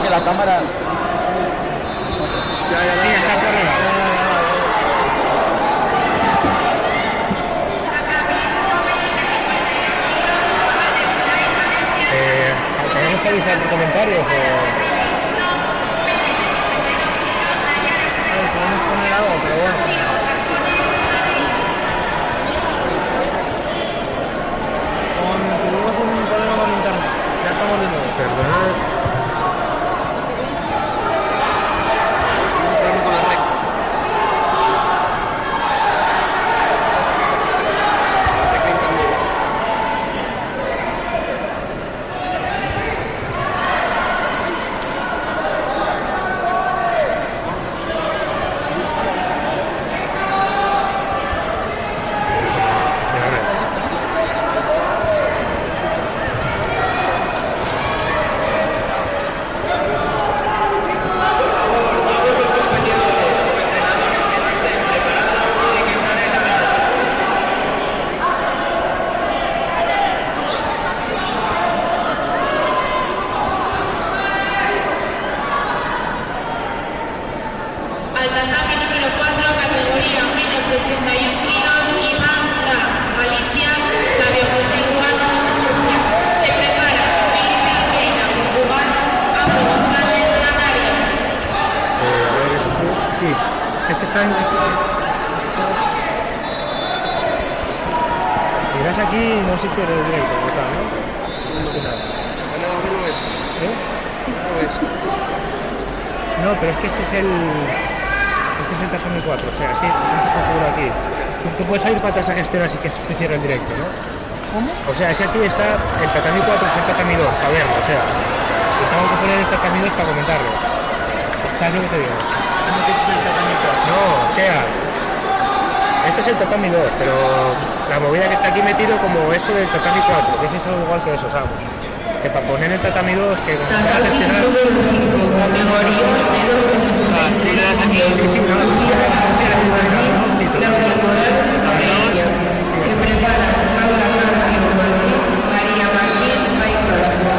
La cámara. Sí, está por arriba. ¿Tenemos que avisar por comentarios o...? Podemos poner algo, pero bueno. Tuvimos un problema con internet. Ya estamos de nuevo. Perdonad. Al tatami número 4, categoría menos de 81 kilos, Iván Ra, Galicia, Flavio José Cubano, Murcia. Se prepara Felipe Reina, cubano, Pablo González, Canarias. A ver, sí. Este está en... Si vas aquí, no se pierde el directo, como tal, ¿no? No, pero es que este es el tatami 4, o sea, es que no se configura aquí. Tú puedes ir para atrás a gestionar así que se cierra el directo, ¿no? ¿Cómo? O sea, ese aquí está el tatami 4, es el tatami 2, para verlo, o sea, tengo que poner el tatami 2 para comentarlo. ¿Sabes lo que te digo? ¿Cómo que ese es el tatami 4? No, o sea, este es el tatami 2, pero la movida que está aquí metido como esto del tatami 4, que es algo igual que eso, ¿sabes? Que para poner el tatami 2, que como para gestionar... Sí, sí, no, se prepara Paula Carpio Madrid, María Martín, País Vasco.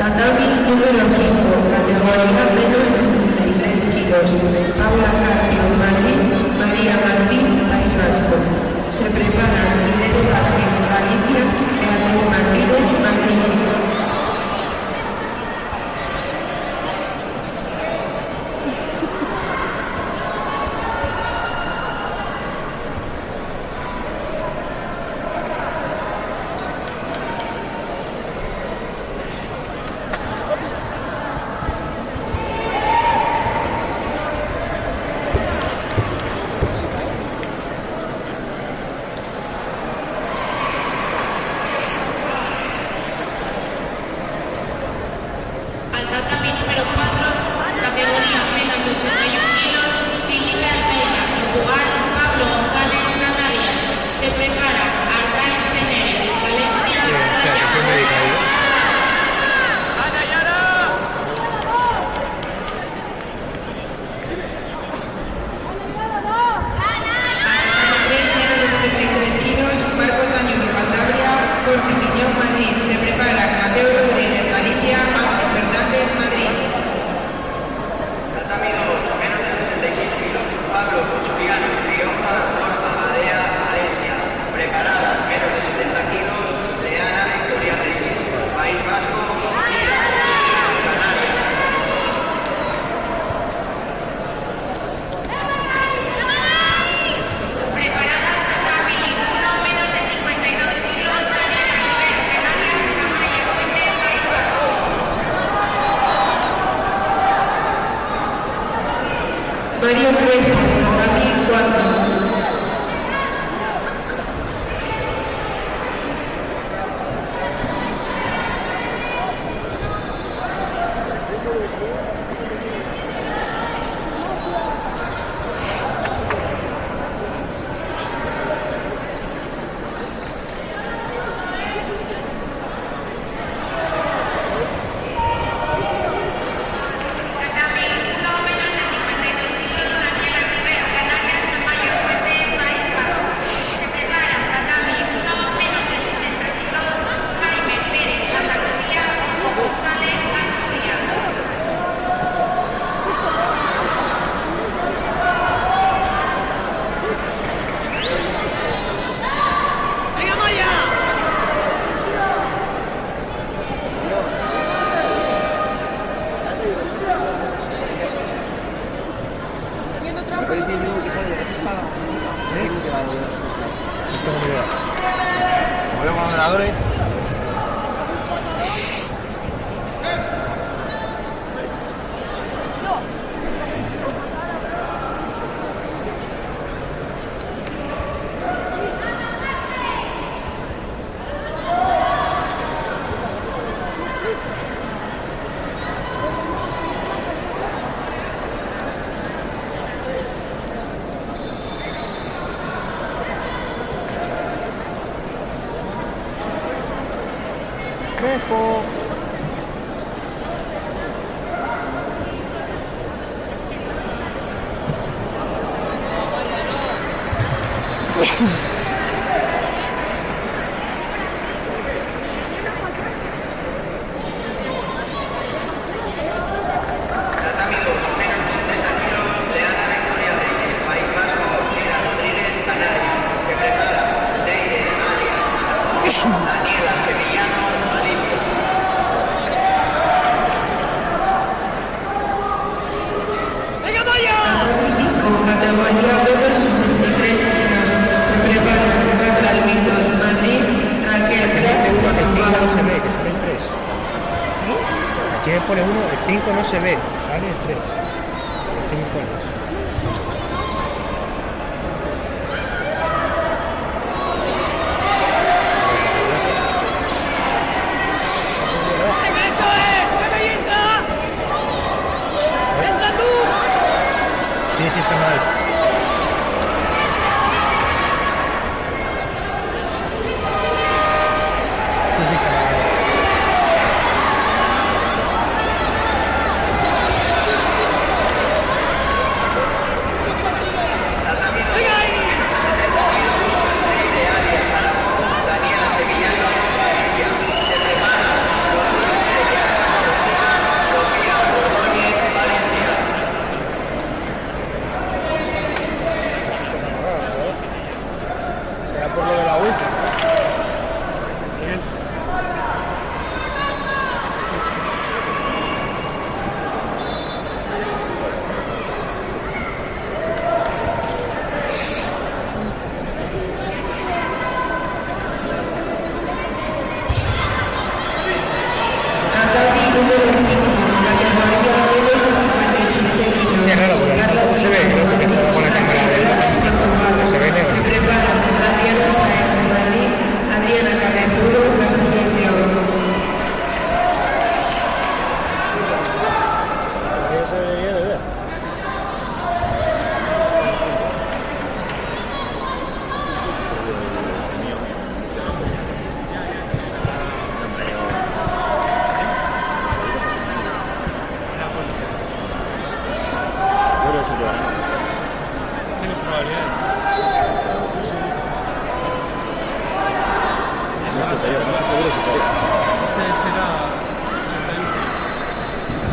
Tatami número 5, categoría menos de 63 kilos. Paula Carpio, Madrid, María Martín, País Vasco. Se preparan Irene Vázquez, Galicia, Beatriz Martínez, Madrid. Al tatami número 4, categoría menos de 81 kilos, Felipe Almeida, Portugal, Pablo González, Canarias. Se prepara Ardain Ceneres, Valencia, Menos de 73 kilos, Marcos Año de Cantabria, Cortiñón, Madrid. Se prepara Mateo Rodríguez, Galicia, Ángel Fernández, Madrid. Tatami 2, menos de 66 kilos, Pablo Cochuriano, Rioja, Norma Madea, Valencia. Preparada, menos de 70 kilos, Leana Victoria Reyes, País Vasco, Canarias. preparadas tatami 1, menos de 52 kilos, Daniela Rivera, Canarias, Amaya Fuentes, País Vasco. Mario Crespo, tatami 4. Tatami 1, menos de 52 kilos, Daniela Rivera, Canarias, Amaya Fuentes, País Vasco. Se prepara tatami 1, menos de 60 kilos, Jaime Pérez, Andalucía, González, Asturias. Volvemos a ordenadores. Crespo. Con categoría menos de 63 kilos. Se prepara Rafa Almitos, Madrid, Raquel Crex, El 5 no Bilbao. se ve, que sale el 3. Aquí me pone 1, el 5 no se ve, sale el 3. El 5 no. ¡Eso es! ¡Que me entra! ¡Entra tú! Sí, sí está mal. Sí, sí está mal. ¡Venga ahí! Será por lo de la wifi. Atari número 5, categoría menos de 57 kilos. Sí, es raro, porque no se ve, creo que tengo con la cámara del se ve Se negro. prepara Adriana Saez de Madrid, Adriana Cabezudo, Castilla y León. Eso se debería de ver.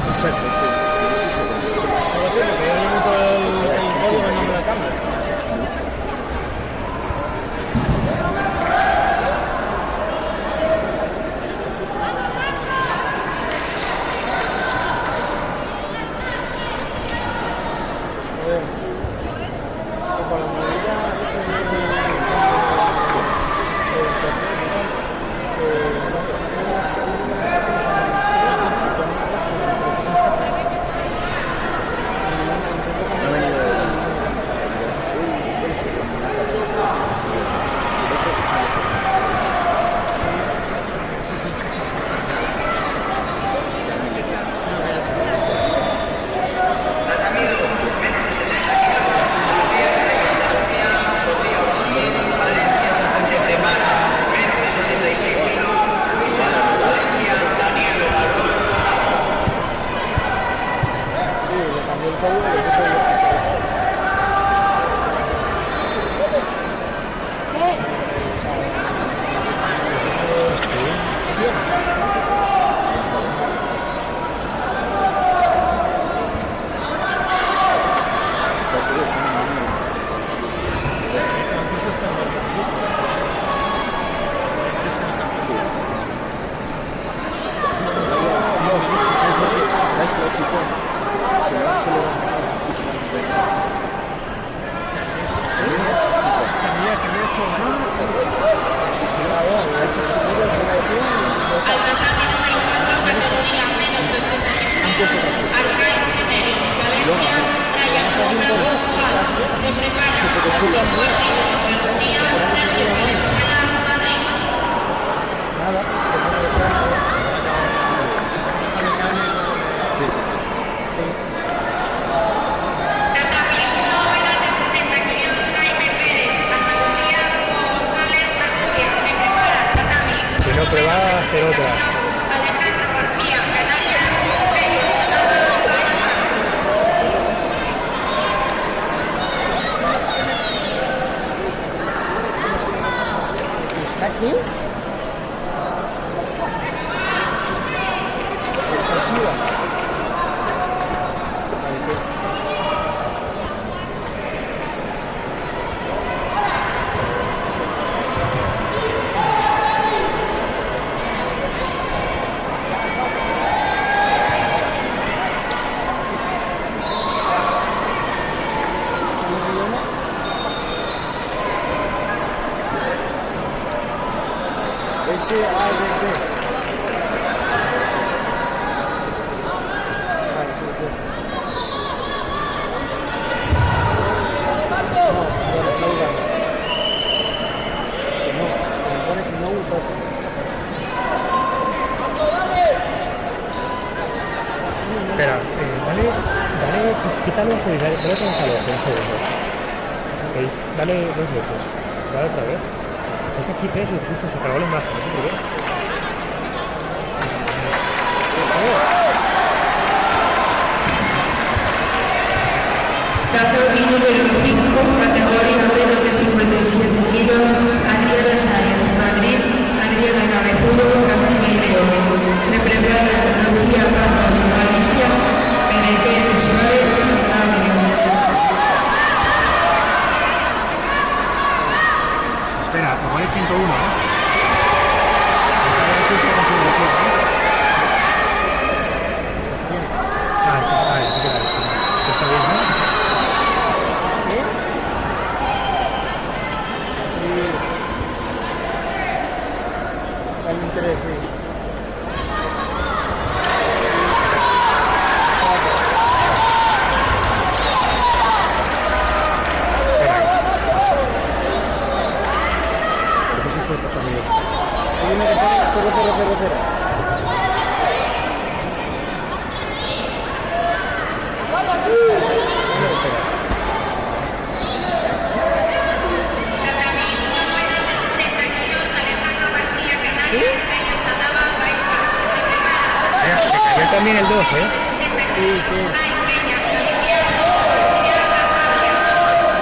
Exacto, sí. No lo sé, porque yo le meto el código en nombre de la cámara. A ver. Con la movilidad, No ha venido. sí, le cambié el código y le puse el ¿Sabes qué, chico? Se va a acelerar y se va a romper. Al tatami número 4, categoría menos de 81 kilos, Arcaín Seneris, Valencia, Ryan Cobra, Portugal. Se prepara Francisco Martínez, García, Sergio Pérez, Madrid. Sí, sí, sí. Tatami número de 60 kilos, Jaime Pérez, Andalucía, González, Asturias. Se prepara tatami. Si no prueba, hacer otra. Alejandro García, Canarias, Imperio, SADP. Vale, sí, bien. No, de defraudar. Que no, que me pone no voto. Espera, dale, quítalo y dale otra vez al ojo, un segundo. Dale 2 veces. Dale otra vez. Ese aquí eso y justo se apagó la imagen, no sé por qué. Tazomi número 5, categoría menos de 57 kilos, Adriana Sáenz, Madrid, Adriana Cabezudo, Castilla y León. Se prepara Lucía Campos, Galicia, Benítez Suárez, Ávila. Espera, igual es 101, ¿no? Está bien, ¿no? Sale interés, sí. Ese fue también. Hay una que pone 0000. Se cayó también el 2, ¿eh? Sí, que...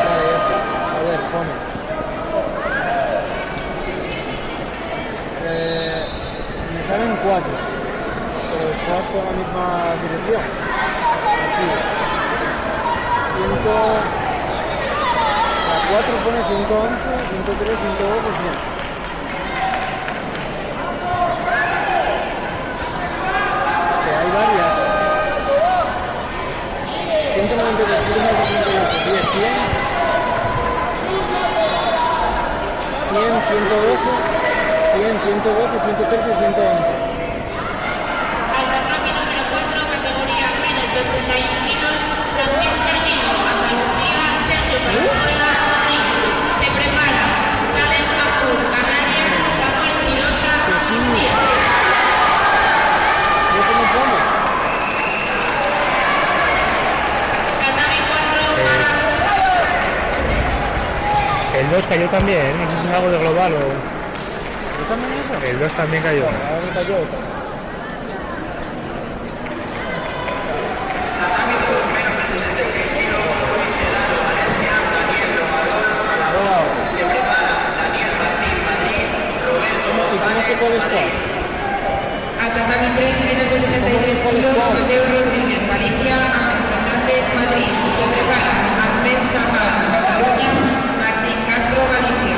Vale, ya está. A ver, pone. Me salen 4, pero todas con la misma dirección. Aquí. 100... La 4 pone 111, 103, 112, 100. Hay varias. 192, 198, 10, 100, 112, 100, 112, 113, 111. Al tatami número 4, categoría menos de 81 kilos, Francis Perdido, Andalucía, Sergio Pascuala, Madrid. Se prepara Salem Macur, Canarias, Samuel Chirosa, Murcia. ¿Yo cómo pongo? Tatami 4, El 2 cayó también, no sé si es algo de global o... ¿Yo también eso? El 2 también cayó. Ahora me cayó otra. ¿Y cómo se cuál es cuál? A tatami 3, menos de 73 kilos, Mateo Rodríguez, Galicia, Ángel Fernández, Madrid. Se prepara Ahmed Sahal, Cataluña, Martín Castro, Galicia.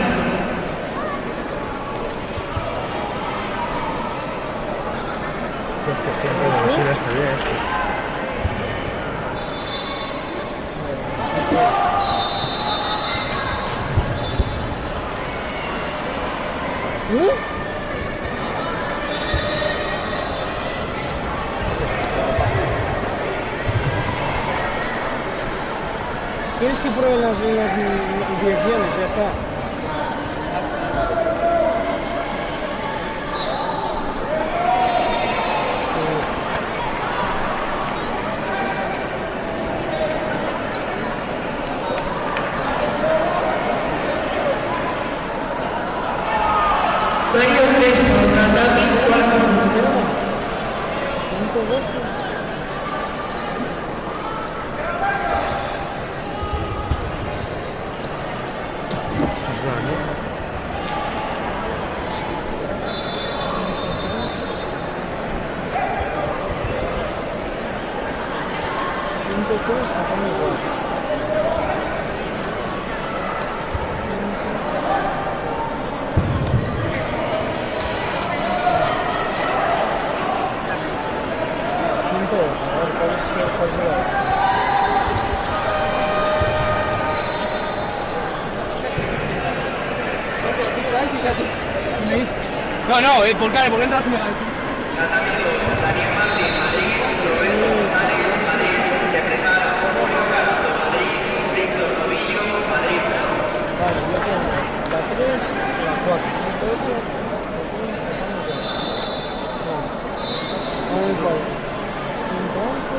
Pues que tiempo de mochila está bien esto. ¿Quieres que prueben las direcciones? Ya está. Mario Crespo, tatami 4. 112. Pues va, ¿no? Está como igual. A ver, ¿cuál será? No, no, ¿por qué entras en Daniel Martín, Madrid, Roberto González, Madrid, se prepara Julio Castro, Madrid, Víctor Novillo, Madrid. Vale, yo tengo la 3, la 4, 108, no, 111.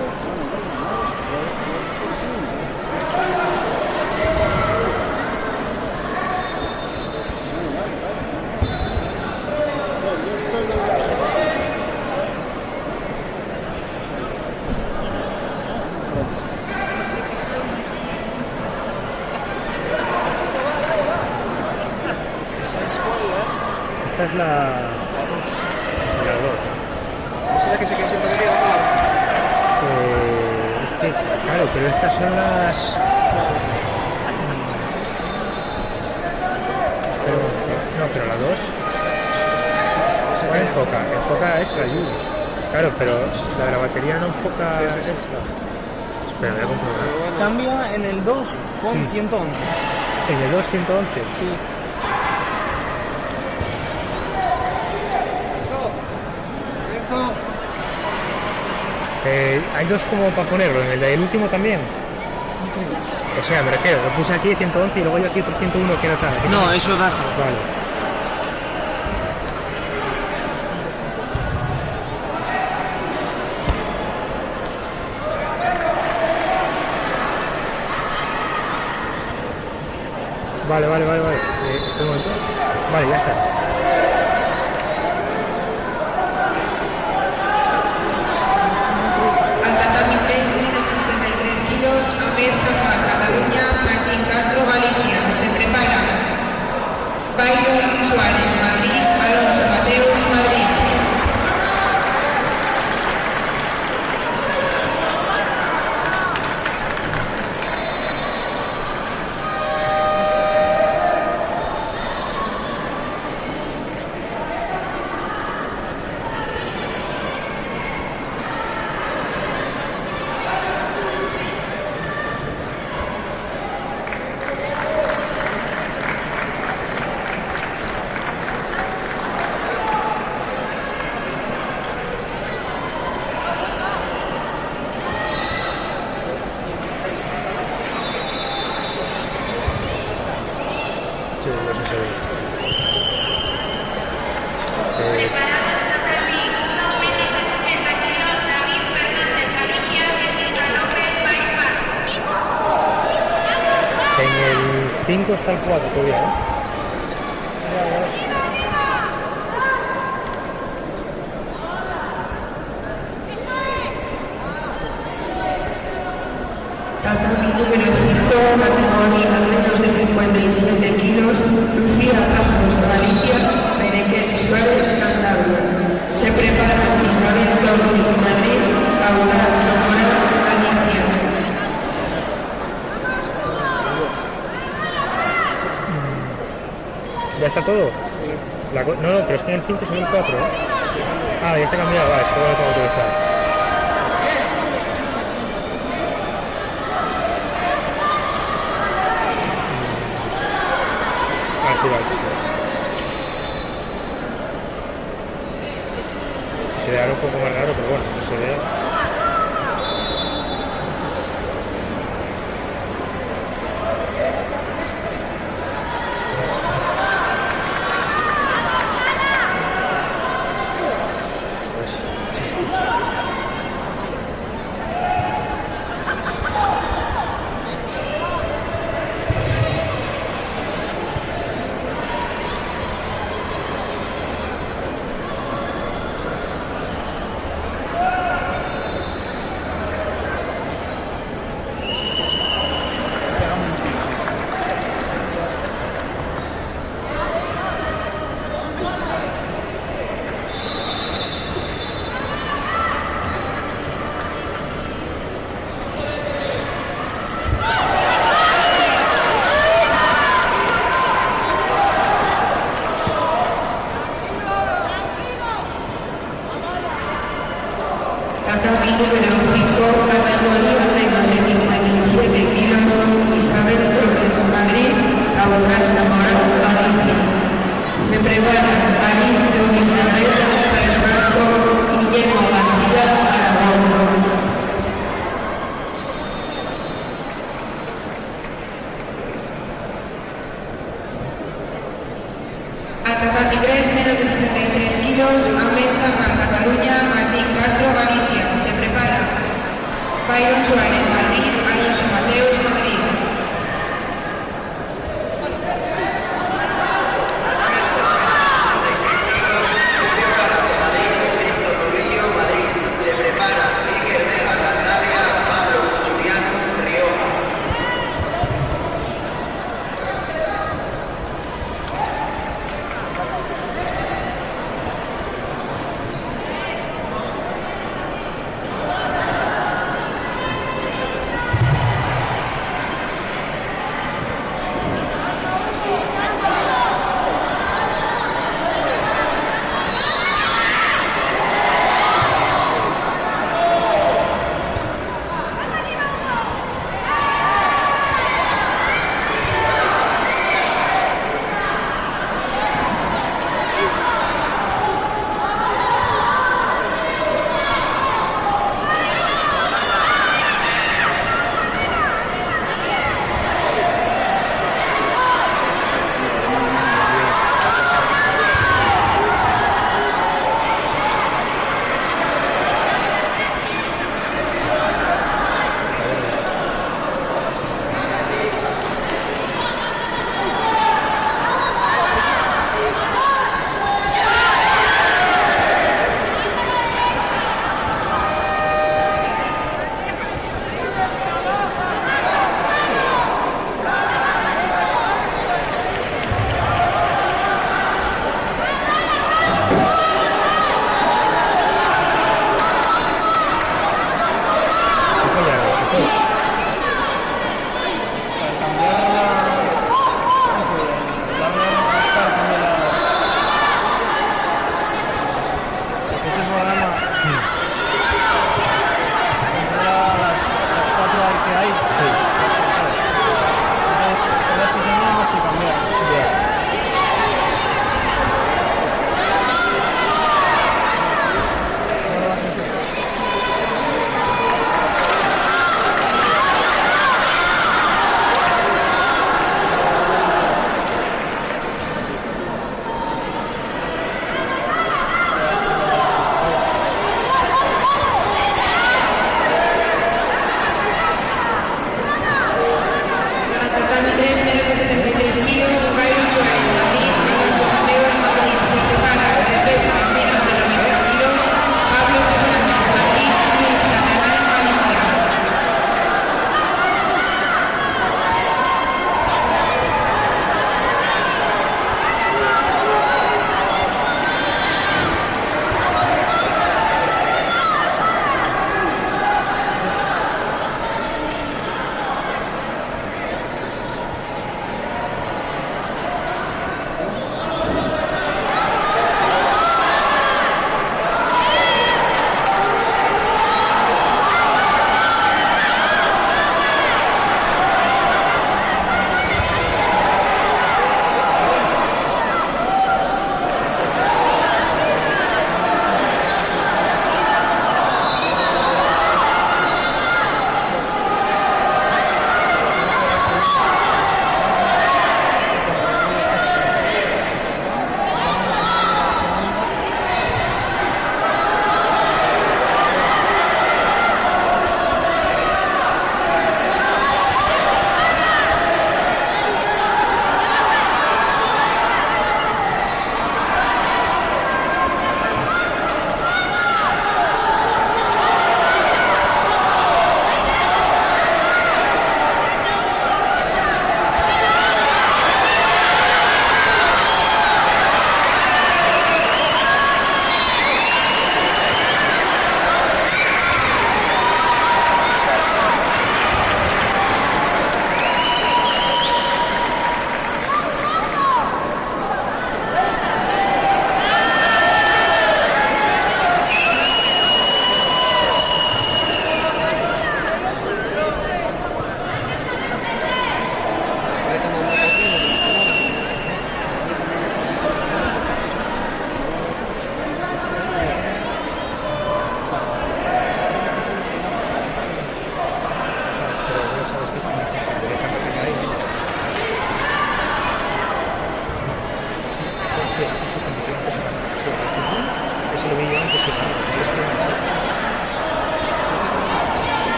Esta es la 2. ¿Es la que se queda sin batería? Es que, claro, pero estas son las... No, pero la 2... ¿Cuál enfoca? Enfoca esa allí. Claro, pero la de la batería no enfoca esta. Espera, voy a comprobar. Cambia en el 2 con 111. ¿En el 2 111? Sí. Hay dos como para ponerlo, en el del último también. O sea, me refiero, lo puse aquí 111 y luego hay aquí otro 101 que no está. No, eso da. Vale. Vale. Espera un momento. Vale, ya está. Al tatami 3, 73 kilos, Ahmed Zafar, Cataluña, Martín Castro, Galicia. Se prepara Byron Suárez, Madrid, Alonso Mateus, Madrid. Sí, no sé si ve. Preparados tatami 1 menos de 60 kilos, David Fernández, Galicia, Enrique López, País Vasco. En el 5 está el 4 todavía, ¿no? Tatami número 5, categoría menos de 57 kilos, Lucía Pazos, Galicia, Berenguer Suárez, Cantabria. Se prepara Isabel Torres, Madrid, Paula Zamora, Galicia. ¿Ya está todo? No, pero es que en el 5 son el 4, ¿eh? Ah, ya está cambiado, vale, es que lo tengo que utilizar. Sí, vale, sí. Se ve algo un poco más raro, pero bueno, se ve. Pues, se escucha. kilos, Ahmed Samal, Cataluña, Martín Castro, Galicia. Se prepara Byron Suárez, Madrid, Alonso Mateus, Madrid. Se prepara Iker Vega, Cantabria, Pablo Juliano, Rioja.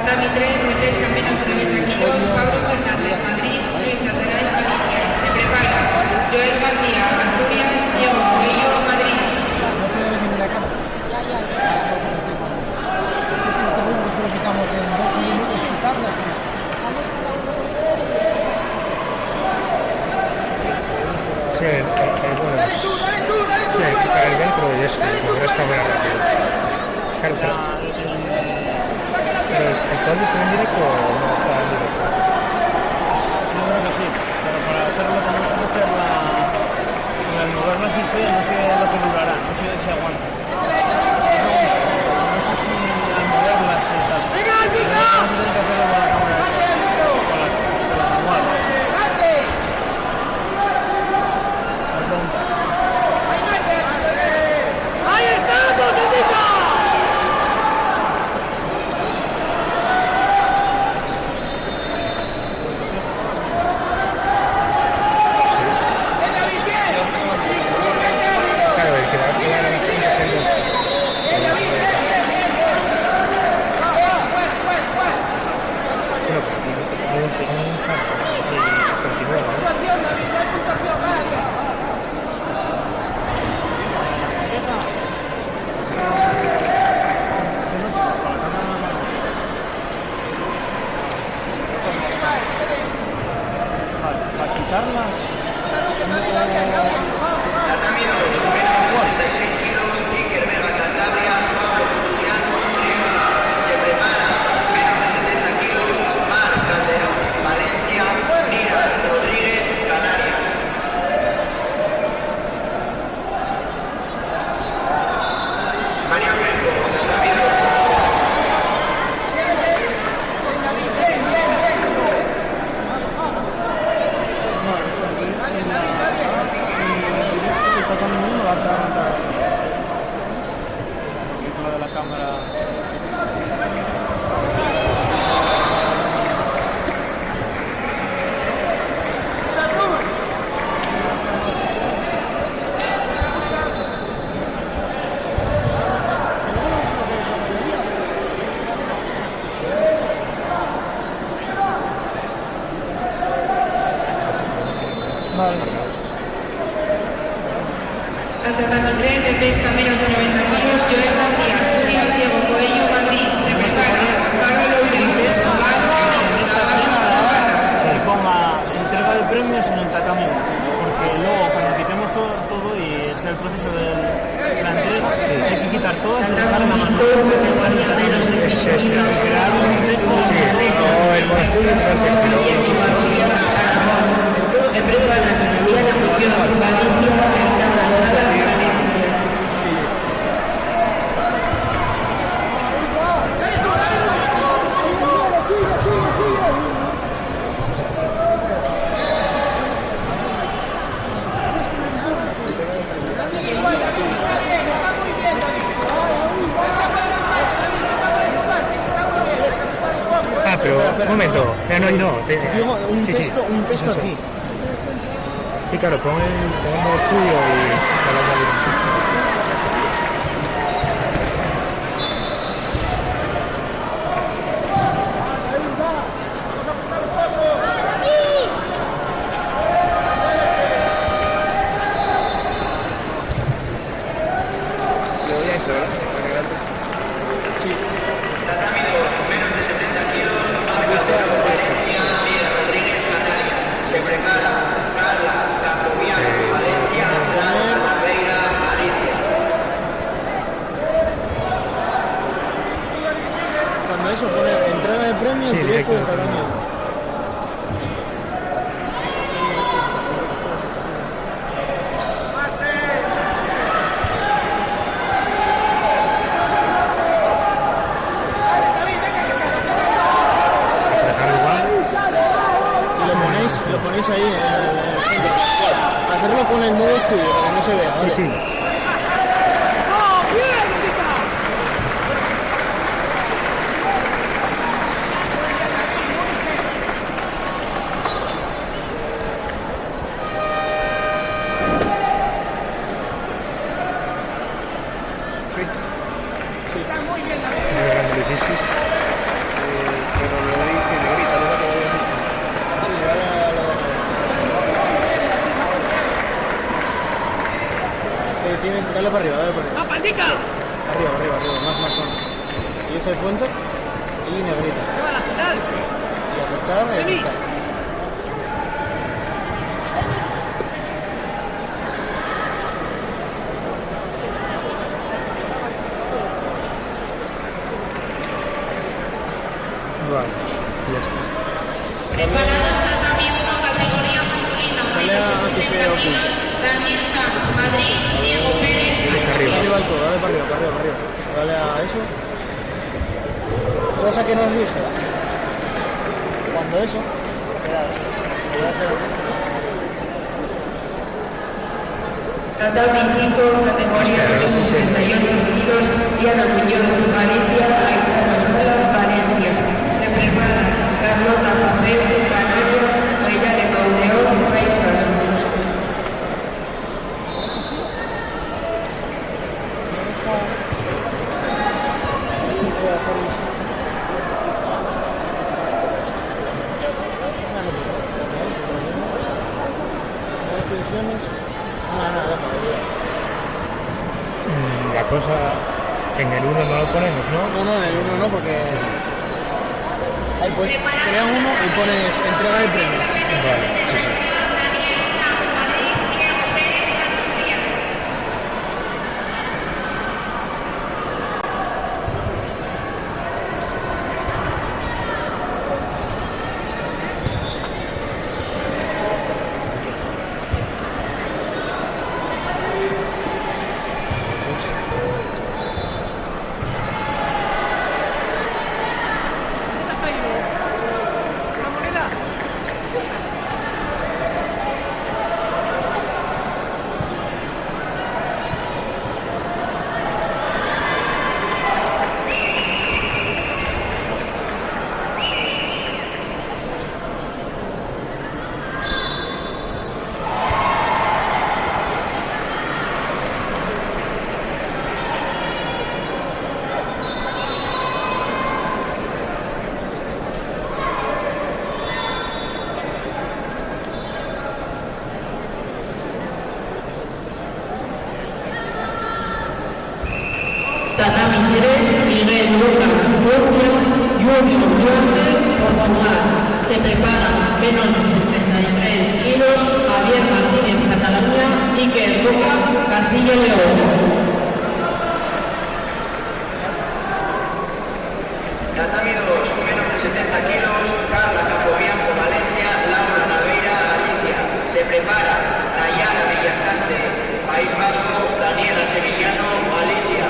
Tatami 3 de pesca menos de 90 kilos, Pablo Fernández, Madrid, Luis Lateral, Galicia. Se prepara Joel García, Asturias, Diego Coello, Madrid. Sí, bueno, sí, hay que caer dentro y eso, porque está muy rápido. Claro, pero el código está en directo o no está en directo. Yo creo que sí, pero para hacerlo tenemos que hacer el moverla sin pie, no sé lo que durará, no sé si aguanta. No sé si al moverlas y tal. Vamos a tener que hacerlo con la cámara esa, con la manual. ¡Ahí estamos, Benito! Claro, el que va a jugar a la bueno, pero hay un salto y continúa, ¿no? Para quitarlas. Tatami 2, menos de 66 kilos, Iker Vega, Cantabria, Pablo Juliano, Griega. Se prepara menos de 70 kilos, Mar Calderón, Valencia, Mira Rodríguez, Canarias. Mario Fresco, Tatami 2. De la cámara. Al Tatami 3 de pesca menos de 90 kilos, Joel García, Asturias, Diego Coello, Madrid. Se prepara Pablo Lourdes, Navarro, En esta escena de ahora que ponga entrega de premios en el tatami, porque luego cuando quitemos todo y es el proceso de la entrega, hay que quitar todas y dejar en la mano. Está en el tatami. Crear un texto Se prepara la Secretaría de Función Valencia, Mercado Sala, Ah, pero un momento, no. Digo, un Sí, texto eso. aquí. Sí, claro, pon el modo estudio y hablamos de eso. Tatami 2, menos de 70 kilos, Valencia, Mira Rodríguez, Canarias. Se prepara Carla, Campoviano, Valencia, Barbeira, Galicia. Cuando eso pone entrega de premios, Sí, directo del directo. tatami. Lo ponéis ahí en el centro. Hacerlo con el modo estudio para que no se vea. ¿vale? Sí. Está muy bien, Muy grande edificios. Ángel Fuente y Negrita. Y aceptar. Vale, ya está. Preparados también como categoría masculina, Pelea menos de antes 60 de Ocu. kilos, Daniel Sanz, Madrid, Diego Pérez, Está arriba. Arriba al todo, dale para arriba, para arriba, para arriba. Dale a eso. Cosa que nos dije. Cuando eso. Tatami 5, categoría menos de 68 kilos, Diana Muñoz, Valencia, Aitana Sala, Valencia. Se prepara Carlota Papel, Canarias, Reya de Mauleón, País Vasco. La cosa, en el 1 no lo ponemos, ¿no? No, en el 1 no, porque ahí pues crea uno y pones entrega de premios. Vale, sí. Tatami 3, Miguel Lucas, Murcia, Junior Yorte, Portugal. Se prepara menos de 73 kilos, Javier Martínez, Cataluña, Iker Roca, Castilla y León. Tatami 2, menos de 70 kilos, Carla Capobianco, Valencia, Laura Naveira, Galicia. Se prepara Nayara Villasante, País Vasco, Daniela Sevillano, Galicia.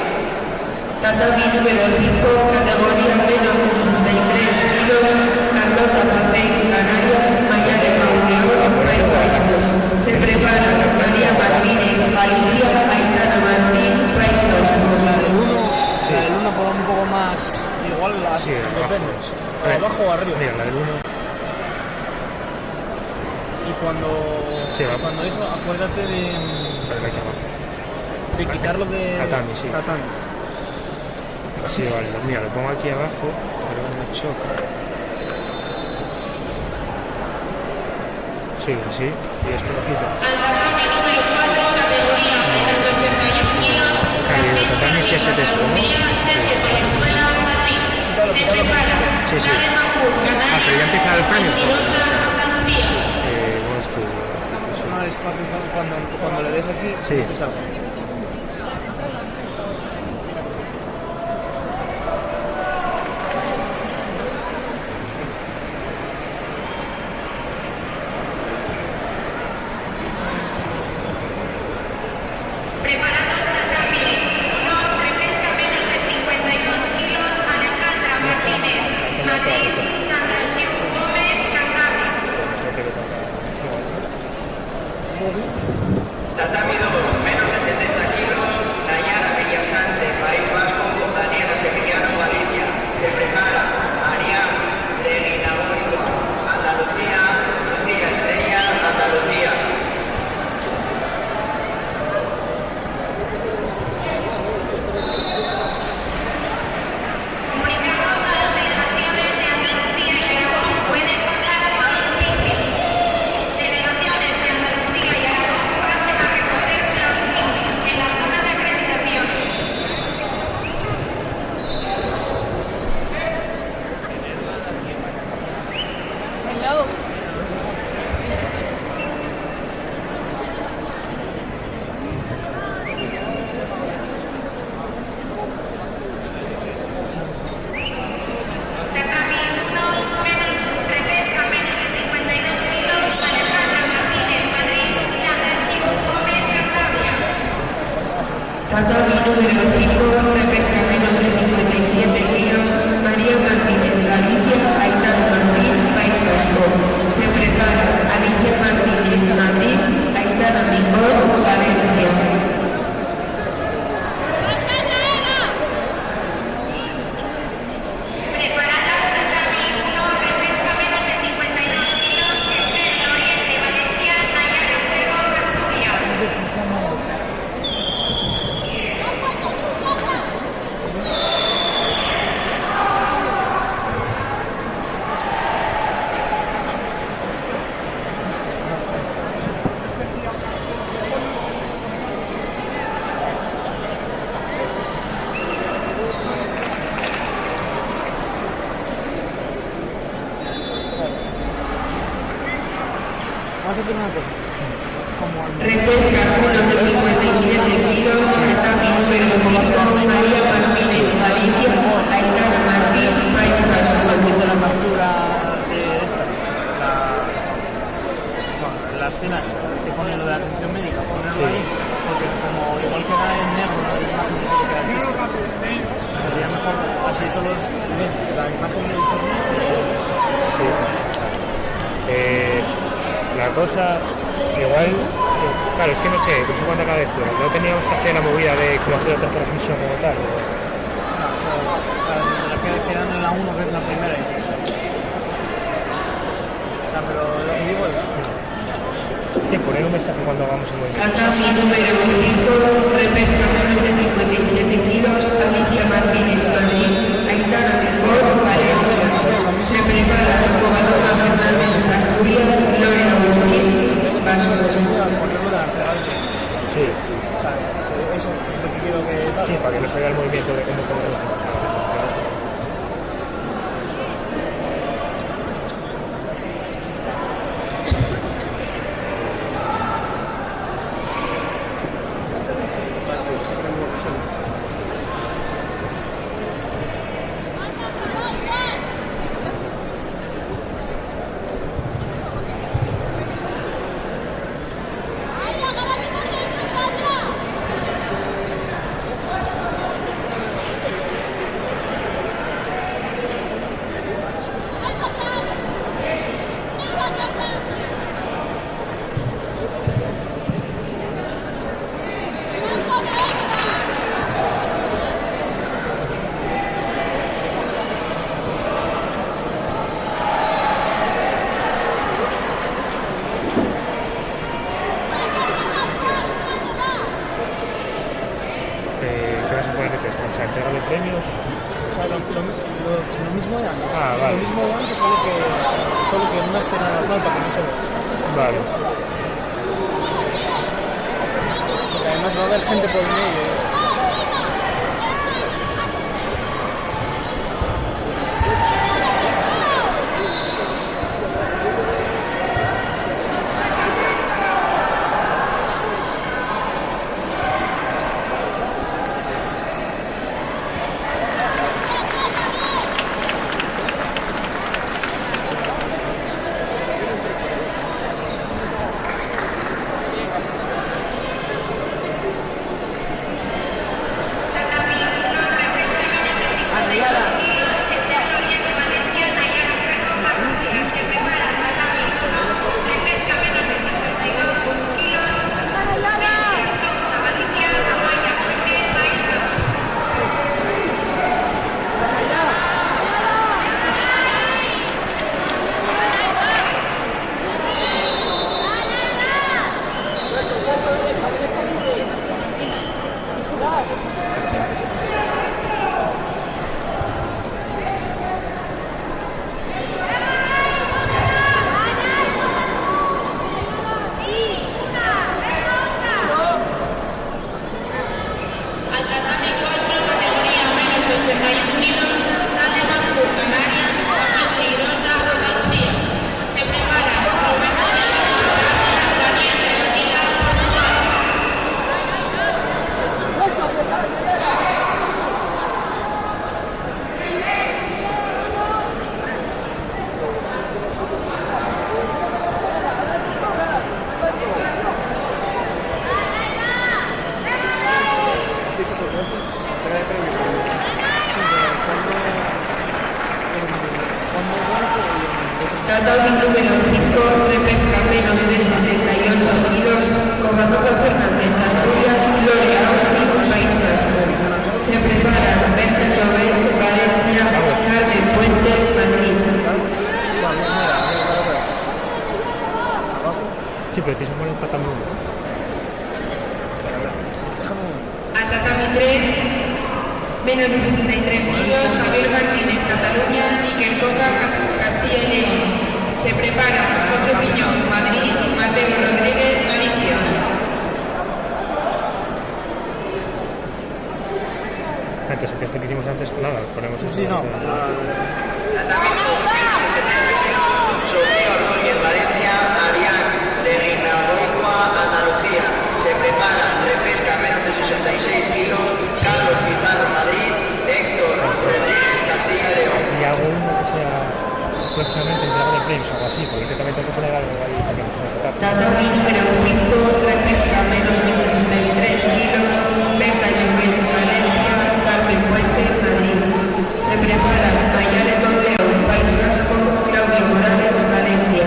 Tatami número 5, categoría menos de 63 kilos, Carlota Papel, Canarias, Mayale Mauleón, País Vasco. Se prepara María Martínez, Galicia, Aitana Martín, País Vasco. La del 1 por un poco más igual, Sí, depende. abajo. Abajo o arriba. Mira, la del 1. Y cuando, Sí, va. cuando eso, acuérdate La de aquí abajo. de quitarlo de Tatami, sí. tatami. Sí, vale, mira, lo pongo aquí abajo, pero me choca. Sí, así, y esto lo quito. al tatami número 4, categoría menos de 81 kilos, Claro, y el tatami es este texto, ¿no? Sergio Valenzuela, Madrid. Se prepara Sí, sí. Sale Macur, Ah, pero ya empieza el premio. Mentirosa, Andalucía. ¿Cómo es tu? No, es cuando le des aquí, Sí. te salga. Preparados tatami 1, repesca menos de 52 kilos, Alejandra Martínez, Madrid, Sandra Xiu Gómez, Cantabria. Tatami 2, menos de 70 vamos a hacer una cosa. Como Repesca menos de 57 kilos, Tatami número 5, María Martínez, Galicia, Aitana Martín, País Vasco. antes de la captura de esta, la escena esta, que pone lo de atención médica, ponerlo ahí, porque como igual queda en negro la imagen que solo queda aquí, sería mejor, así solo ven la imagen del torneo. Sí. La cosa, igual, claro, es que no sé cuándo acaba esto, no teníamos que hacer la movida de cómo hacer otra transmisión como tal. No, o sea, la que quedan en la 1 que es la primera esta. O sea, pero lo que digo es... Sí, poner un mensaje cuando hagamos el movimiento. Tatami número 5, repesca menos de 57 kilos, Alicia Martínez, Madrid, Aitana Mejor, Valencia. Se prepara Covadonga Fernández, Asturias, Lorena Agustín, Vasco. ponerlo de la entrega del premio. Sí. O sea, eso es lo que quiero que tal. Sí, para que no se vea el movimiento de cómo podemos. ¿Qué vas a poner de texto? O sea, entrega de premios. O sea, lo mismo de antes. Ah, vale. Lo mismo de antes, solo que en una escena normal para que no se vea. Vale. Porque además va a haber gente por el medio. Tatami número 5, repesca menos de 78 kilos, Covadonga Fernández, Asturias, Gloria Agustín, País Vasco. Se prepara Berta Jovet, Valencia, Carmen Puente, Madrid. Sí, pero tienes que poner un tatami 1. A Tatami 3, menos de 73 kilos, Javier Martínez, Cataluña, Miguel Coca, Castilla y León. Se prepara Jorge Piñón, Madrid, Mateo Rodríguez, Galicia. Entonces, el texto que hicimos antes, nada, ponemos Sí, no. Sofía Ordóñez, Valencia, Arián, sea próximamente entregado de premios o algo así, porque también tengo que poner algo ahí para que no se tape. Tatami número 5, repesca menos de 63 kilos, Berta Llobet, Valencia, Carmen Puente, Madrid. Se prepara Mayale Monleón, País Vasco, Claudio Morales, Valencia.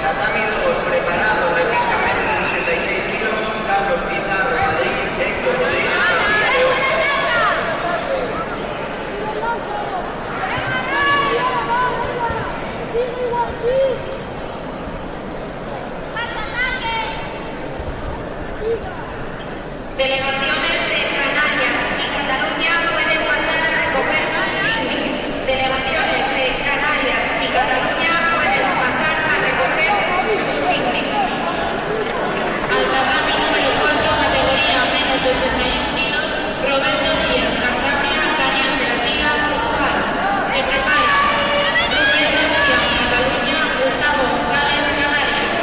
Tatami 2, preparado, repesca menos de 66 kilos, Carlos Pizarro, Madrid, Héctor Rodríguez, Castilla y León. Delegaciones de Canarias y Cataluña pueden pasar a recoger sus picnics. Delegaciones de Canarias y Cataluña pueden pasar a recoger sus picnics. Al tatami número 4, categoría menos de 81 kilos, Roberto Díaz, Cantabria, Daniel Serafina, Portugal. Se prepara Rubén García, Cataluña, Gustavo González, Canarias.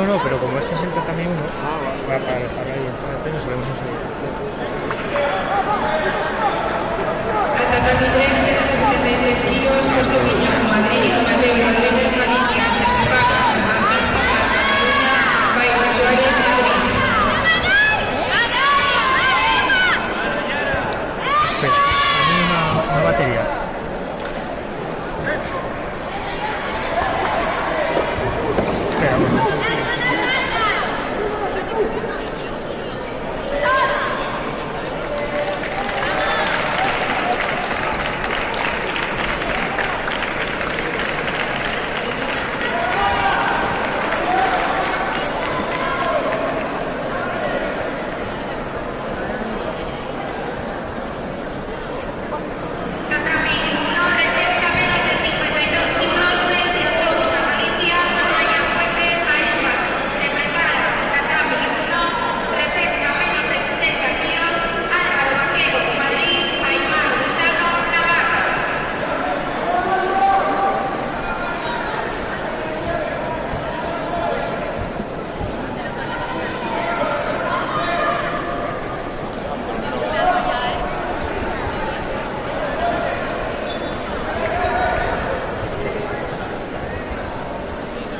No, pero como este es el tatami 1, para dejar ahí entrar el premio, solemos enseguida. Al tatami 3, menos de 73 kilos, Costo Piñón, Madrid, Mateo Rodríguez, Valencia. Se prepara Cataluña, País Suárez, Madrid. Espera, a mí una batería. Espera, bueno. Tatami 1, repesca menos de 52 kilos, Valencia, Galicia, Maya Fuerte, País Vasco. Se prepara tatami 1, repesca menos de 60 kilos, Álvaro Vaquero, Madrid, Aymar Gusano, Navarra.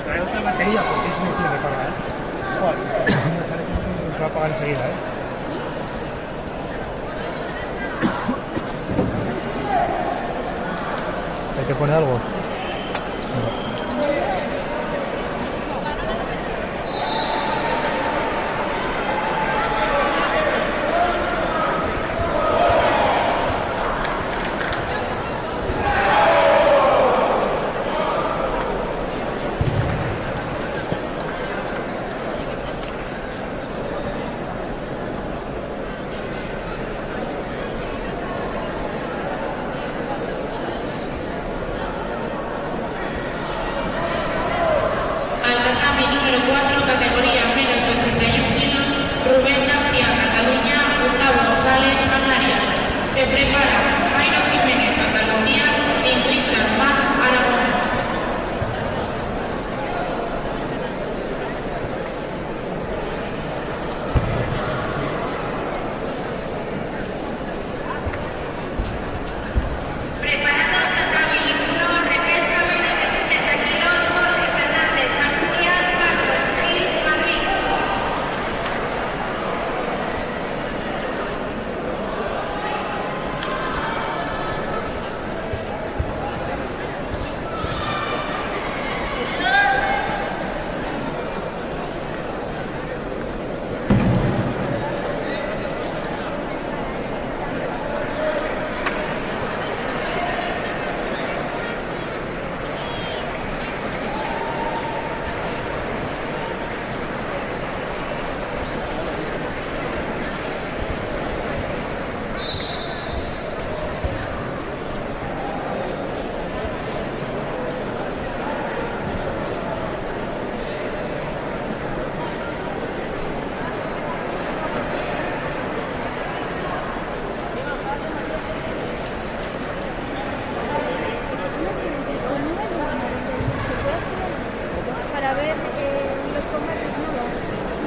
Trae otra batería porque es muy tiene para ¿Cuál? Se va a apagar enseguida, ¿Ahí te pone algo?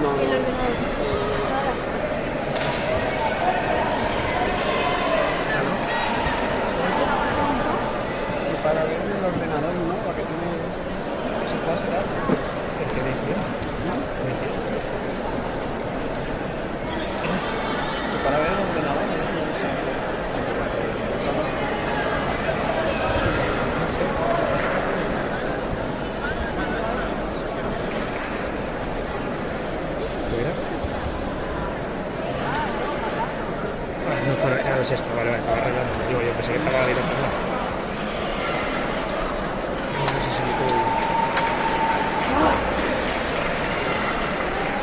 no. El ordenador. Para ver el ordenador, ¿no? Para que tiene su pasta. ¿El que dice? Para ver el ordenador, ¿no? No, claro, es esto, vale, estaba arreglando. Digo, yo pensé que estaba directamente. No sé si me puedo...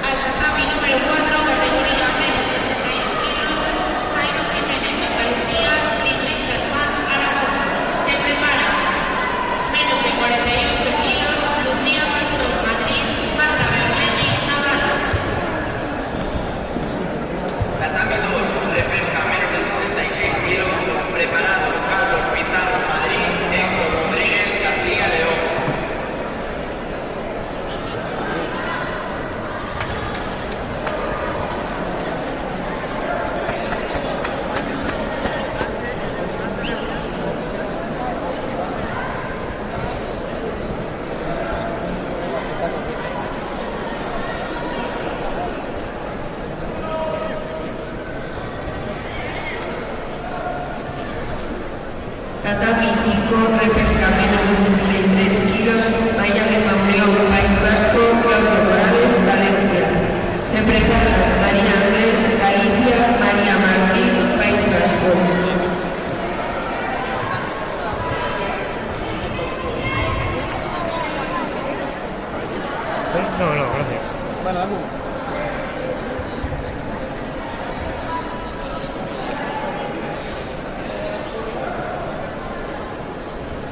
Al tatami número 4, categoría menos de 81 kilos, Jairo Jiménez de Andalucía, Richard Fans Aragón. Se prepara menos de 48 kilos, Lucía Pastor, Madrid, Marta Berleni, Navarra. Tatami 2, de pesca menos de 66 kilos, preparados Carlos Pizarro, Madrid, Héctor Rodríguez, Castilla León. Tatami 5, repesca menos de 73 kilos, Maya de Mauneo, País Vasco, Claudio Morales, Valencia. Se prepara María Andrés, Galicia, María Martín, País Vasco. No, gracias. Bueno, dame uno.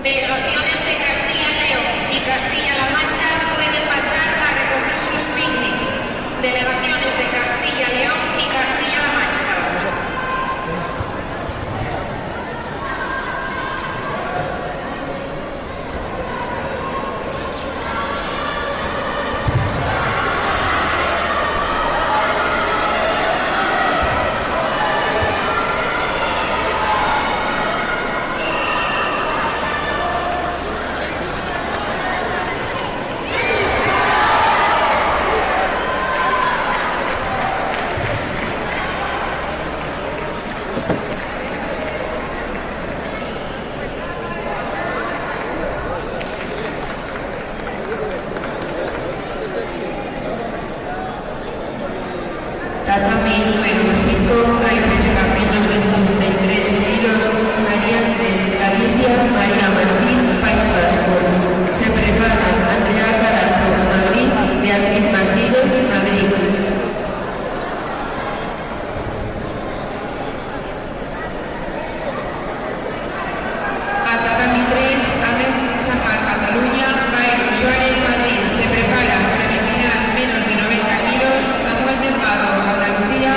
Delegaciones de Castilla y León y Castilla-La Mancha pueden pasar a recoger sus picnics. Delegaciones de Castilla y León y Castilla-La Mancha. Tatami número 5, repesca menos de 63 kilos, María Andrés, Galicia, María Martín, País Vasco. Se preparan Andrea Carazo, Madrid, Beatriz Martínez, Madrid. A Tatami 3, Ahmed Samal, Cataluña, Jairo Suárez, Madrid. Se prepara semifinal menos de 90 kilos, Samuel del Vado, Andalucía,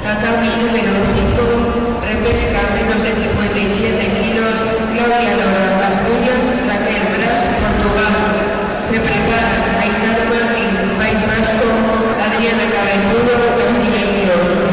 Tatami número 5, repesca menos de 57 kilos, Claudia Lora, Asturias, Raquel Bras, Portugal. Se prepara Ainara Martín, País Vasco, Adriana Cabezudo, Castilla y León.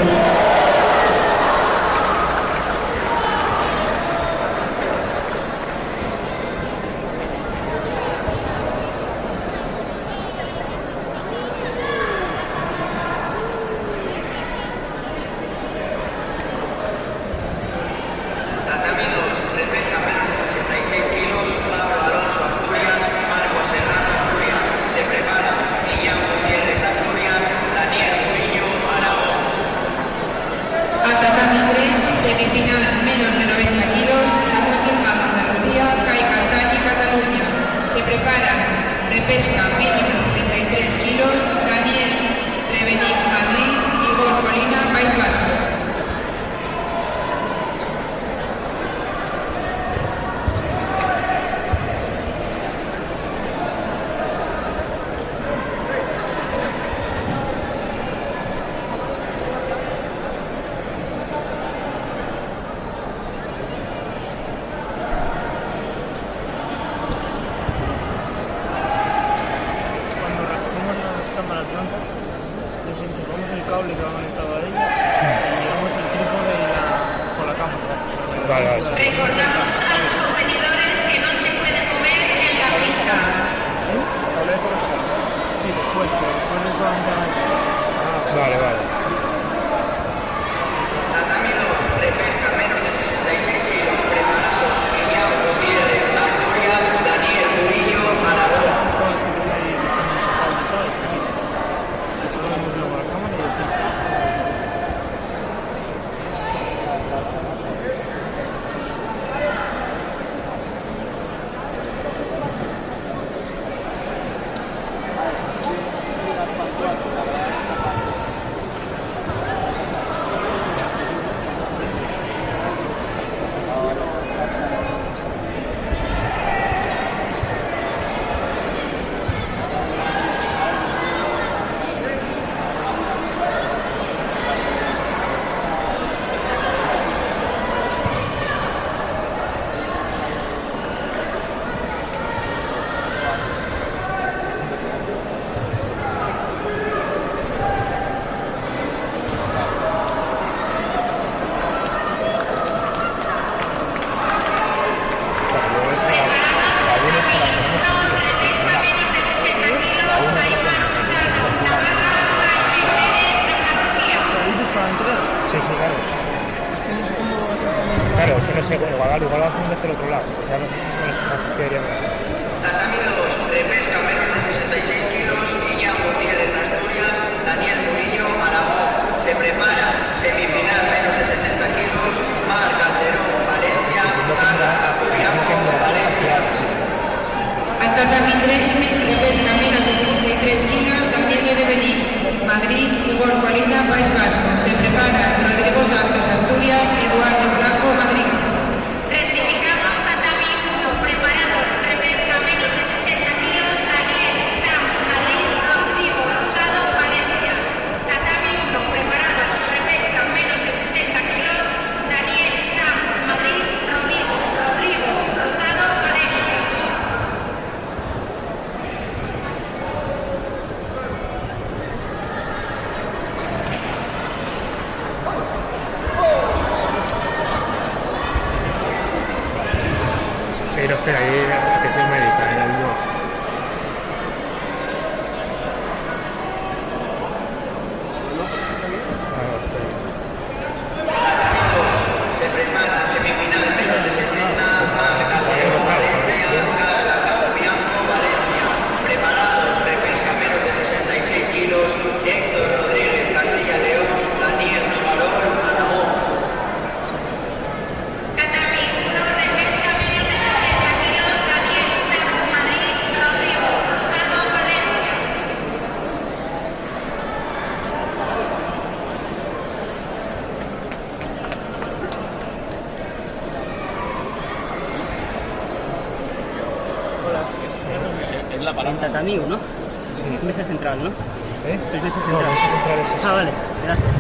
En tatami, ¿no? Sí. Mesa central, ¿no? ¿Eh? Sois mesa No, central. mesa central es esta. Ah, vale, gracias.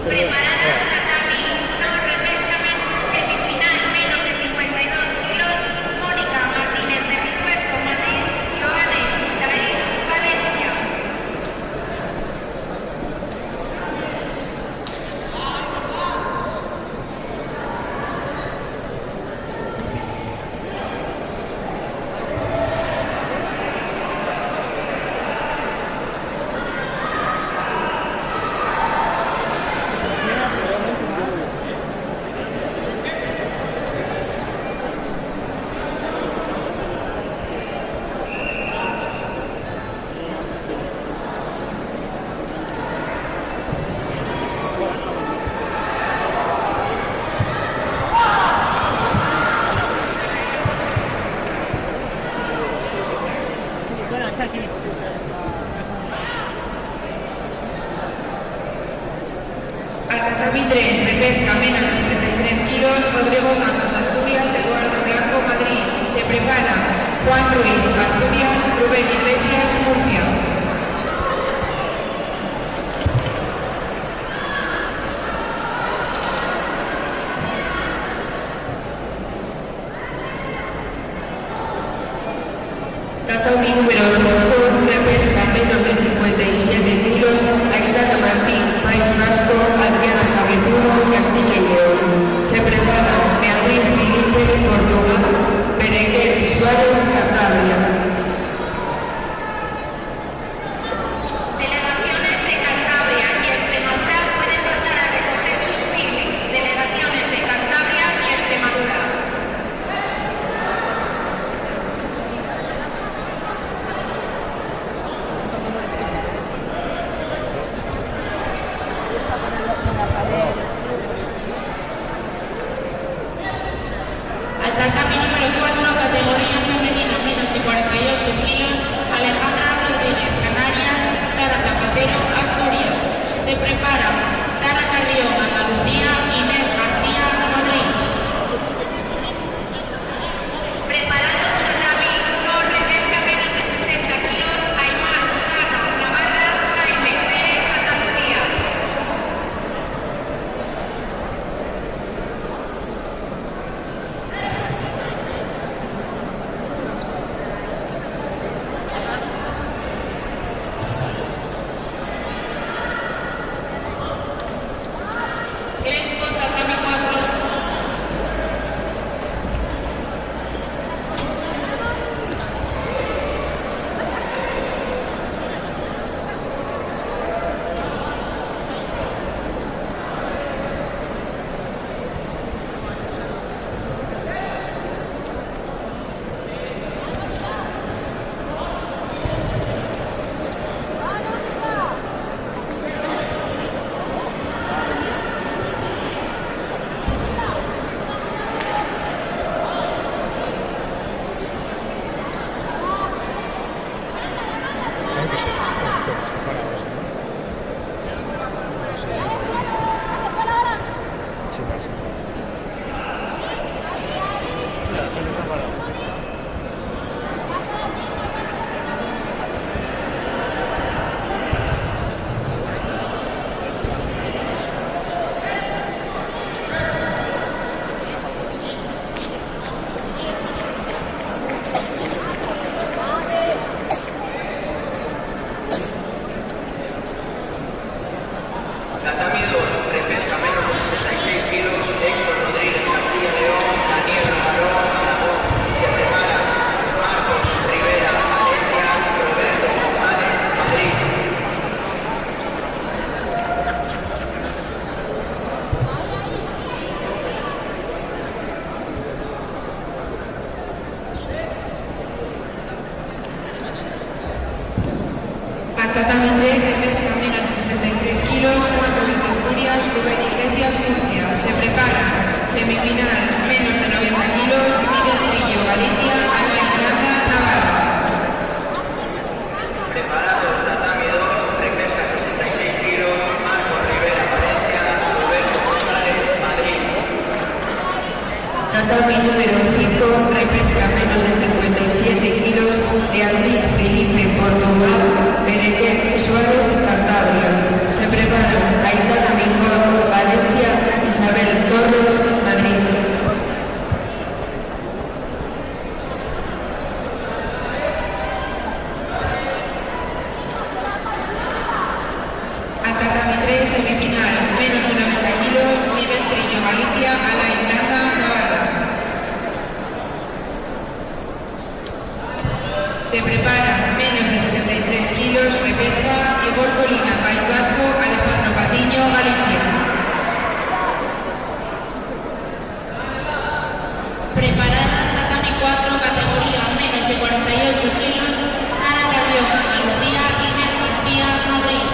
Preparadas tatami, no repesca semifinal menos de 52 kilos, Mónica Martínez de Rizuerto, Madrid, Joane David, Valencia. Tatami 3, repesca menos de 73 kilos, Rodrigo Santos, Asturias, Eduardo Blanco, Madrid. Se prepara Juan Ruiz, Asturias, Rubén Iglesias, Murcia. Tatami número 5, repesca menos de 57 kilos, Aitana Martín, País Vasco, Adriana Cabezudo, Castilla y León. Se prepara Beatriz Felipe, Portugal, Berenguer Suárez, Cantabria. Delegaciones de Cantabria y Extremadura pueden pasar a recoger sus feelings. Delegaciones de Cantabria y Extremadura. Al tatami número 4, categoría femenina menos de 48 kilos, Alejandra Rodríguez, Canarias, Sara Zapatero, Asturias. Se prepara Sara Carrión, Andalucía, Inés García, Madrid. Preparados tatami, no repesca menos de 60 kilos, Aymar, Susana, Navarra, Jaime Pérez, Andalucía. Crespo, tatami 4. Tatami 2, repesca menos de 66 kilos, Héctor Rodríguez, Castilla y León, Daniel Navarro, Aragón. Se prepara Marcos Rivera, Valencia, Roberto González, Madrid. Al tatami 3, repesca menos de 73 kilos, Juan Ruiz, Asturias, Rubén Iglesias, Murcia. Se prepara semifinal menos de 90 kilos, Miguel Trillo, Galicia, Ana Ignacia, Navarra. Preparados tatami 2, repesca 66 kilos, Marcos Rivera, Valencia, Roberto González, Madrid. Tatami número 5, repesca menos de 57 kilos, Beatriz Felipe, Portugal, Berenguer Suárez, Cantabria. Se prepara Aitana Mingón, Tatami 3, semifinal, menos de 90 kilos, Miguel Trillo, Galicia, Ala Irlanda, Navarra. Se prepara menos de 73 kilos, repesca, Igor Colina, País Vasco, Alejandro Patiño, Galicia. Preparadas tatami 4, categoría menos de 48 kilos, Sara Carrión, Andalucía, Inés García, Madrid.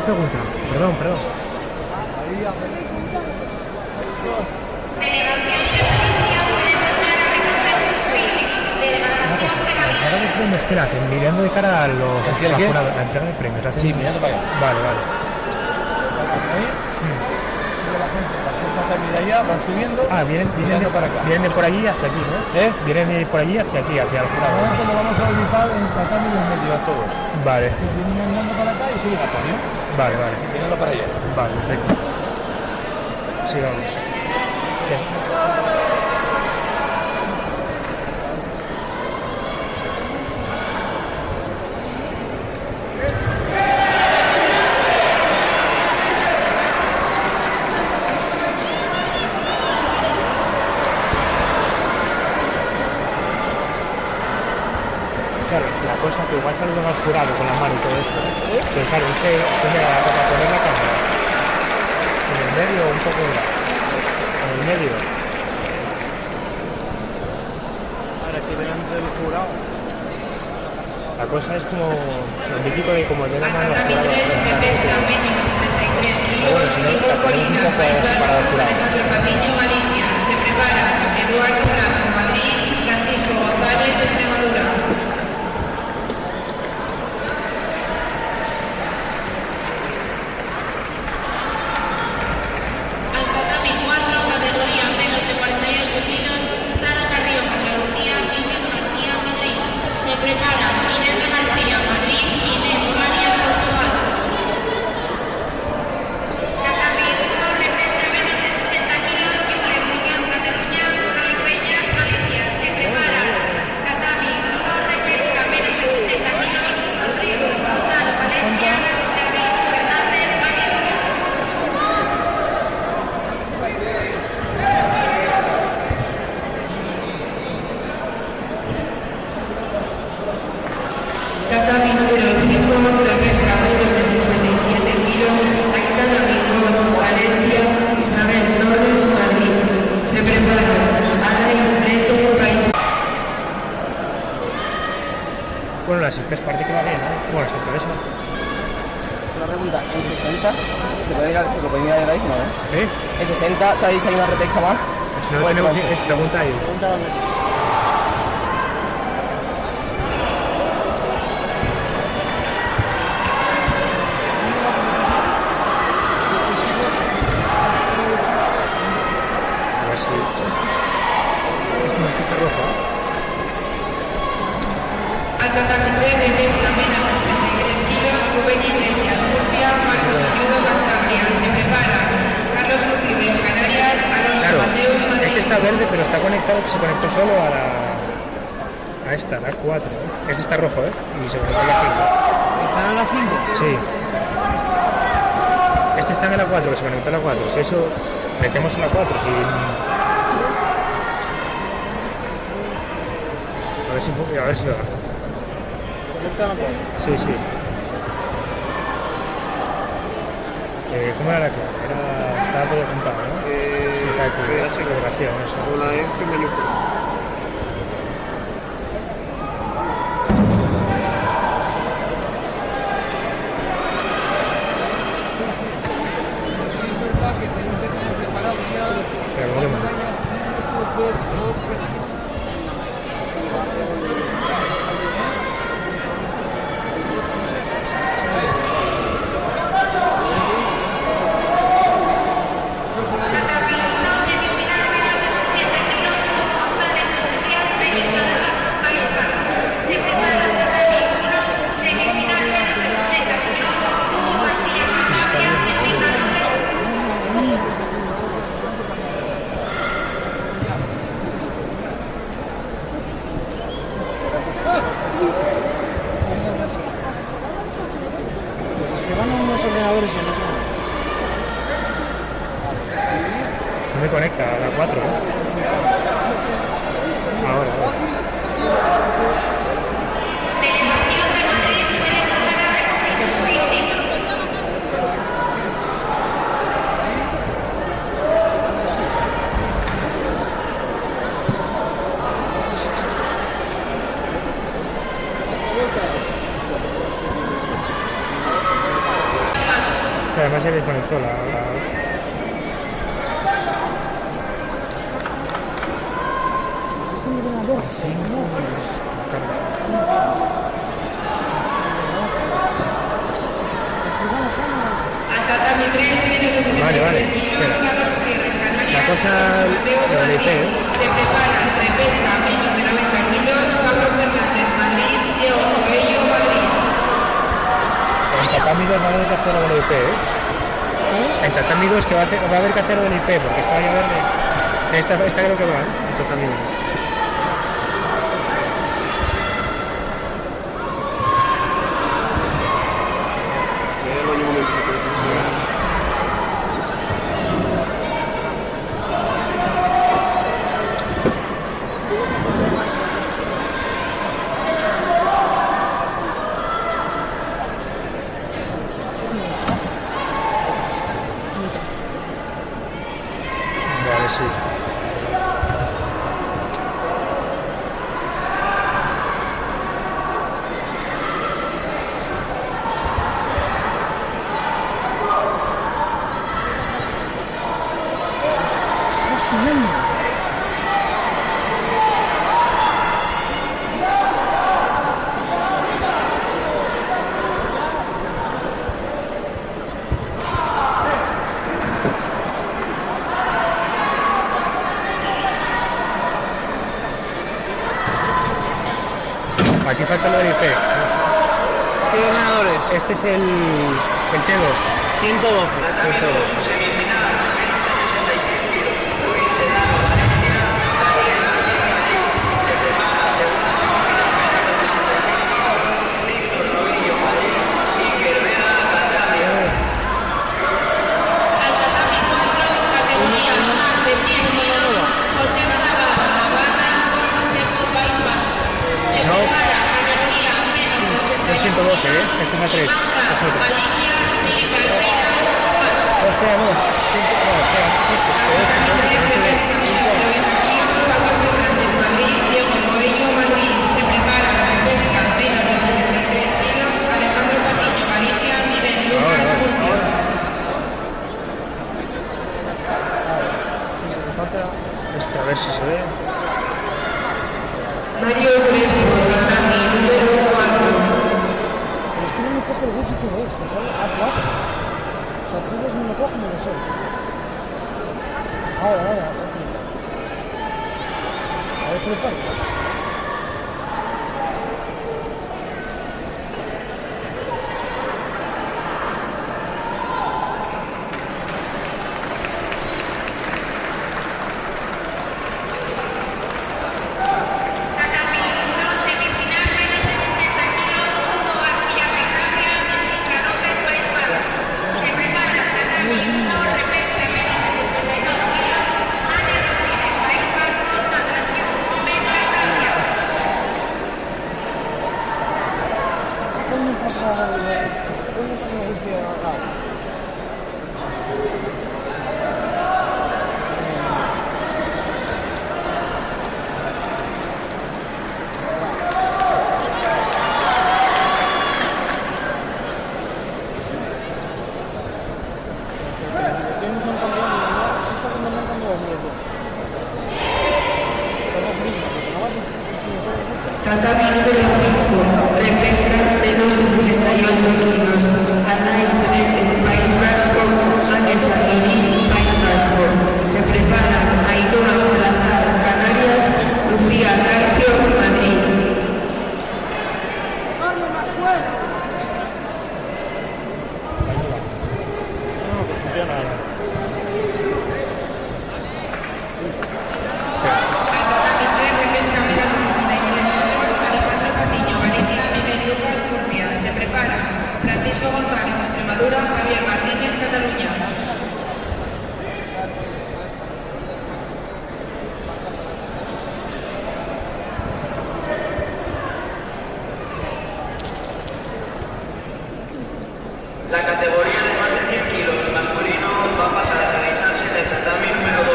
pregunta. Perdón. Una cosa, la entrega de premios, ¿qué la hacen? Mirando de cara a los... ¿El qué? La entrega de premios, ¿la hacen? Sí, mirando para allá. Vale. Van subiendo. Ah, vienen para acá. vienen de por allí hacia aquí, ¿no? Vienen de por allí hacia aquí, hacia el jurado. Ahora como vamos a ubicar en tatami y en medio a todos. Vale. Vienen andando para acá y suben a Antonio. Vale. Mirando para allá. Vale, perfecto. Sigamos. Bien. Claro, la cosa que igual saludan al jurado con la mano y todo eso, pero claro, ese para poner la cámara en el medio o un poco en el medio. Ahora aquí delante del jurado. La cosa es como lo típico de como de la mano al Tatami jurado. 3 que pesa mínimo 73 kilos, si no, Nico la ponemos un Colina, poco País Vasco, para el jurado. Alejandro Patiño, Galicia. Se prepara Eduardo Blanco, Madrid, Francisco González, de Extremadura. Al tatami 4, categoría menos de 48 kilos, Sara Carrillo, Cataluña, Inés García, Madrid. Se prepara Inés García, Madrid, Inés María, Portugal. Tatami 1 de pesa menos de 60 kilos, Cataluña, Galicia. Se prepara Tatami 1 de pesa menos de 60 kilos, Rodrigo Rosado, Valencia, David Fernández, Valencia. Tatami número 5, de pesa menos de 57 kilos, Aitana Mingón, Valencia, Isabel Torres, Madrid. Se prepara Ana Infrete, País Bueno, la Silpes parece que va bien, ¿no? Bueno, excepto esa. Una pregunta, ¿en 60 se puede ir lo pueden ir a ahí? No, ¿no? ¿En 60 sabéis si hay una repesca más? Si no Pues tenemos entonces, que preguntar ahí. A ver si... Es que está rojo, ¿eh? Al tatami 3 de pesa menos de 73 kilos, Rubén Iglesias, Murcia, Marcos Ayudo, Cantabria. Se prepara Carlos Gutiérrez, Canarias, Alonso Claro, Mateus, Madrid. este está verde, pero está conectado, que se conectó solo a la... a esta, la 4, ¿eh? Este está rojo, ¿eh? Y se conectó a la 5. ¿Están en la 5? Sí. Este está en la 4, que se conectó a la 4. Si eso, metemos en la 4, si... A ver si lo da. ¿Conecta la 4? Sí. ¿Cómo era la clave? Estaba todo apuntado, ¿no? Sí, está aquí. era así. Colocación, eso. O la F mayúscula. Espera, ¿cómo que manda? Que van a unos ordenadores y otros. No me conecta a la 4, ¿no? Ahora. Que además se desconectó la... Al tatami 3, menos de 73 Vale. kilos, Carlos Gutiérrez, Canarias. La cosa Mateo lo del IP, Madrid. Se prepara repesca menos de 90 kilos, Pablo Fernández, Madrid. Diego Coello, Madrid. En tatami 2 va a haber que hacerlo con el IP, ¿eh? En tatami 2 que va a haber que hacerlo con el IP, porque está ya verde. Esta creo que va, ¿eh? En tatami 2. Vale, sí. Aquí falta lo del IP. ¿Qué ordenadores? Este es el T2. 112. Al tatami 4, categoría más de 100 kilos, José Navarro, Navarra, Borja Seco, País Vasco. Se No. prepara categoría menos de 80 Es 112, ¿eh? Este es a 3. Es otro. Galicia, Filipe Reina, Oh, espera, no. Espera. Madrid, Diego Coello, Madrid. Se prepara repesca menos de 73 kilos, Alejandro Patiño, Galicia, Miguel Lucas, Murcia. Este, a ver si se ve. Mario Crespo, tatami número 4. Pero es que no me coge el wifi que es, me sale A4. O sea, entonces no me coge, no lo sé. Ahora. A ver qué le pasa. tatami 1, semifinal menos de 60 kilos, Hugo García Pecaria, Mónica López, País Vasco. Se prepara tatami 1, repesca menos de 72 kilos, Ana Rodríguez, País Vasco, Sandra Xiu, Omega, Italia. ¿Cómo me pasa el wifi ahora? Tatami número 5, repesca menos de 78 kilos. Ana Ibret, País Vasco, Ángeles Aguiní, País Vasco. Se preparan Ainhoa Salazar, Canarias, Lucía Carpio, Madrid. No, que funciona ahora. Al tatami 3, repesca menos de 73 kilos, Alejandro Patiño, Galicia, Miguel Lucas, Murcia. Se prepara Francisco González, Extremadura, Javier Martínez, Cataluña. La categoría de más de 100 kilos masculino va a pasar a realizarse en el tatami número 2.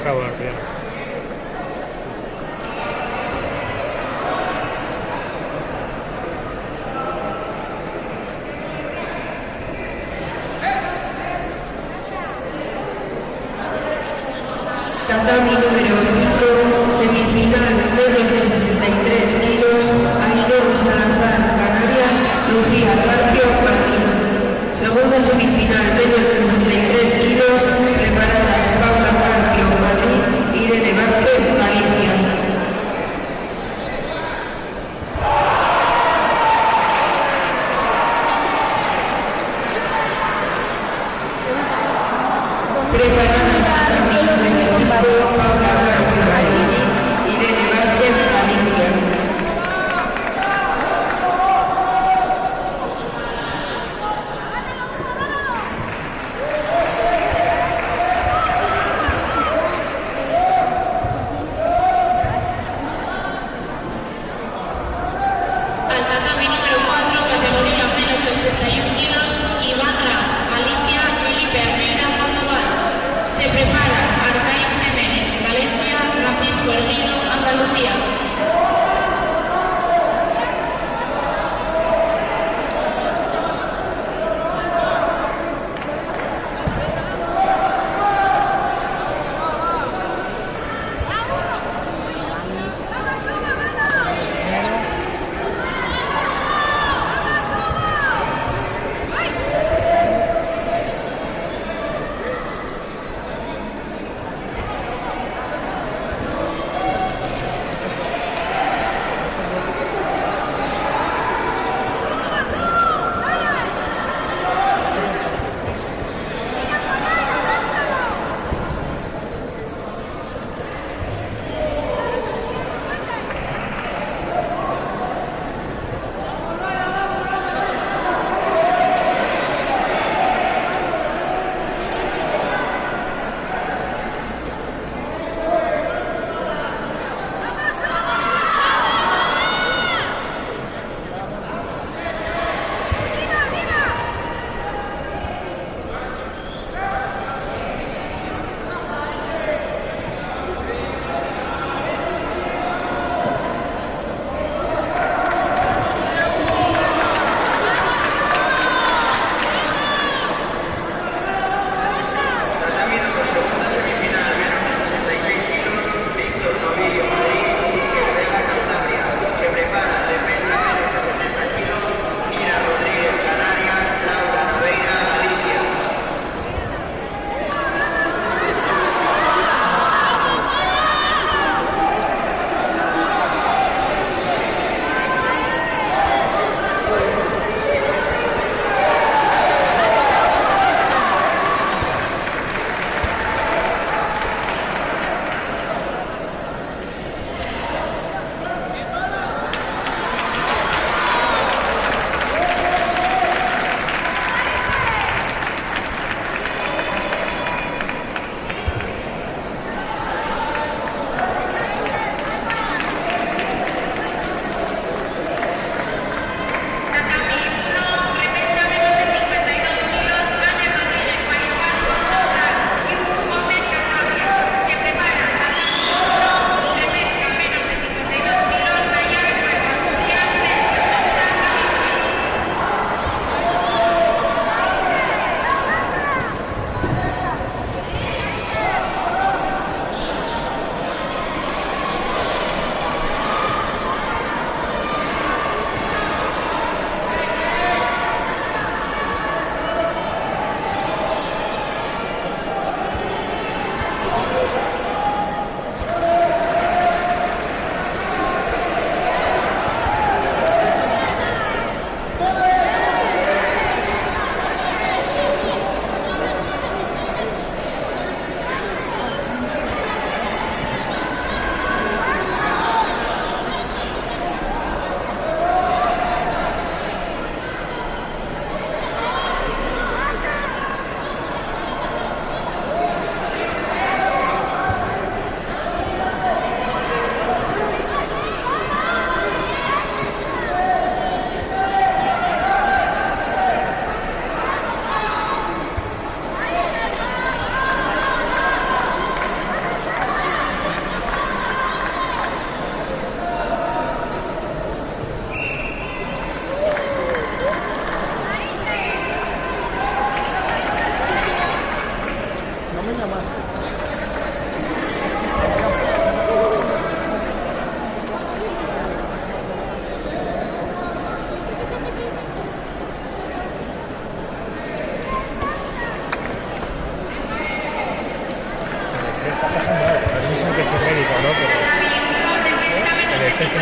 Cabo Arteano. Tatami número 5, semifinal, menos de 63 kilos, Ainhoa Salazar, Canarias, Lucía Carpio, Madrid. Segunda semifinal, menos de 63 kilos, preparadas Paula Carpio, Madrid,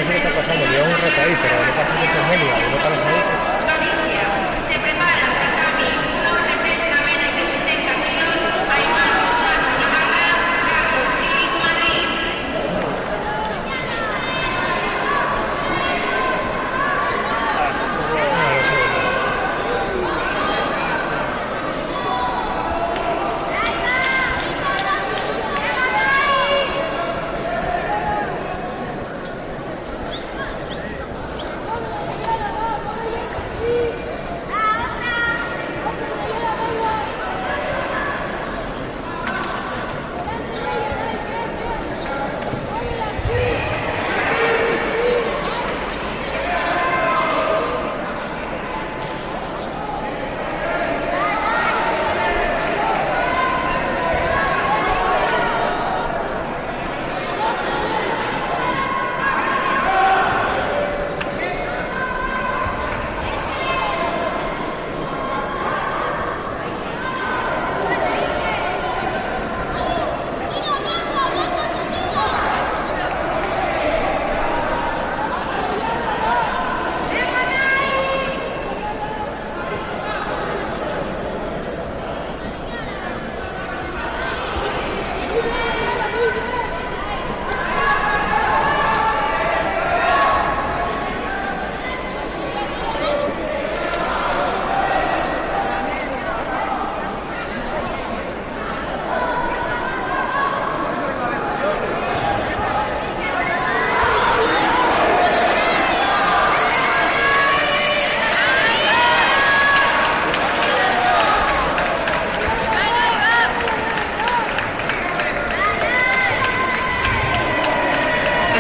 sé qué está pasando, lleva un rato ahí, pero no pasa que es media, y no para salir. Se prepara tatami 1 de pesca menos de 60 kilos, Aymar Lozano Navarra, Carlos Gil Madrid.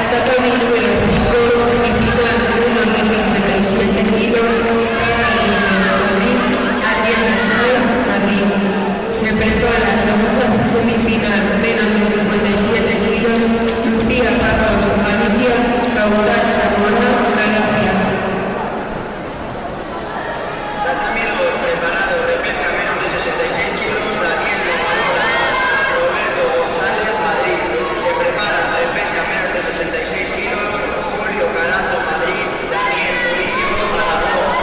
Tatami número 5, semifinal 1 de 57 kilos, Ariel Madrid. Se prepara segunda semifinal menos de 57 kilos, Lucía Patos Galicia, Caudal Zamora, Galicia. Tatami 2 preparado de pesca menos de 66 kilos, Daniel Zamora, Roberto González Madrid. Se prepara de pesca menos de 66 kilos, Julio Carazo Madrid, Daniel Murillo Badajoz.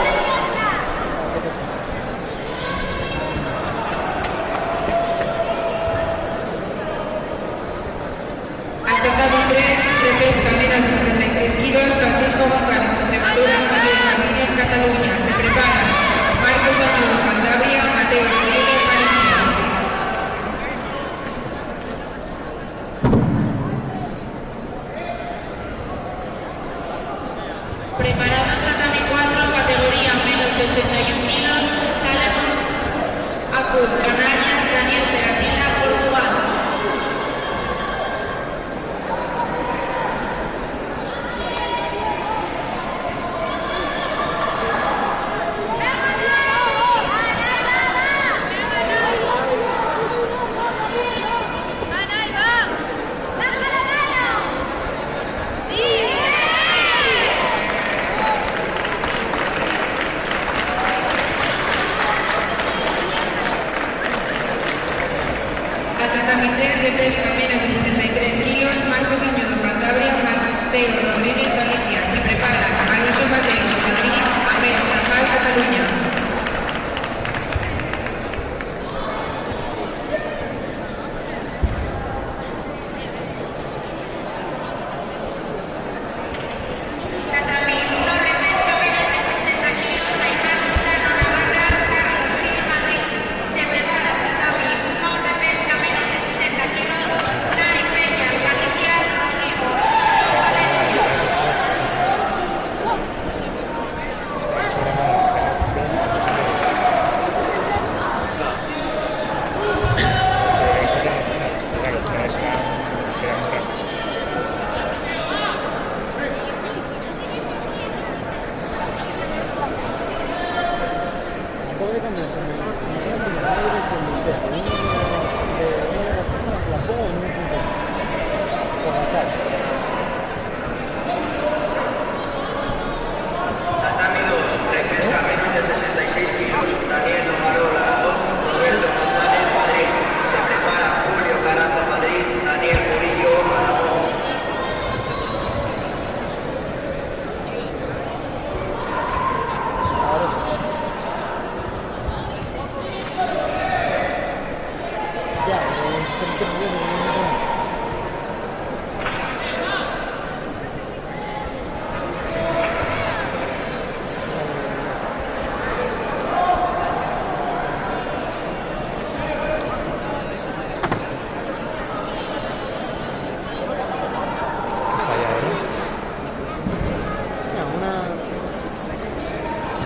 Tatami 3 de pesca menos de 73 kilos, Francisco González, Extremadura, Madrid Martínez, Cataluña. Se prepara Marcos Añudo, Cantabria, Mateo Rodríguez, Galicia. Preparados tatami 4, categoría menos de 81 kilos, Salomón Acuz, Canarias, Daniel Serafina, Portugal. Tatami 3 de pesca menos de 73 kilos, Marcos Añudo, Cantabria, Mateo Rodríguez, Galicia. Se prepara Alonso Mateo, Madrid, Ahmed Safal, Cataluña. Tatami 1 de pesca menos de 60 kilos, Aymar Lozano Navarra, Carlos Gil Madrid. Se prepara tatami 1 de pesca menos de 60 kilos, Nari Peñas, Galicia, Rodrigo Valencia.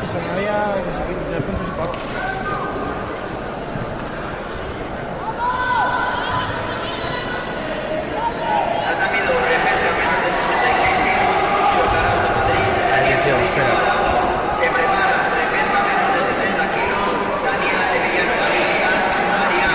que se me había que de repente se paró. Atención, espera. Se prepara de pesca menos de 70 kilos, Daniela Sevillano Galicia, María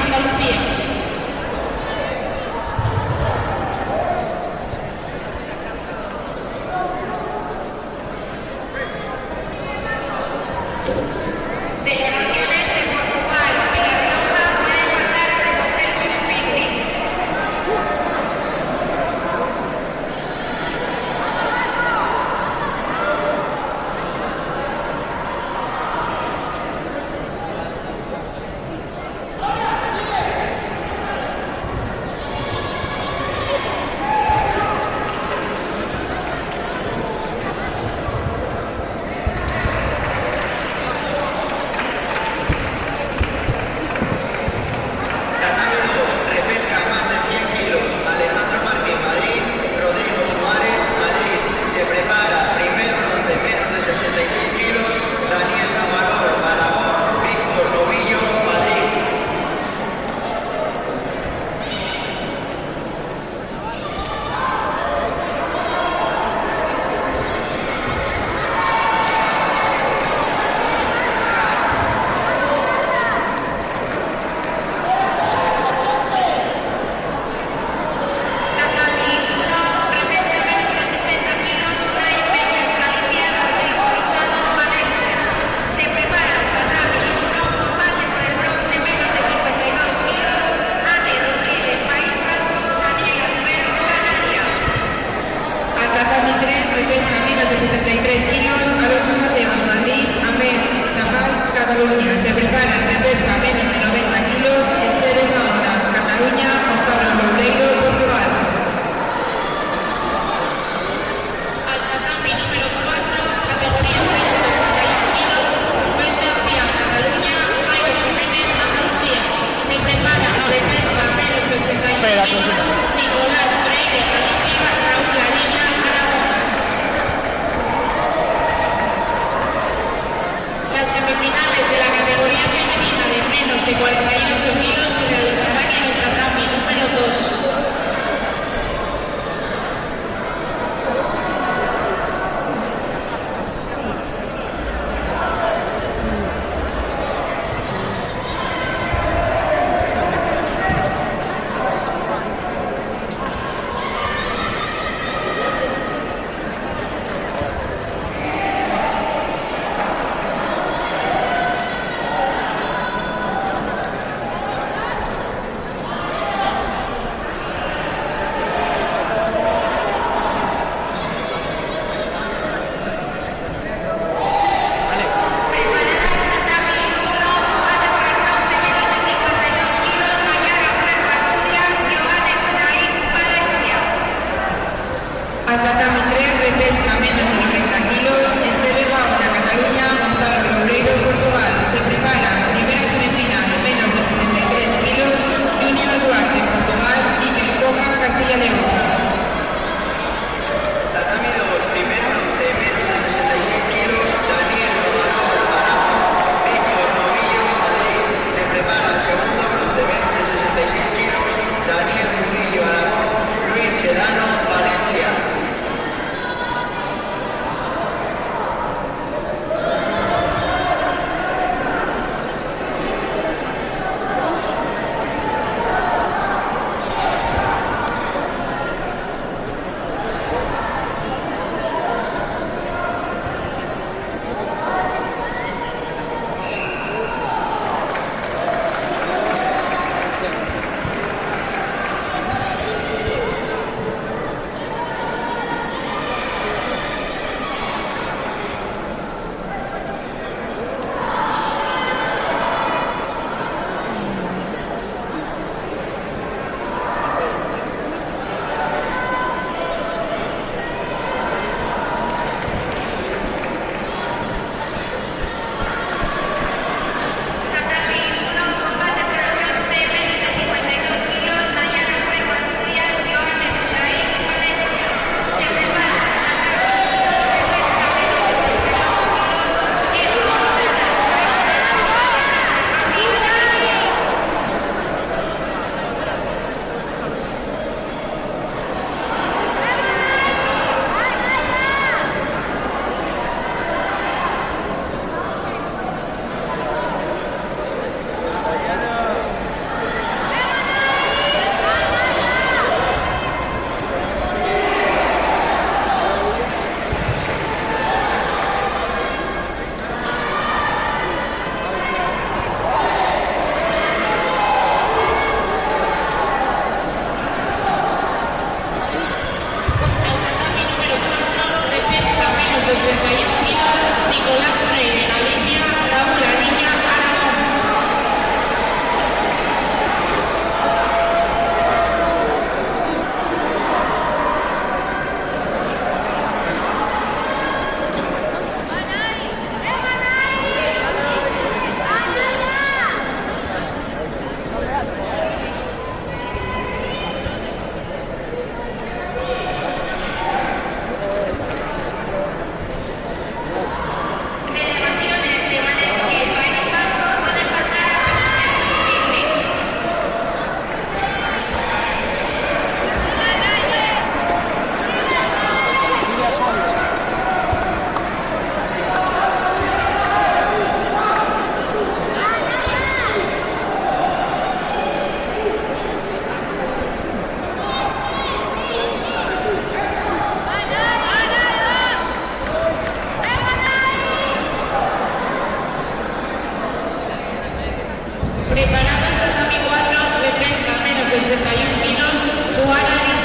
Andalucía.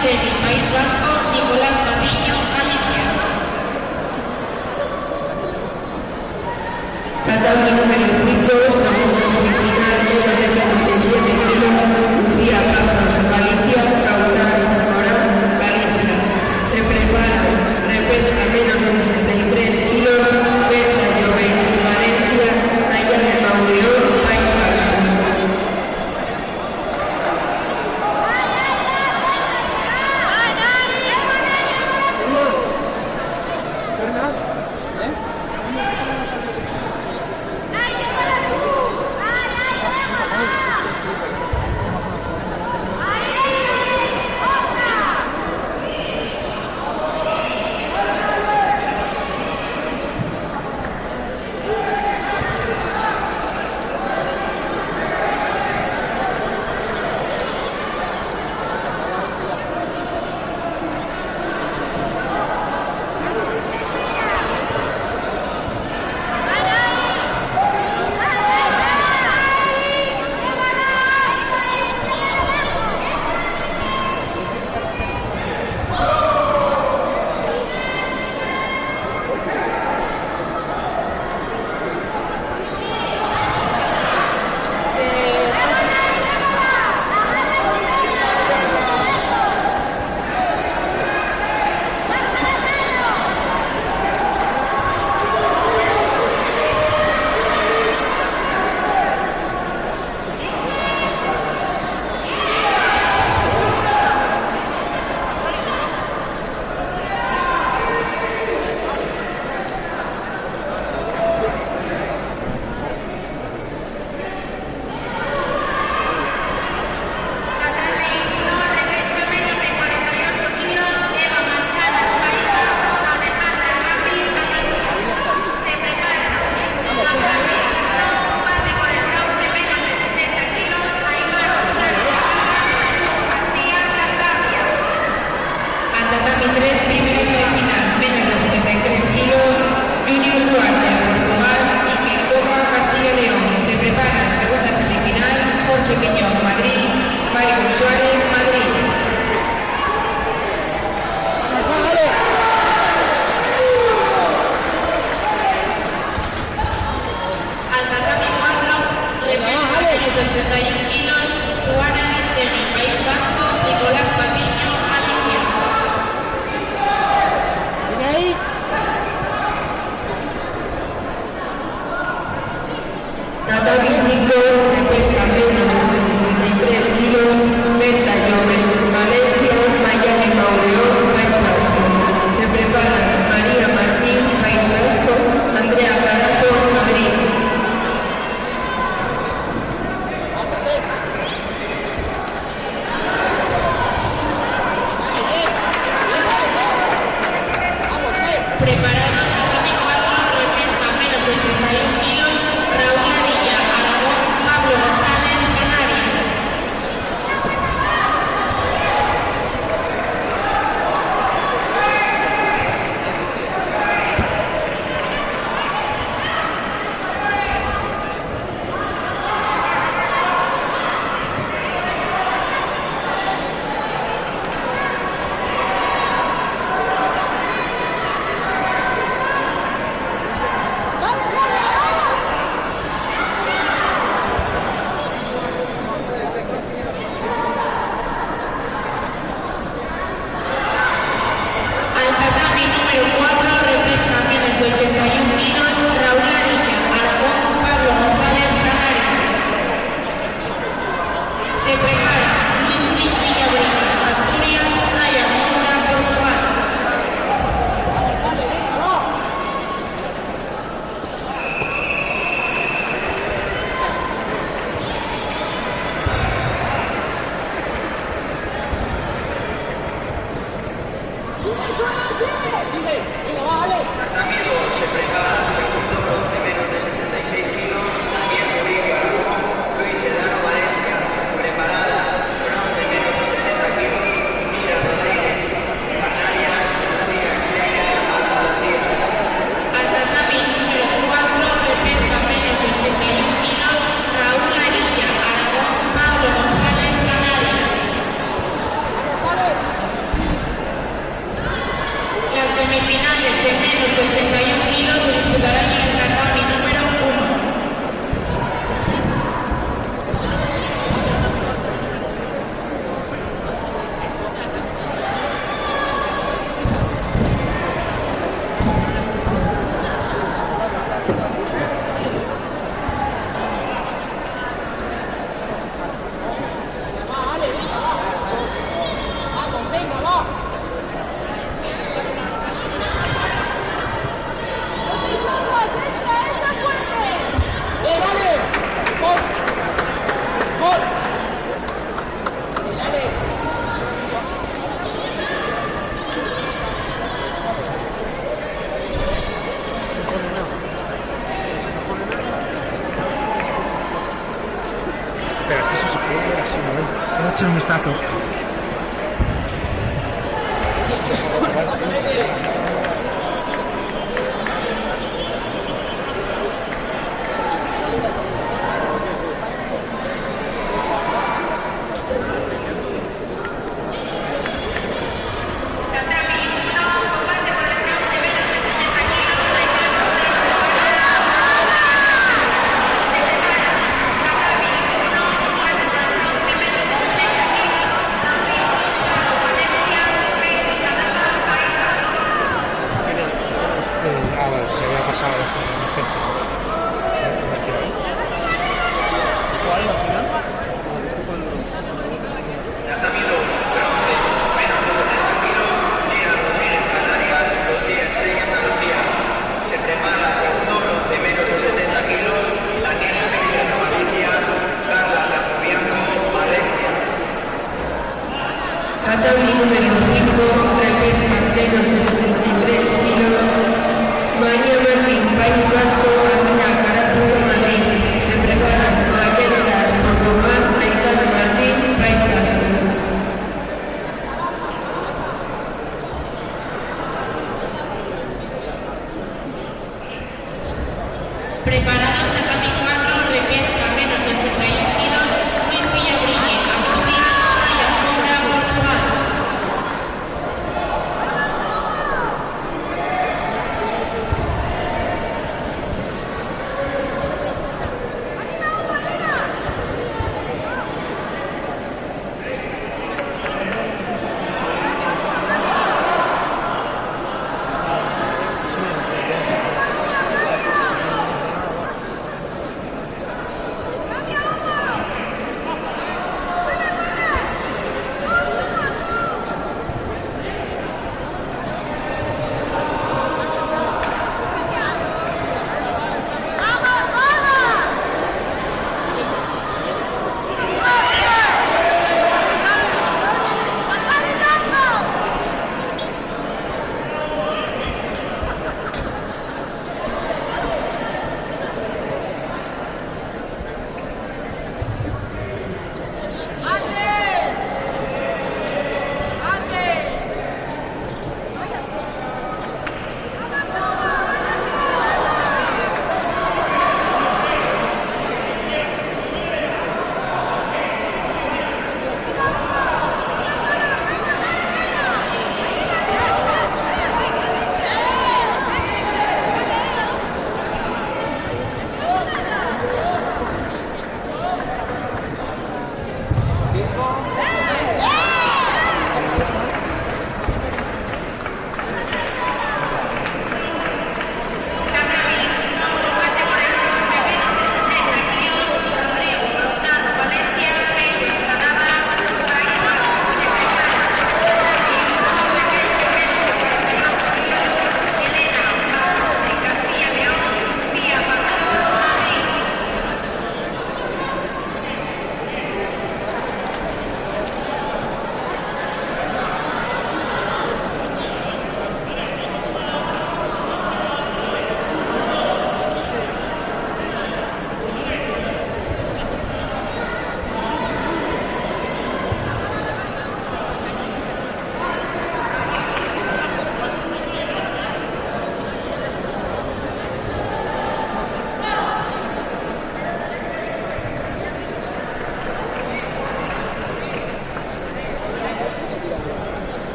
Martini, País Vasco, Nicolás Patiño, Galicia. Tatami número 5, segundo semifinal, menos de 57 kilos, Lucía Pazos, Galicia, Caudal, Zamora, Galicia. Se prepara repesca menos de 63 kilos, Berta Llobet, Valencia, Talla de Mauleón, País Vasco. echar un vistazo. Se había pasado eso. ¿Cuál es la final? Se prepara segundo bronce menos de 70 kilos, Daniela Sevillano Valencia, Carla Capobianco, Valencia. Tatami número 5, repesca menos de 63 kilos, María Martín, País Vasco, Andina Carazo, Madrid. Se preparan Raquel Las, Portugal, Aitana Martín, País Vasco. Preparados tatami 4, repesca menos de 81 kilos, Luis Villabrille, Asturias, Maya Cobra, Portugal.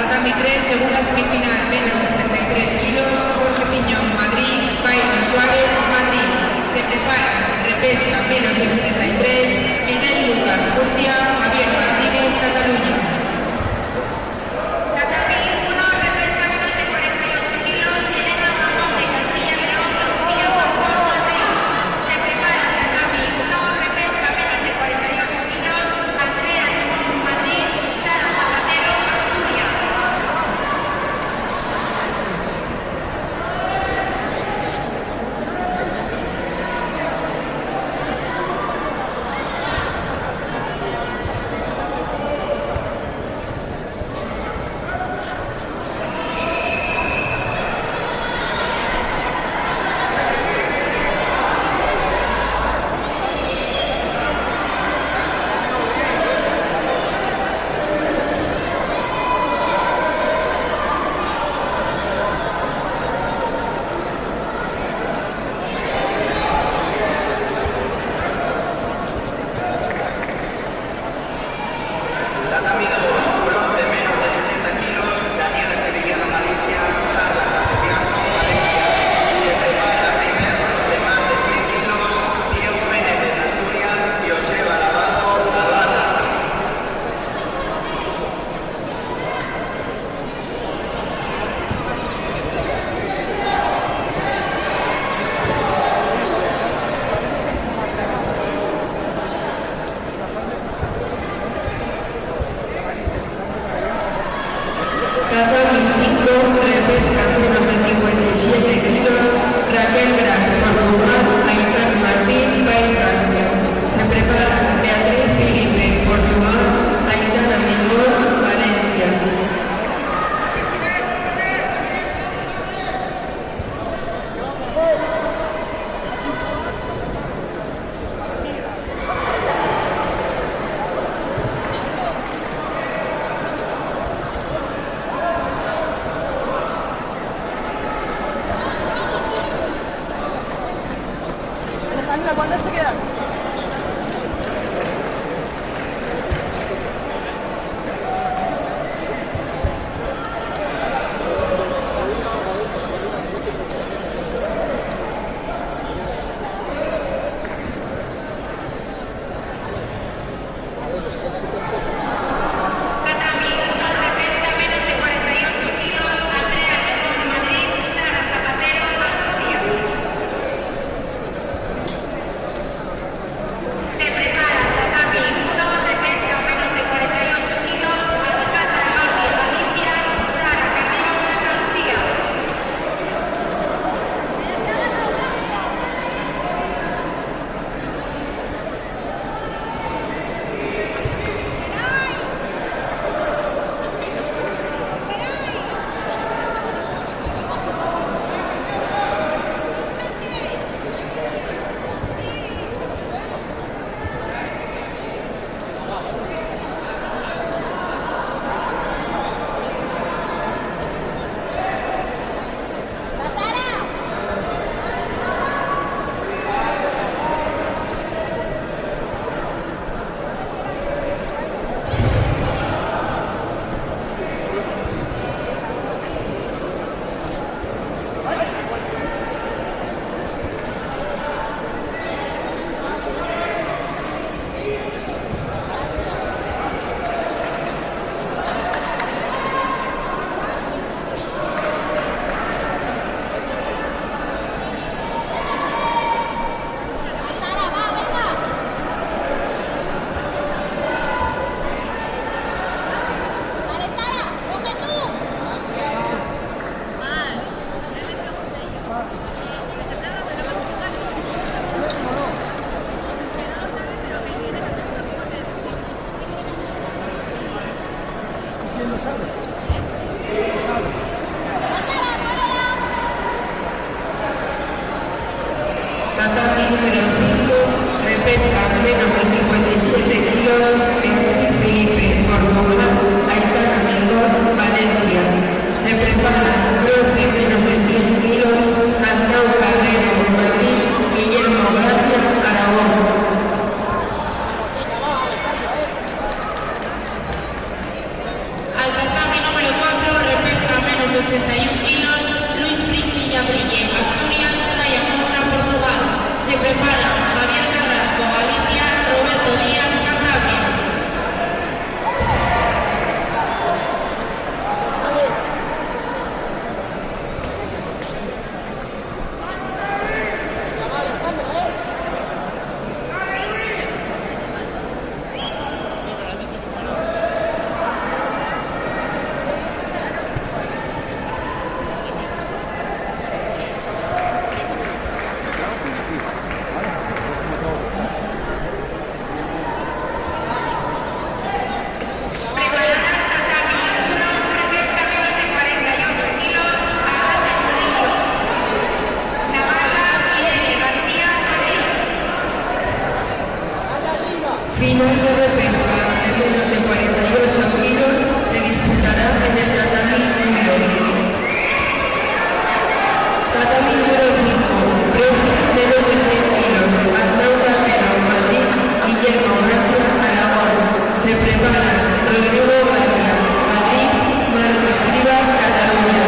Tatami 3, segunda semifinal, menos de 73 kilos, Jorge Piñón, Madrid, Byron Suárez, Madrid. Se prepara, repesca, menos de 73, Miguel Lucas, Murcia, Javier Martínez, Cataluña. Tatami 1, repesca menos de 48 kilos, Elena Ramón de Castilla y León, Lucía Pascual, Madrid. Se prepara, tatami 1, repesca menos de 48 kilos, Andrea Limón, Madrid, Sara Zapatero, Asturias. Tatami número 5, repesca menos de 57 kilos, Beatriz Felipe, Córdoba, Aitana Mingón, Valencia. Se prepara Roque menos de 100 kilos, Arnau Carrero, Madrid, Guillermo Gracia, Aragón. Al tatami número 4, repesca menos de 81 kilos, Luis Prim Villabrille, Asturias, Ayamona, Portugal. Se prepara Javier Carrasco, Galicia, Roberto Díaz, Cantabria. Final de repesca de menos de 48 kilos se disputará en el tatami número 5, menos de 100 kilos, Arnau Carrero, Madrid, Guillermo Gracia, Aragón. Se prepara Rodrigo García, Madrid, Marco Escriba, Cataluña.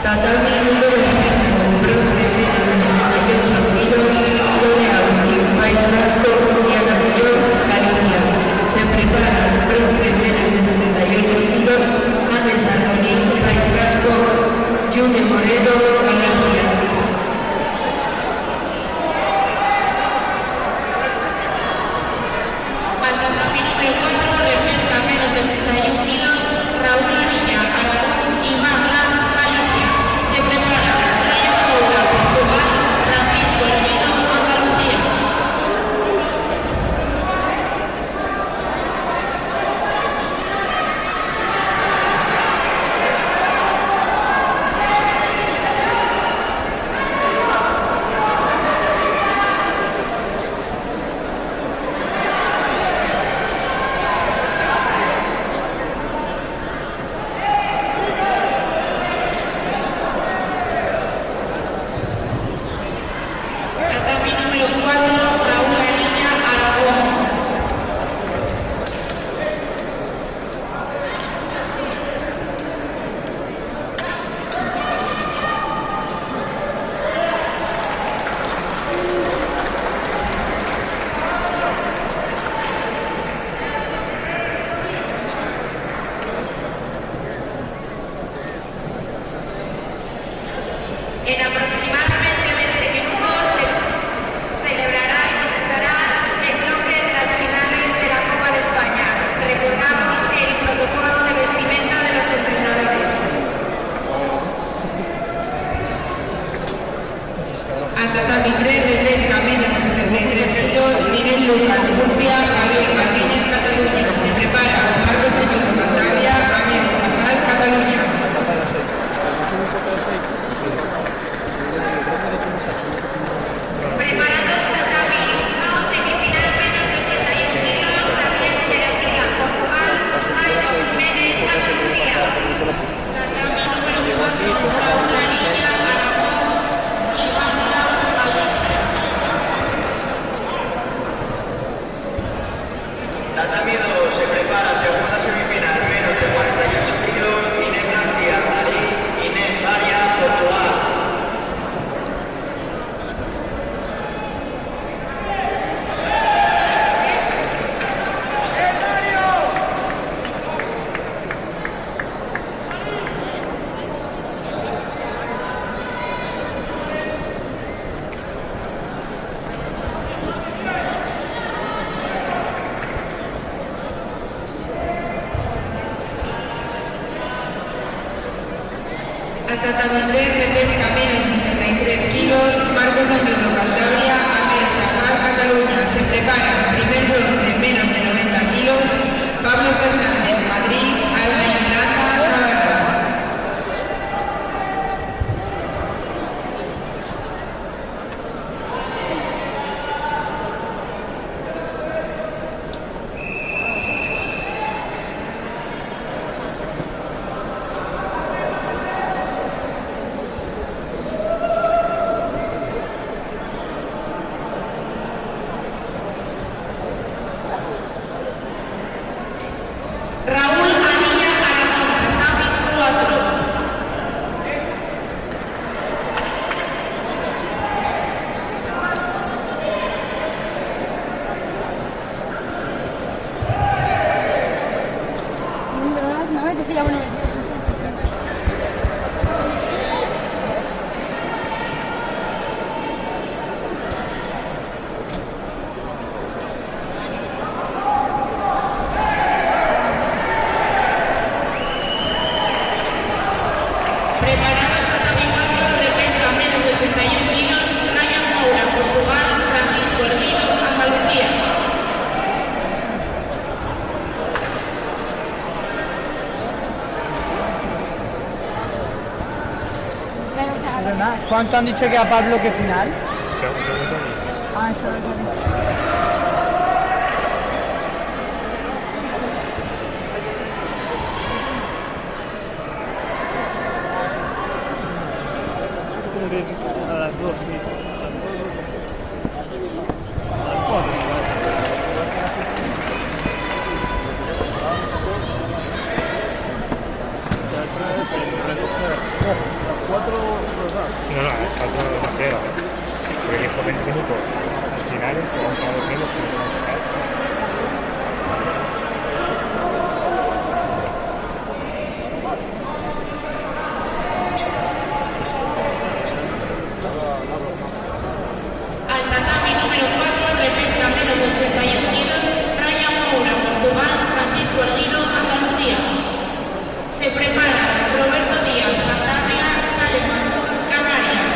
Tatami número 5, bronce menos de 78 kilos, Lore Austin, País Vasco, Diana Muñoz, Galicia. Se prepara bronce menos de 78 kilos, Anne Sardoni, País Vasco, June Moreno, Galicia. Al tatami número 4 de pesca menos de 81 kilos, Raúl Ariña, Aragón y Magna, Galicia. Se prepara Ryan Moura, Portugal, Francisco Hermino, Andalucía. Tatami número 4, Raúl Ariña, Aragón. En aproximadamente 20 minutos se celebrará y disputará el choque de las finales de la Copa de España. Recordamos el protocolo de vestimenta de los entrenadores. Al tatami 3 de pesca menos de 73 kilos, Miguel Lucas, Murcia, Javier Martínez, Cataluña. Se prepara Marcos Ayuso, Cantabria, Ramírez Central, Cataluña. Preparados tatami 1, semifinal menos de 81 kilos, también Serafina, Portugal, Jairo Jiménez, Andalucía. Tatami número 4, Raúl Ariña, Aragón y Magna, Galicia. Tatami 2 se prepara segunda semifinal menos de 48 kilos, Inés García, Madrid, Inés Aria, Portugal. Al tatami 3 de pesca menos de 73 kilos, Marcos Ayuso, Cantabria, Amel Sahar, Cataluña. Se prepara primer bronce menos de 90 kilos, Pablo Fernández, Madrid, Ala Irlanda, Navarra. Raúl Ariña, Aragón, tatami 4. Preparados tatami 4 de pesca menos de 81 kilos, Ryan Moura, Portugal, Francisco Hermino, Andalucía. ¿Cuánto han dicho que a Pablo que final? Ah, eso A las 2, sí. A las 4. Ya trae, pero recoger. 4 ¿verdad? No, a las 4 no creo, porque dijo 20 minutos finales, que vamos a los menos que no vamos a sacar. Al tatami número 4 de pesca menos de 81 kilos, Ryan Moura, Portugal, Francisco Elguino, Andalucía. Se prepara Roberto Díaz, Cantabria, Salema, Canarias.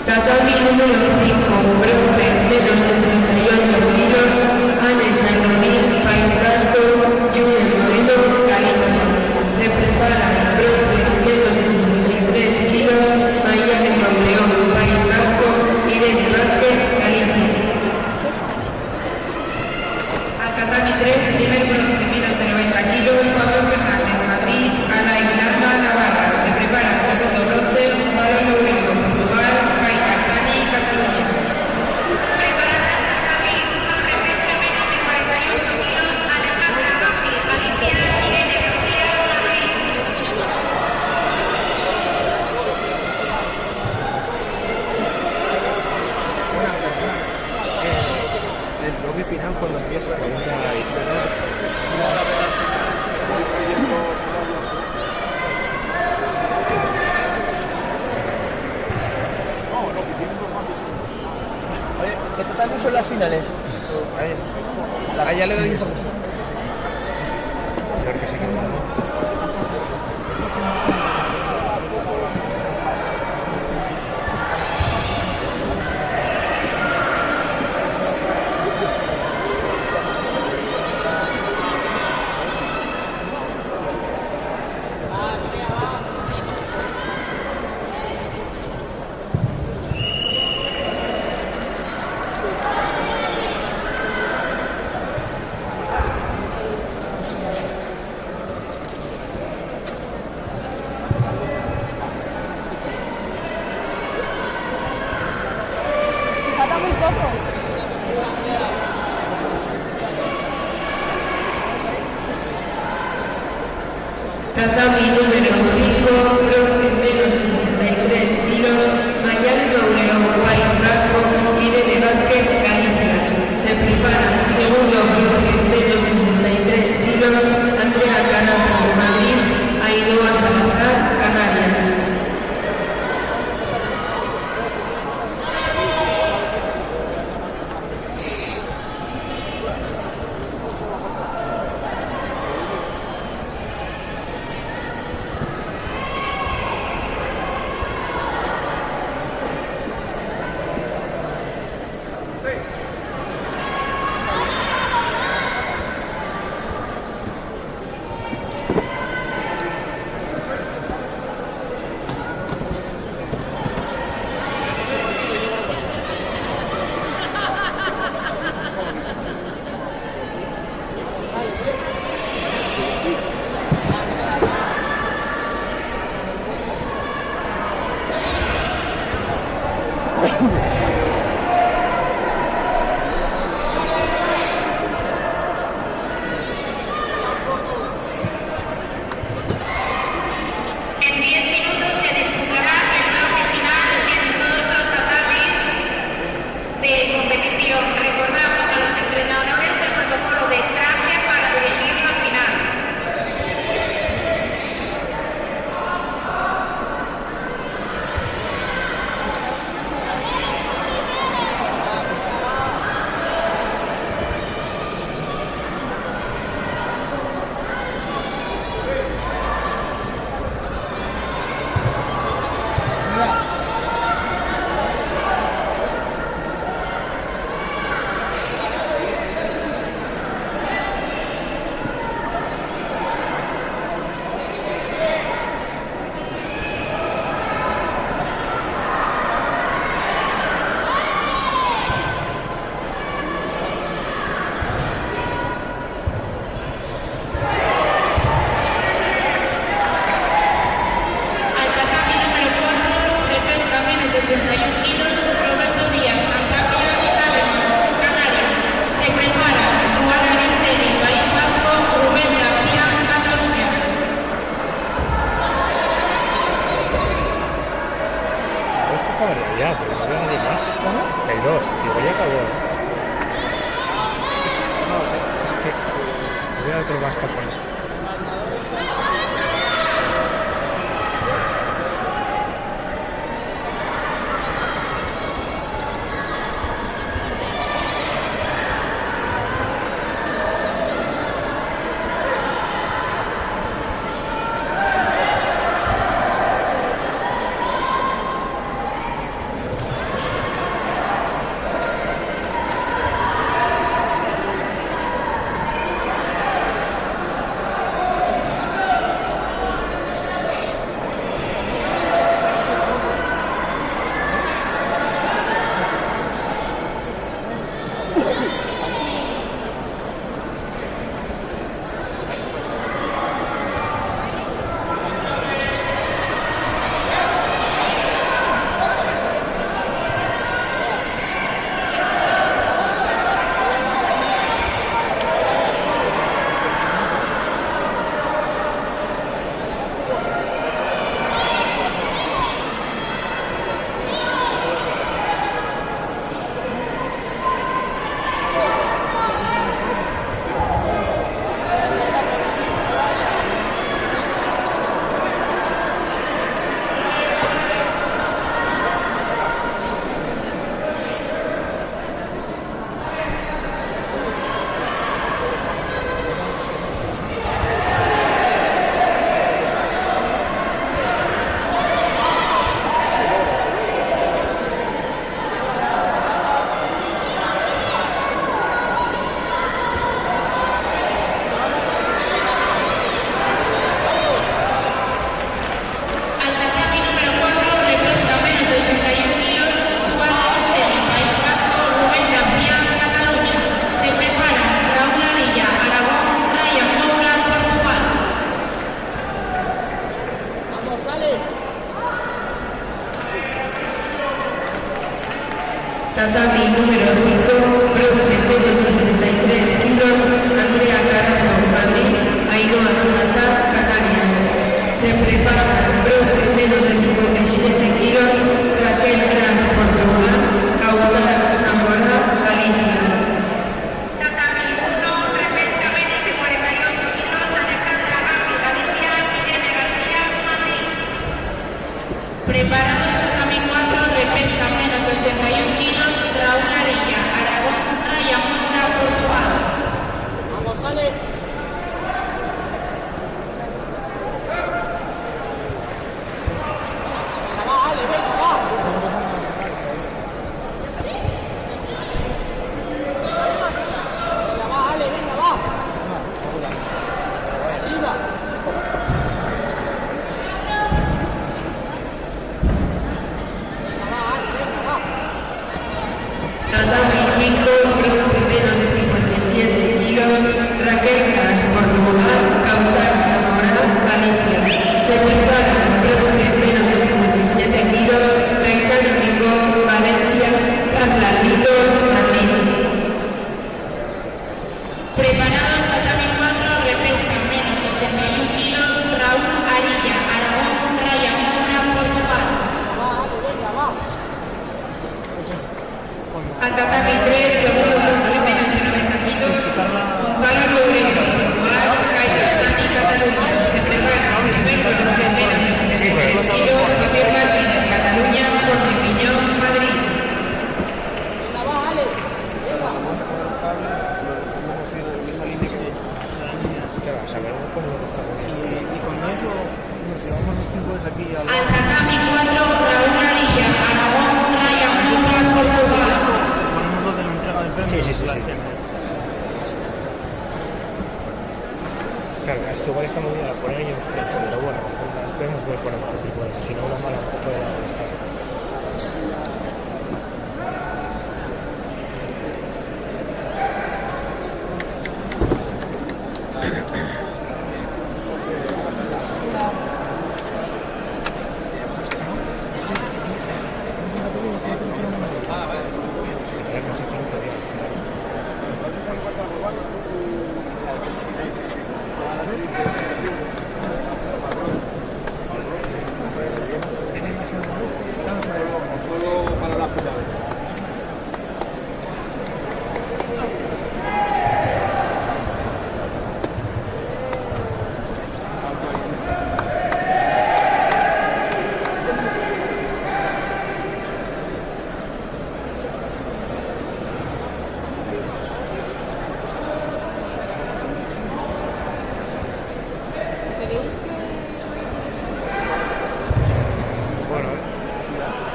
Tatami número 5, bronce, menos de 38 kilos, Anes Aldomín, País Vasco, Junior Moreno, Galicia. Se prepara bronce, menos de 63 kilos, María de Mauleón, País Vasco, Irene Vázquez, Galicia. Al tatami 3, primer bronce, menos de 90 kilos, Pablo Fernández, Madrid, Ana Irlanda, Navarra. Se prepara segundo bronce, Pablo Loureiro, Portugal, Kai Castañi, Cataluña. Preparada el tatami 1 de pesca menos de 48 kilos, Alejandra Gambi, Galicia, Irene García, Madrid. El bloque final cuando empieza, pregunta ahí. ¿Qué total son las finales? Allá le doy información. Creo que sí que no. Falta muy poco. Tatami número 5, bronce, menos de 63 kilos, Mayal Loureiro, País Vasco, Irene Vázquez, Galicia. Se prepara segundo bronce, menos de 63 kilos, Andrea Carazo, Madrid, Ainhoa Salazar, Canarias. de otro vasco por eso. Tatami número 5, bronce menos de 73 kilos, Andrea Carazo, Madrid, Ainhoa Sonata, Canarias. Se prepara bronce menos de 57 kilos, Raquel Gras, Portugal, Caular, Zamora, Galicia. Tatami 1, repesca menos de 48 kilos, Alejandra Gavi, Galicia, Irene García, Madrid. Preparados tatami 4, repesca menos de 81 kilos, Raúl Arilla, Aragón, Raya Munda, Portugal. Vamos, sale. Venga, va, Ale, venga, va. Venga, va, Ale, venga, va. Arriba. Venga, va, Ale, venga, va. Tatami 5, bronce menos de 57 kilos, Raquel Gras, Portugal, Caular, Zamora, Galicia. Se prepara bronce menos de 57 kilos, Gaitana Picón, Valencia, Carla Litos, Madrid. Preparados tatami 4, repesca menos de 81 kilos, Raúl Arilla, Aragón, Raya Munda, Portugal. Va, Ale, venga, va. Al tatami 3, segundo bronce menos de 90 kilos, Gonzalo Loureiro, Portugal, Cairo Estani, Cataluña. Se prepara bronce menos de 73 kilos, Javier Martínez, Cataluña, Jorge Piñón, Madrid. Venga, va, Ale. Venga. Y con eso nos llevamos los tiempos aquí al Al tatami 4, Raúl Arilla, Aragón, Raya Munda, Portugal. ponemos lo de la entrega de premios. Sí. Las temas. Claro, es que igual está muy bien a poner ahí en frente, pero bueno, vemos que ponemos otro tipo de eso, si no una mala un poco de la estar.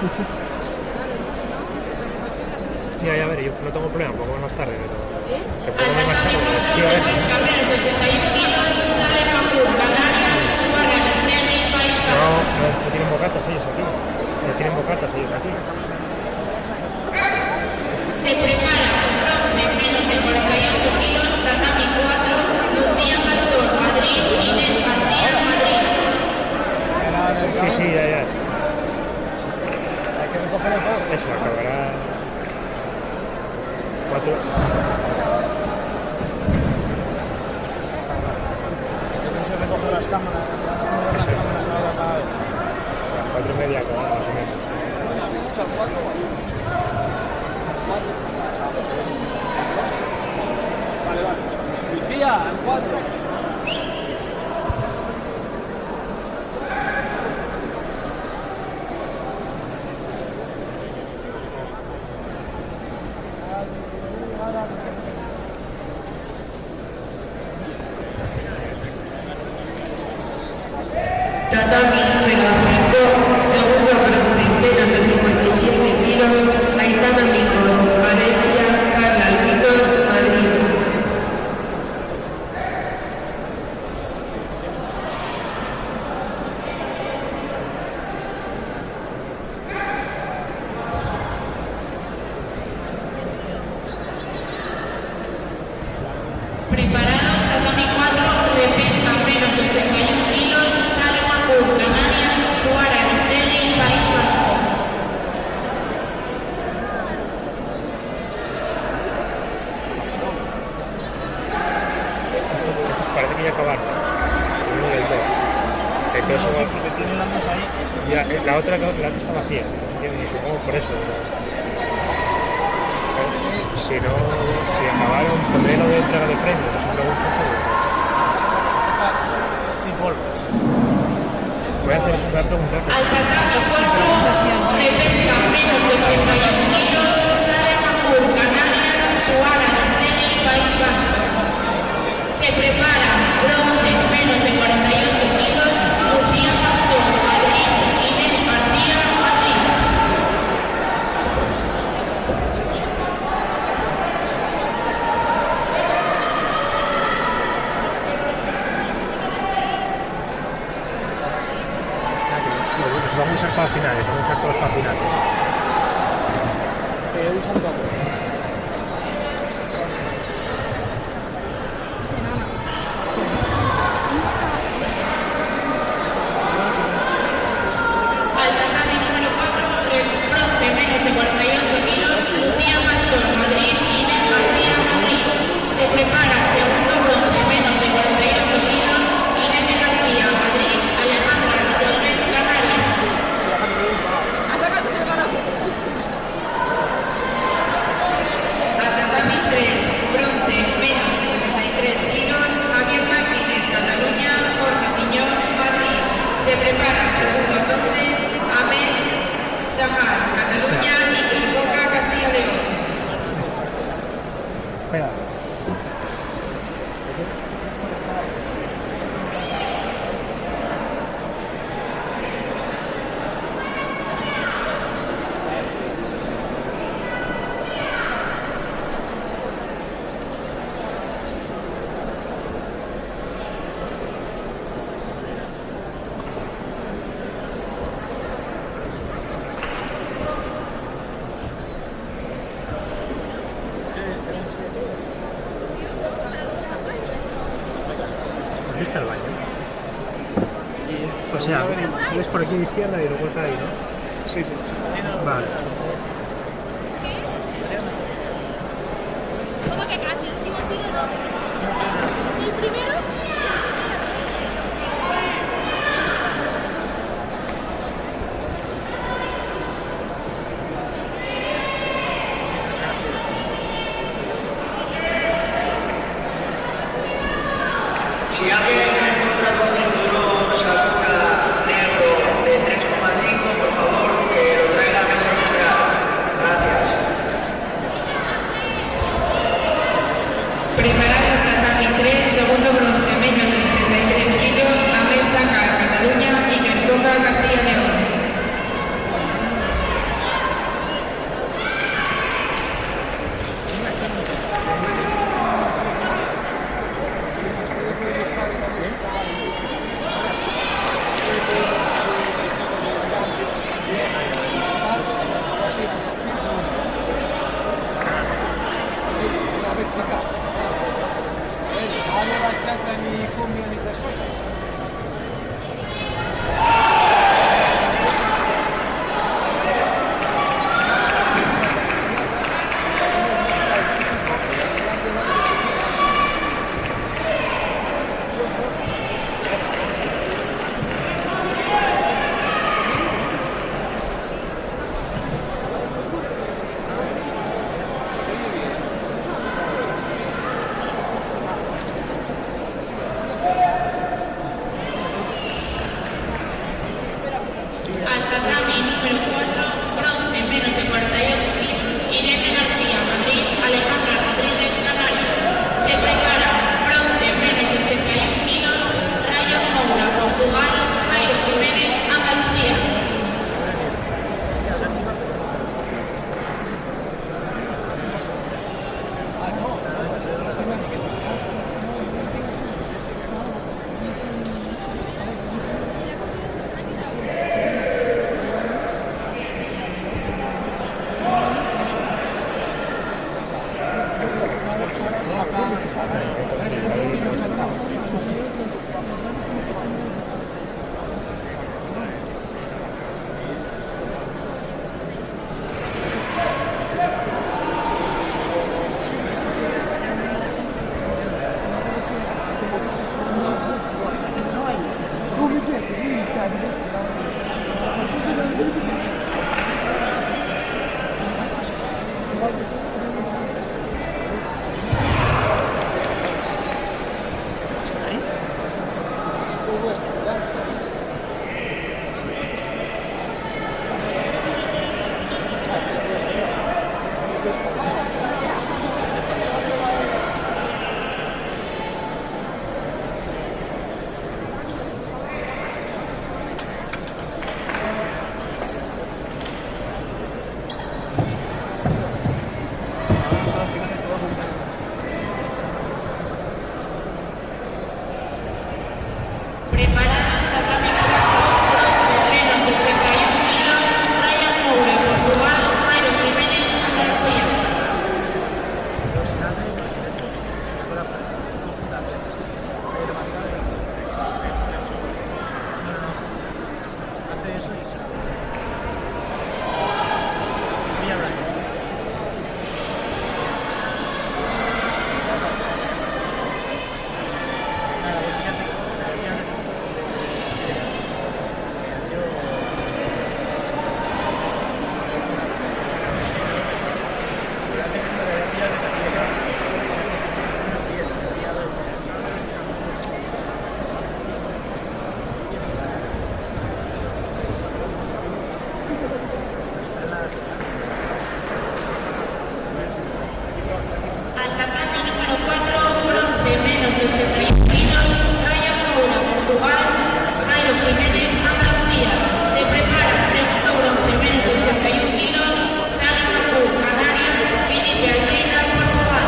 Sí, a ver, yo no tengo problema, puedo comer más tarde, pero... Que puedo comer más tarde, pero sí, a ver. No tienen bocatas ellos aquí. No tienen bocatas ellos aquí. Se prepara un bronce menos de 48 kilos, tatami 4, Lucía Pastor, Madrid, Inés García, Madrid. Sí, ya. Hay que recogerlo todo. Eso, acabará... 4. No se recoge las cámaras. Eso es. A las 4:30 acabará, más o menos. Vale. Lucía, al 4. Tatami número 5, segundo bronce, menos de 57 kilos, Aitana Micón, Valencia, Carla Luitos, Madrid. Preparados, tatami 4, de pesca menos de 81 kilos, Salma Pur, Canarias, Suara, Esteli, País Vasco. Estos parece que ya acabaron. El 1 y el 2. Entonces, Sí, porque tienen la mesa ahí. ya, la otra está vacía, entonces y supongo por eso. Si no, si acabaron, pondré lo de entrega de premios, no se pregunta seguro. Sin polvo. Voy a preguntar. Al tatami 4, de pesca menos de 81 kilos, Salma Pur, Canarias, Suara, Esteli, País Vasco. Se prepara bronce menos de 48 kilos, Lucía Pastor, Madrid, Inés García, Madrid. Los vamos a usar para finales, vamos a usar todos para finales. Que usan todo. Al tatami número 4, de bronce menos de 48 kilos, Lucía Pastor, Madrid, Inés García, Madrid. Se prepara segundo bronce menos de 48 kilos, Inés García, Madrid, Alejandra López, Canarias. Al tatami 3, bronce menos de 73 kilos, Javier Martínez, Cataluña, Jorge Piñón, Madrid. Se prepara segundo bronce, Ahmed Sahar, Cataluña, Iker Coca, Castilla y León. Espera. ¿Dónde está el baño? O sea, sales por aquí de izquierda y luego está ahí, ¿no? Sí. Vale. ¿Cómo que casi? ¿El último sí o no? ¿El primero? Si alguien encuentra con cinturón Sakura negro de 3,5, por favor, que lo traiga a mesa central. Gracias. Preparado tatami 3, segundo bronce menos de 73 kilos, Ahmed Sahar, Cataluña, Iker Coca, Castilla y León. salsa, ni cumbia, ni esas cosas. Al tatami número 4, bronce menos de 48 kilos, Irene García, Madrid, Alejandra Rodríguez, Canarias. Se prepara bronce menos de 81 kilos, Ryan Moura, Portugal, Jairo Jiménez, Andalucía. Preparados, tatami número 4, bronce menos de 81 kilos, Ryan Moura, Portugal, Jairo Jiménez, Andalucía. Al tatami número 4, bronce menos de 81 kilos, Ryan Moura, Portugal, Jairo Jiménez, Andalucía. Se prepara segundo bronce menos de 81 kilos, Salim Nabur, Canarias, Felipe Almeida, Portugal.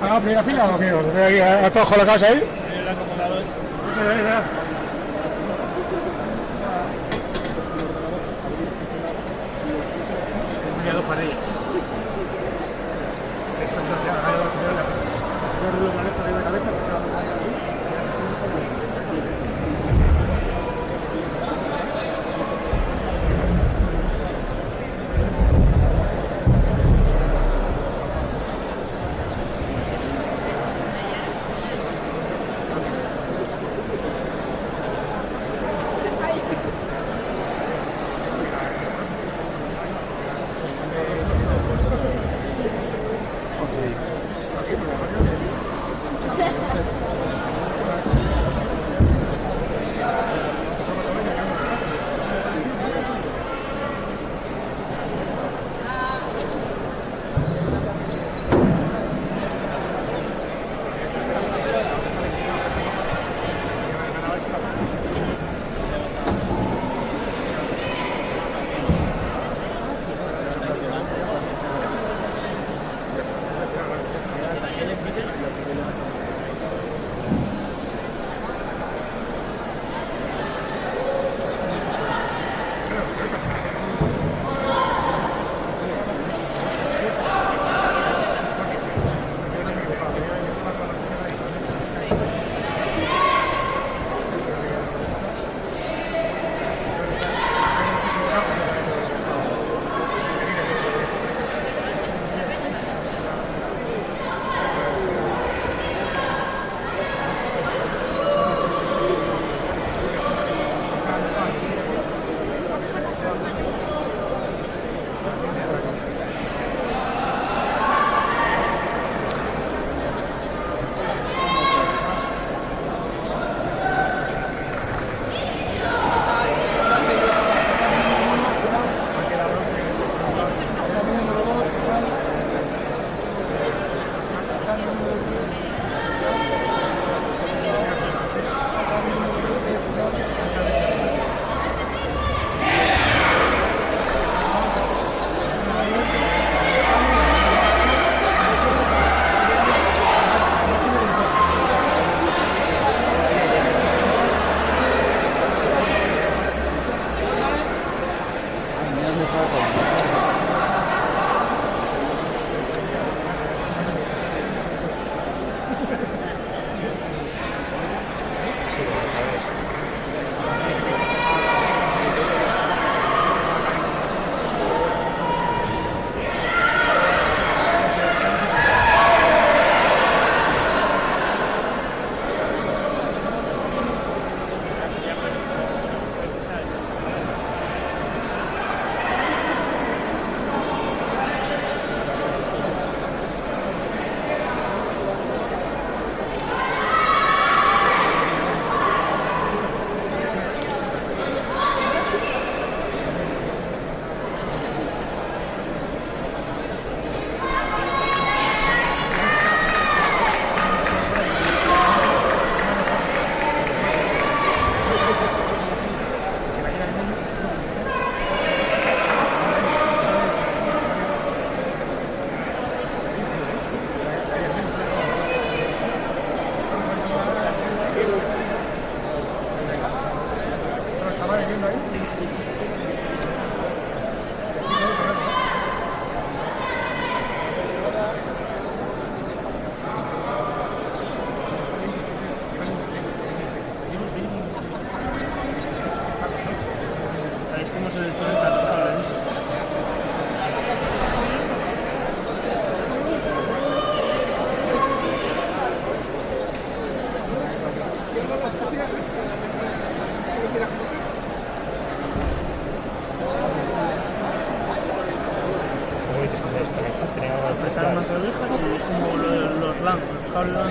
¿Para la primera fila o qué? ¿Os veo ahí a todos colocados ahí? El acomodador. Ya dos paredes.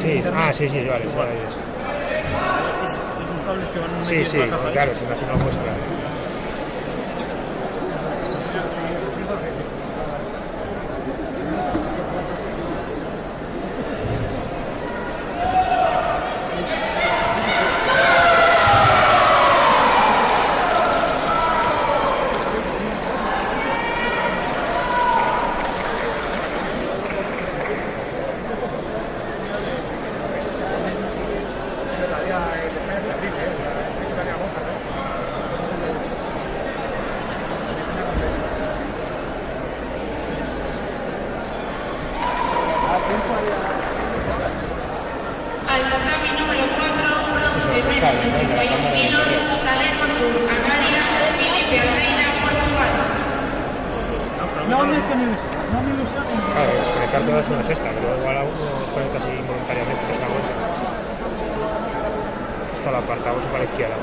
Sí, sí, sí, vale, sí, vale. Esos cables que van sí, sí, claro, si no lo puedes hablar. Al tatami número 4, bronce menos de 81 kilos, Salerno Tour, Canarias, Felipe Almeida, Portugal. No me ilusiona. Claro, desconectar todas unas estas, luego igual a uno desconecta así involuntariamente, que es una cosa. Esto lo apartamos para la izquierda.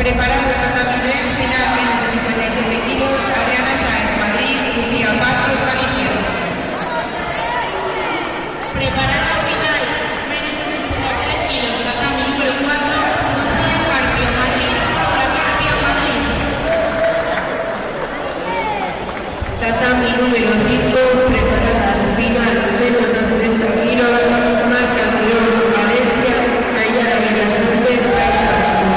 Preparados tatami 3, final menos de 57 kilos, Adriana Sáenz, Madrid, Lucía Pazos, Galicia. Preparada final, menos de 63 kilos, tatami número 4, Carpio, Madrid, Paula Carpio, Madrid. Tatami número 5, preparadas final menos de 70 kilos, marca León, Valencia, Nayara Villasante, País Vasco.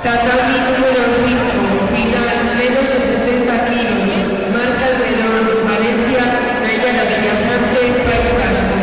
Tatami número 5, final menos de 70 kilos, marca el Melón, Valencia, Nayara Villasante, País Vasco.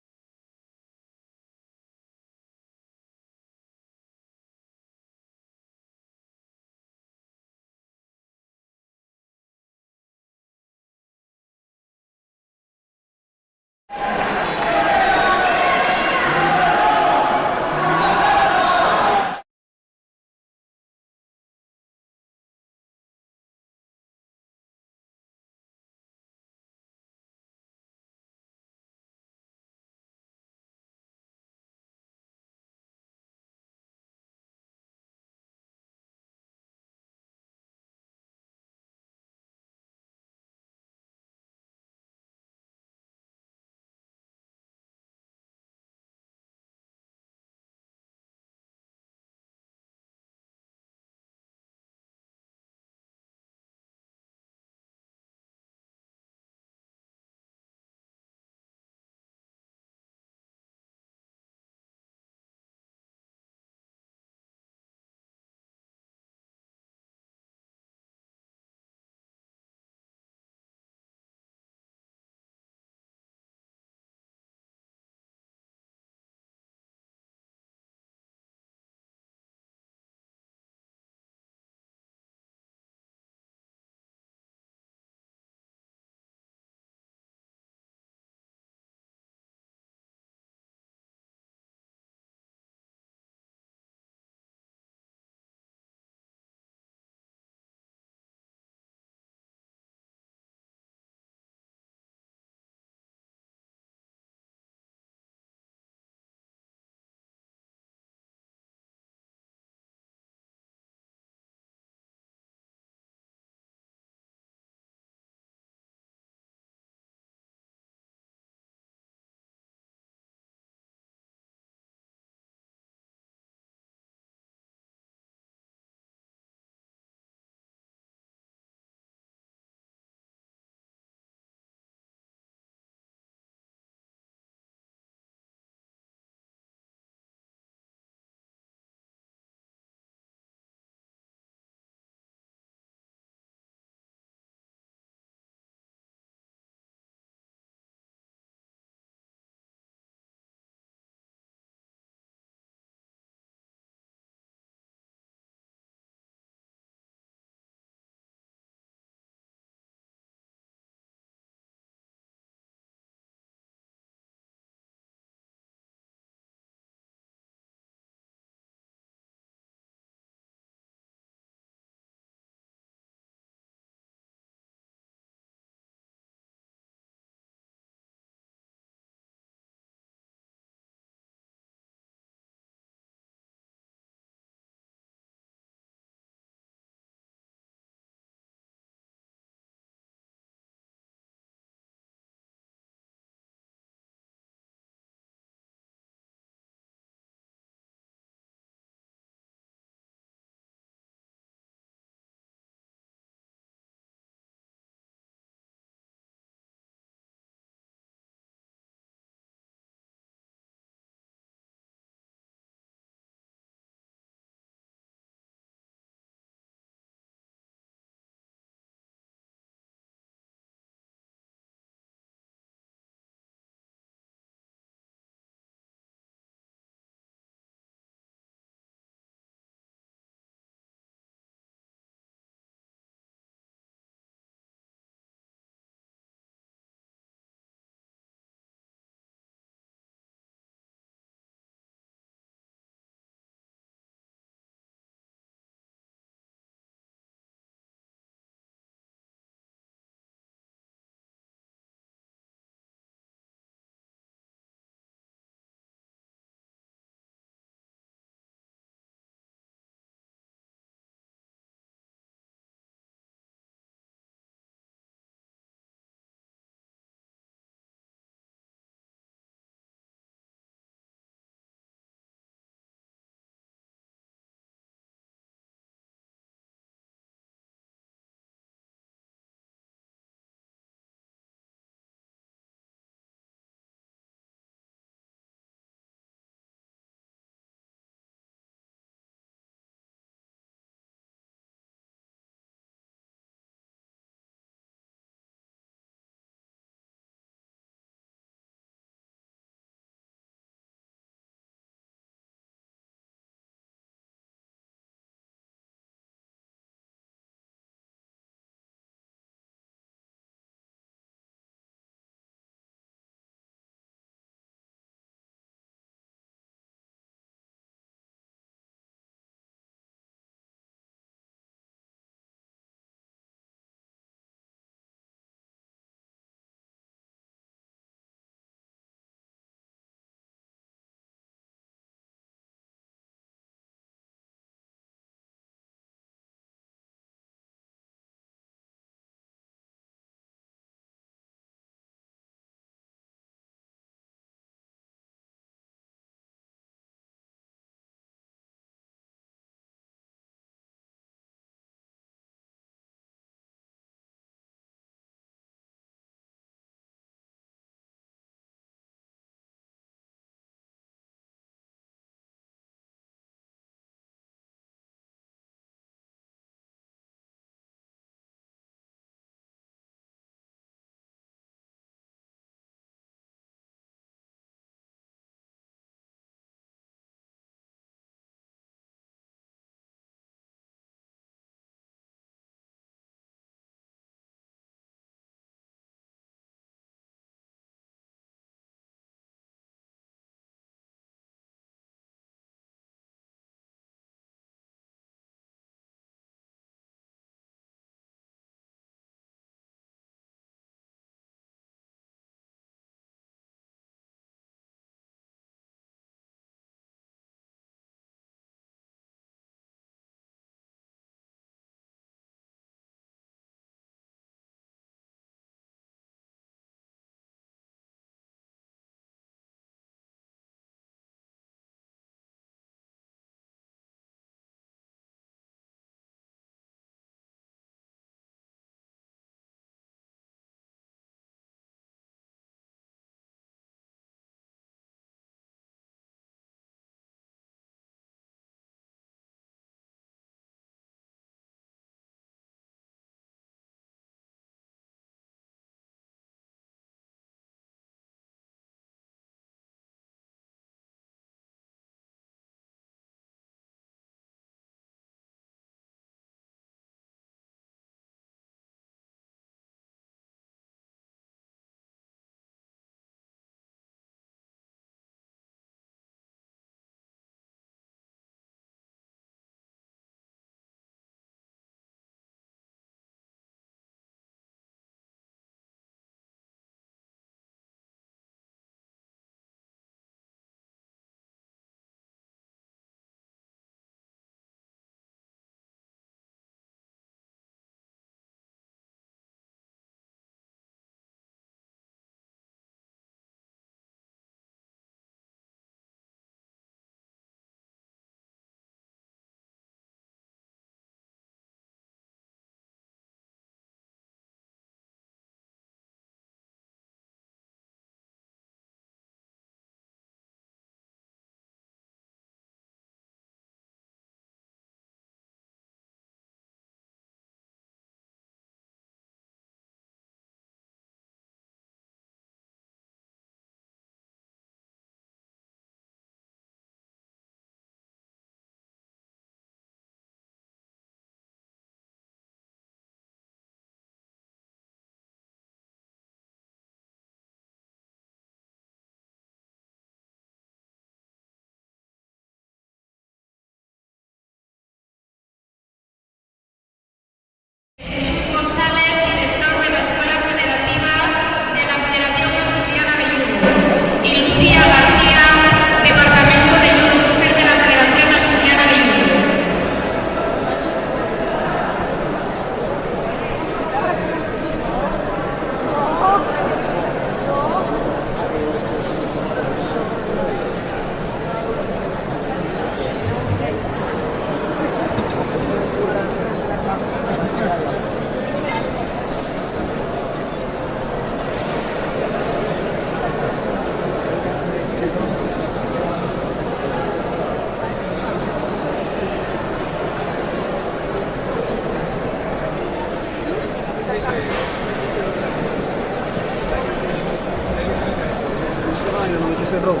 el robo.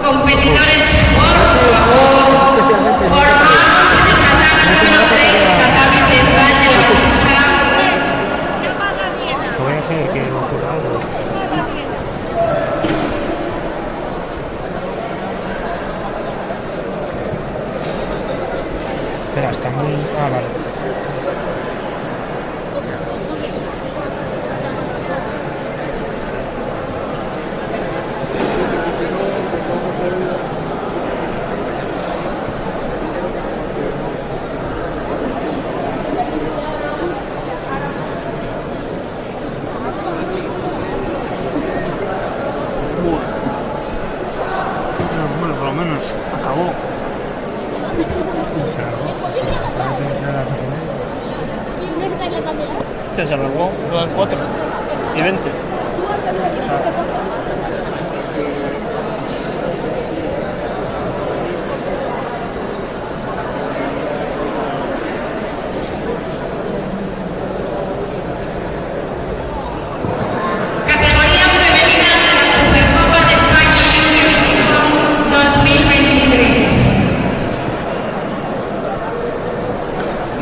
Competidores, por favor, formados en el tatami número 3, tatami central de la pista. Voy a hacer que ocurra algo. Espera, está muy... Ah, vale. Bueno, por lo menos acabó. Se alargó 4 y 20. Categoría femenina de la Supercopa de España Junior 2023.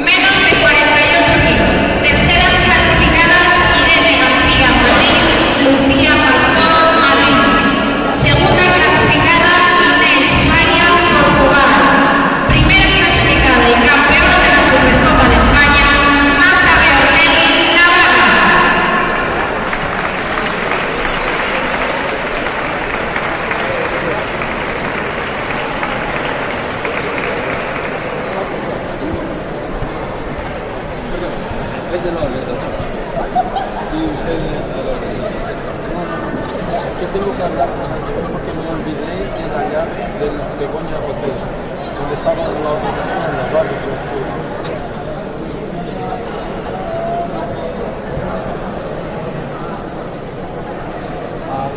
Menos de 48 kilos. Terceras clasificadas Irene García Madrid, Lucía Pastor Madrid. Segunda clasificada Inés María Portugal. Primera clasificada y campeona de la Supercopa de España Marta Beorlegui Navarra. Es de la organización. Sí, usted es de la organización. Es que tengo que hablar porque me olvidé en allá del Begoña Hotel, donde estaba la organización, los árbitros.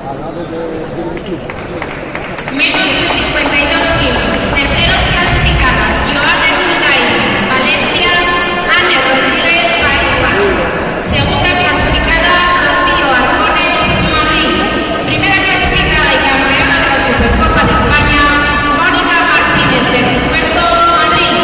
Al lado del club. Menos de 52 kilos. Terceras clasificadas Joana Munday, Valencia, Ana Rodríguez, País Vasco. Segunda clasificada Rocío Arcones, Madrid. Primera clasificada y campeona de la Supercopa de España Mónica Martínez de Puerto, Madrid.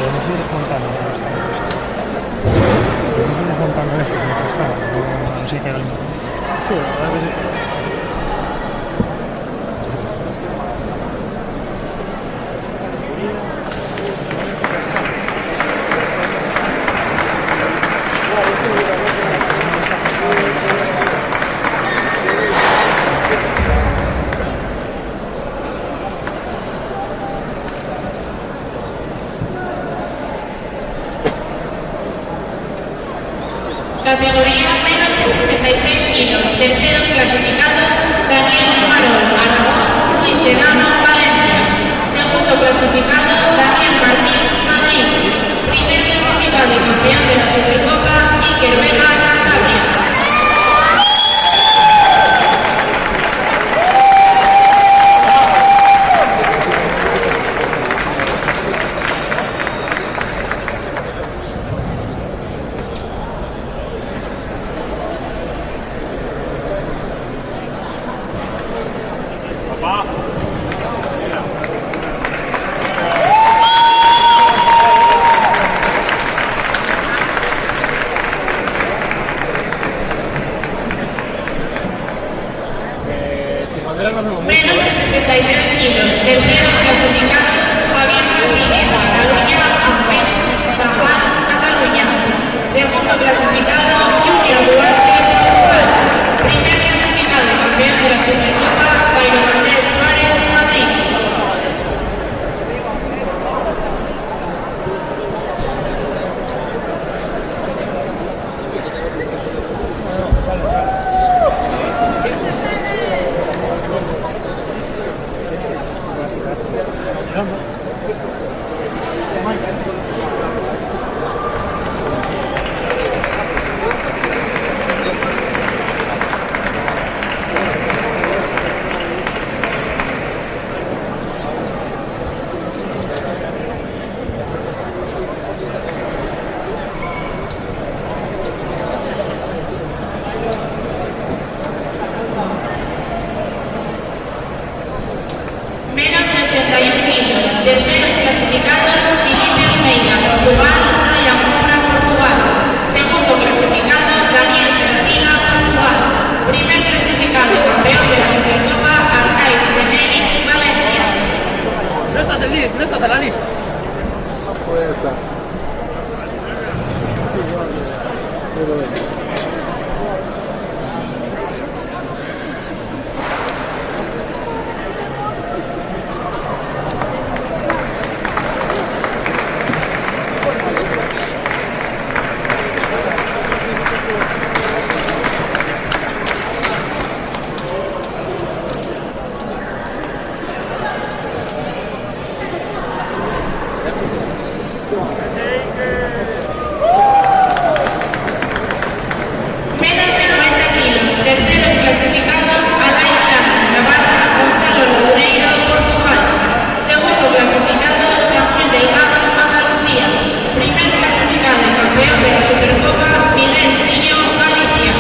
podemos ir desmontando. Podemos ir desmontando esto mientras tanto. No sé qué haga el mismo. Sí, la verdad que sí. Categoría menos de 66 kilos, terceros clasificados, Daniel Marol, Aragón, Luis Serrano, Valencia. Segundo clasificado, Daniel Martín, Madrid. Primer clasificado y campeón de la Supercopa, Iker Vega, Cantabria. Menos de 73 kilos, terceros clasificados, Javier Martínez, Cataluña, Ahmed Sahar, Cataluña. Segundo clasificado, Junior Duarte, Portugal. Primer clasificado y campeón de la Supercopa, Jairo Manuel Suárez, Madrid. Menos de 81 kilos, terceros clasificados, Felipe Almeida, Portugal, Ryan Moura, Portugal. Segundo clasificado, Daniel Serratiga, Portugal. Primer clasificado y campeón de la Supercopa, Arcaiz Zeneric, Valencia. No estás en la lista. Puede estar. Menos de 90 kilos, terceros clasificados, Alain Blanc, Navarra, Gonzalo Loureiro, Portugal. Segundo clasificado, Samuel Delgado, Andalucía. Primer clasificado y campeón de la Supercopa, Miguel Niño, Galicia.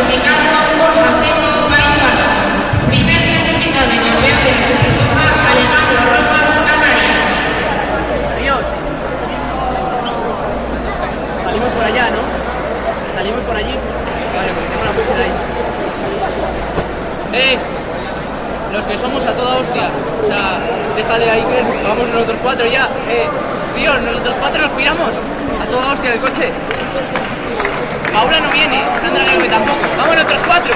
clasificado Borja Seco, País Vasco. Primer clasificado en el verde de Supercopa, Alejandro Rojas, Canarias. Adiós. Salimos por allá, ¿no? Salimos por allí. Vale, pues tengo la pulsera ahí. Los que somos a toda hostia. O sea, déjale ahí que vamos nosotros 4 ya. Tío, nosotros 4 nos piramos a toda hostia del coche. Paula no viene, Sandra no viene tampoco. Vamos nosotros 4.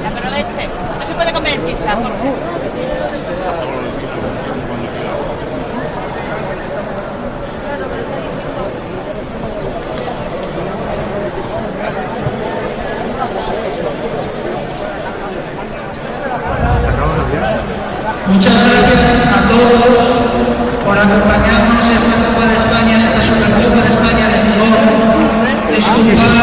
Aproveche. No se puede comer en pista, por favor. Muchas gracias a todos por acompañarnos esta Copa de España, esta Supercopa de España de fútbol. Disculpad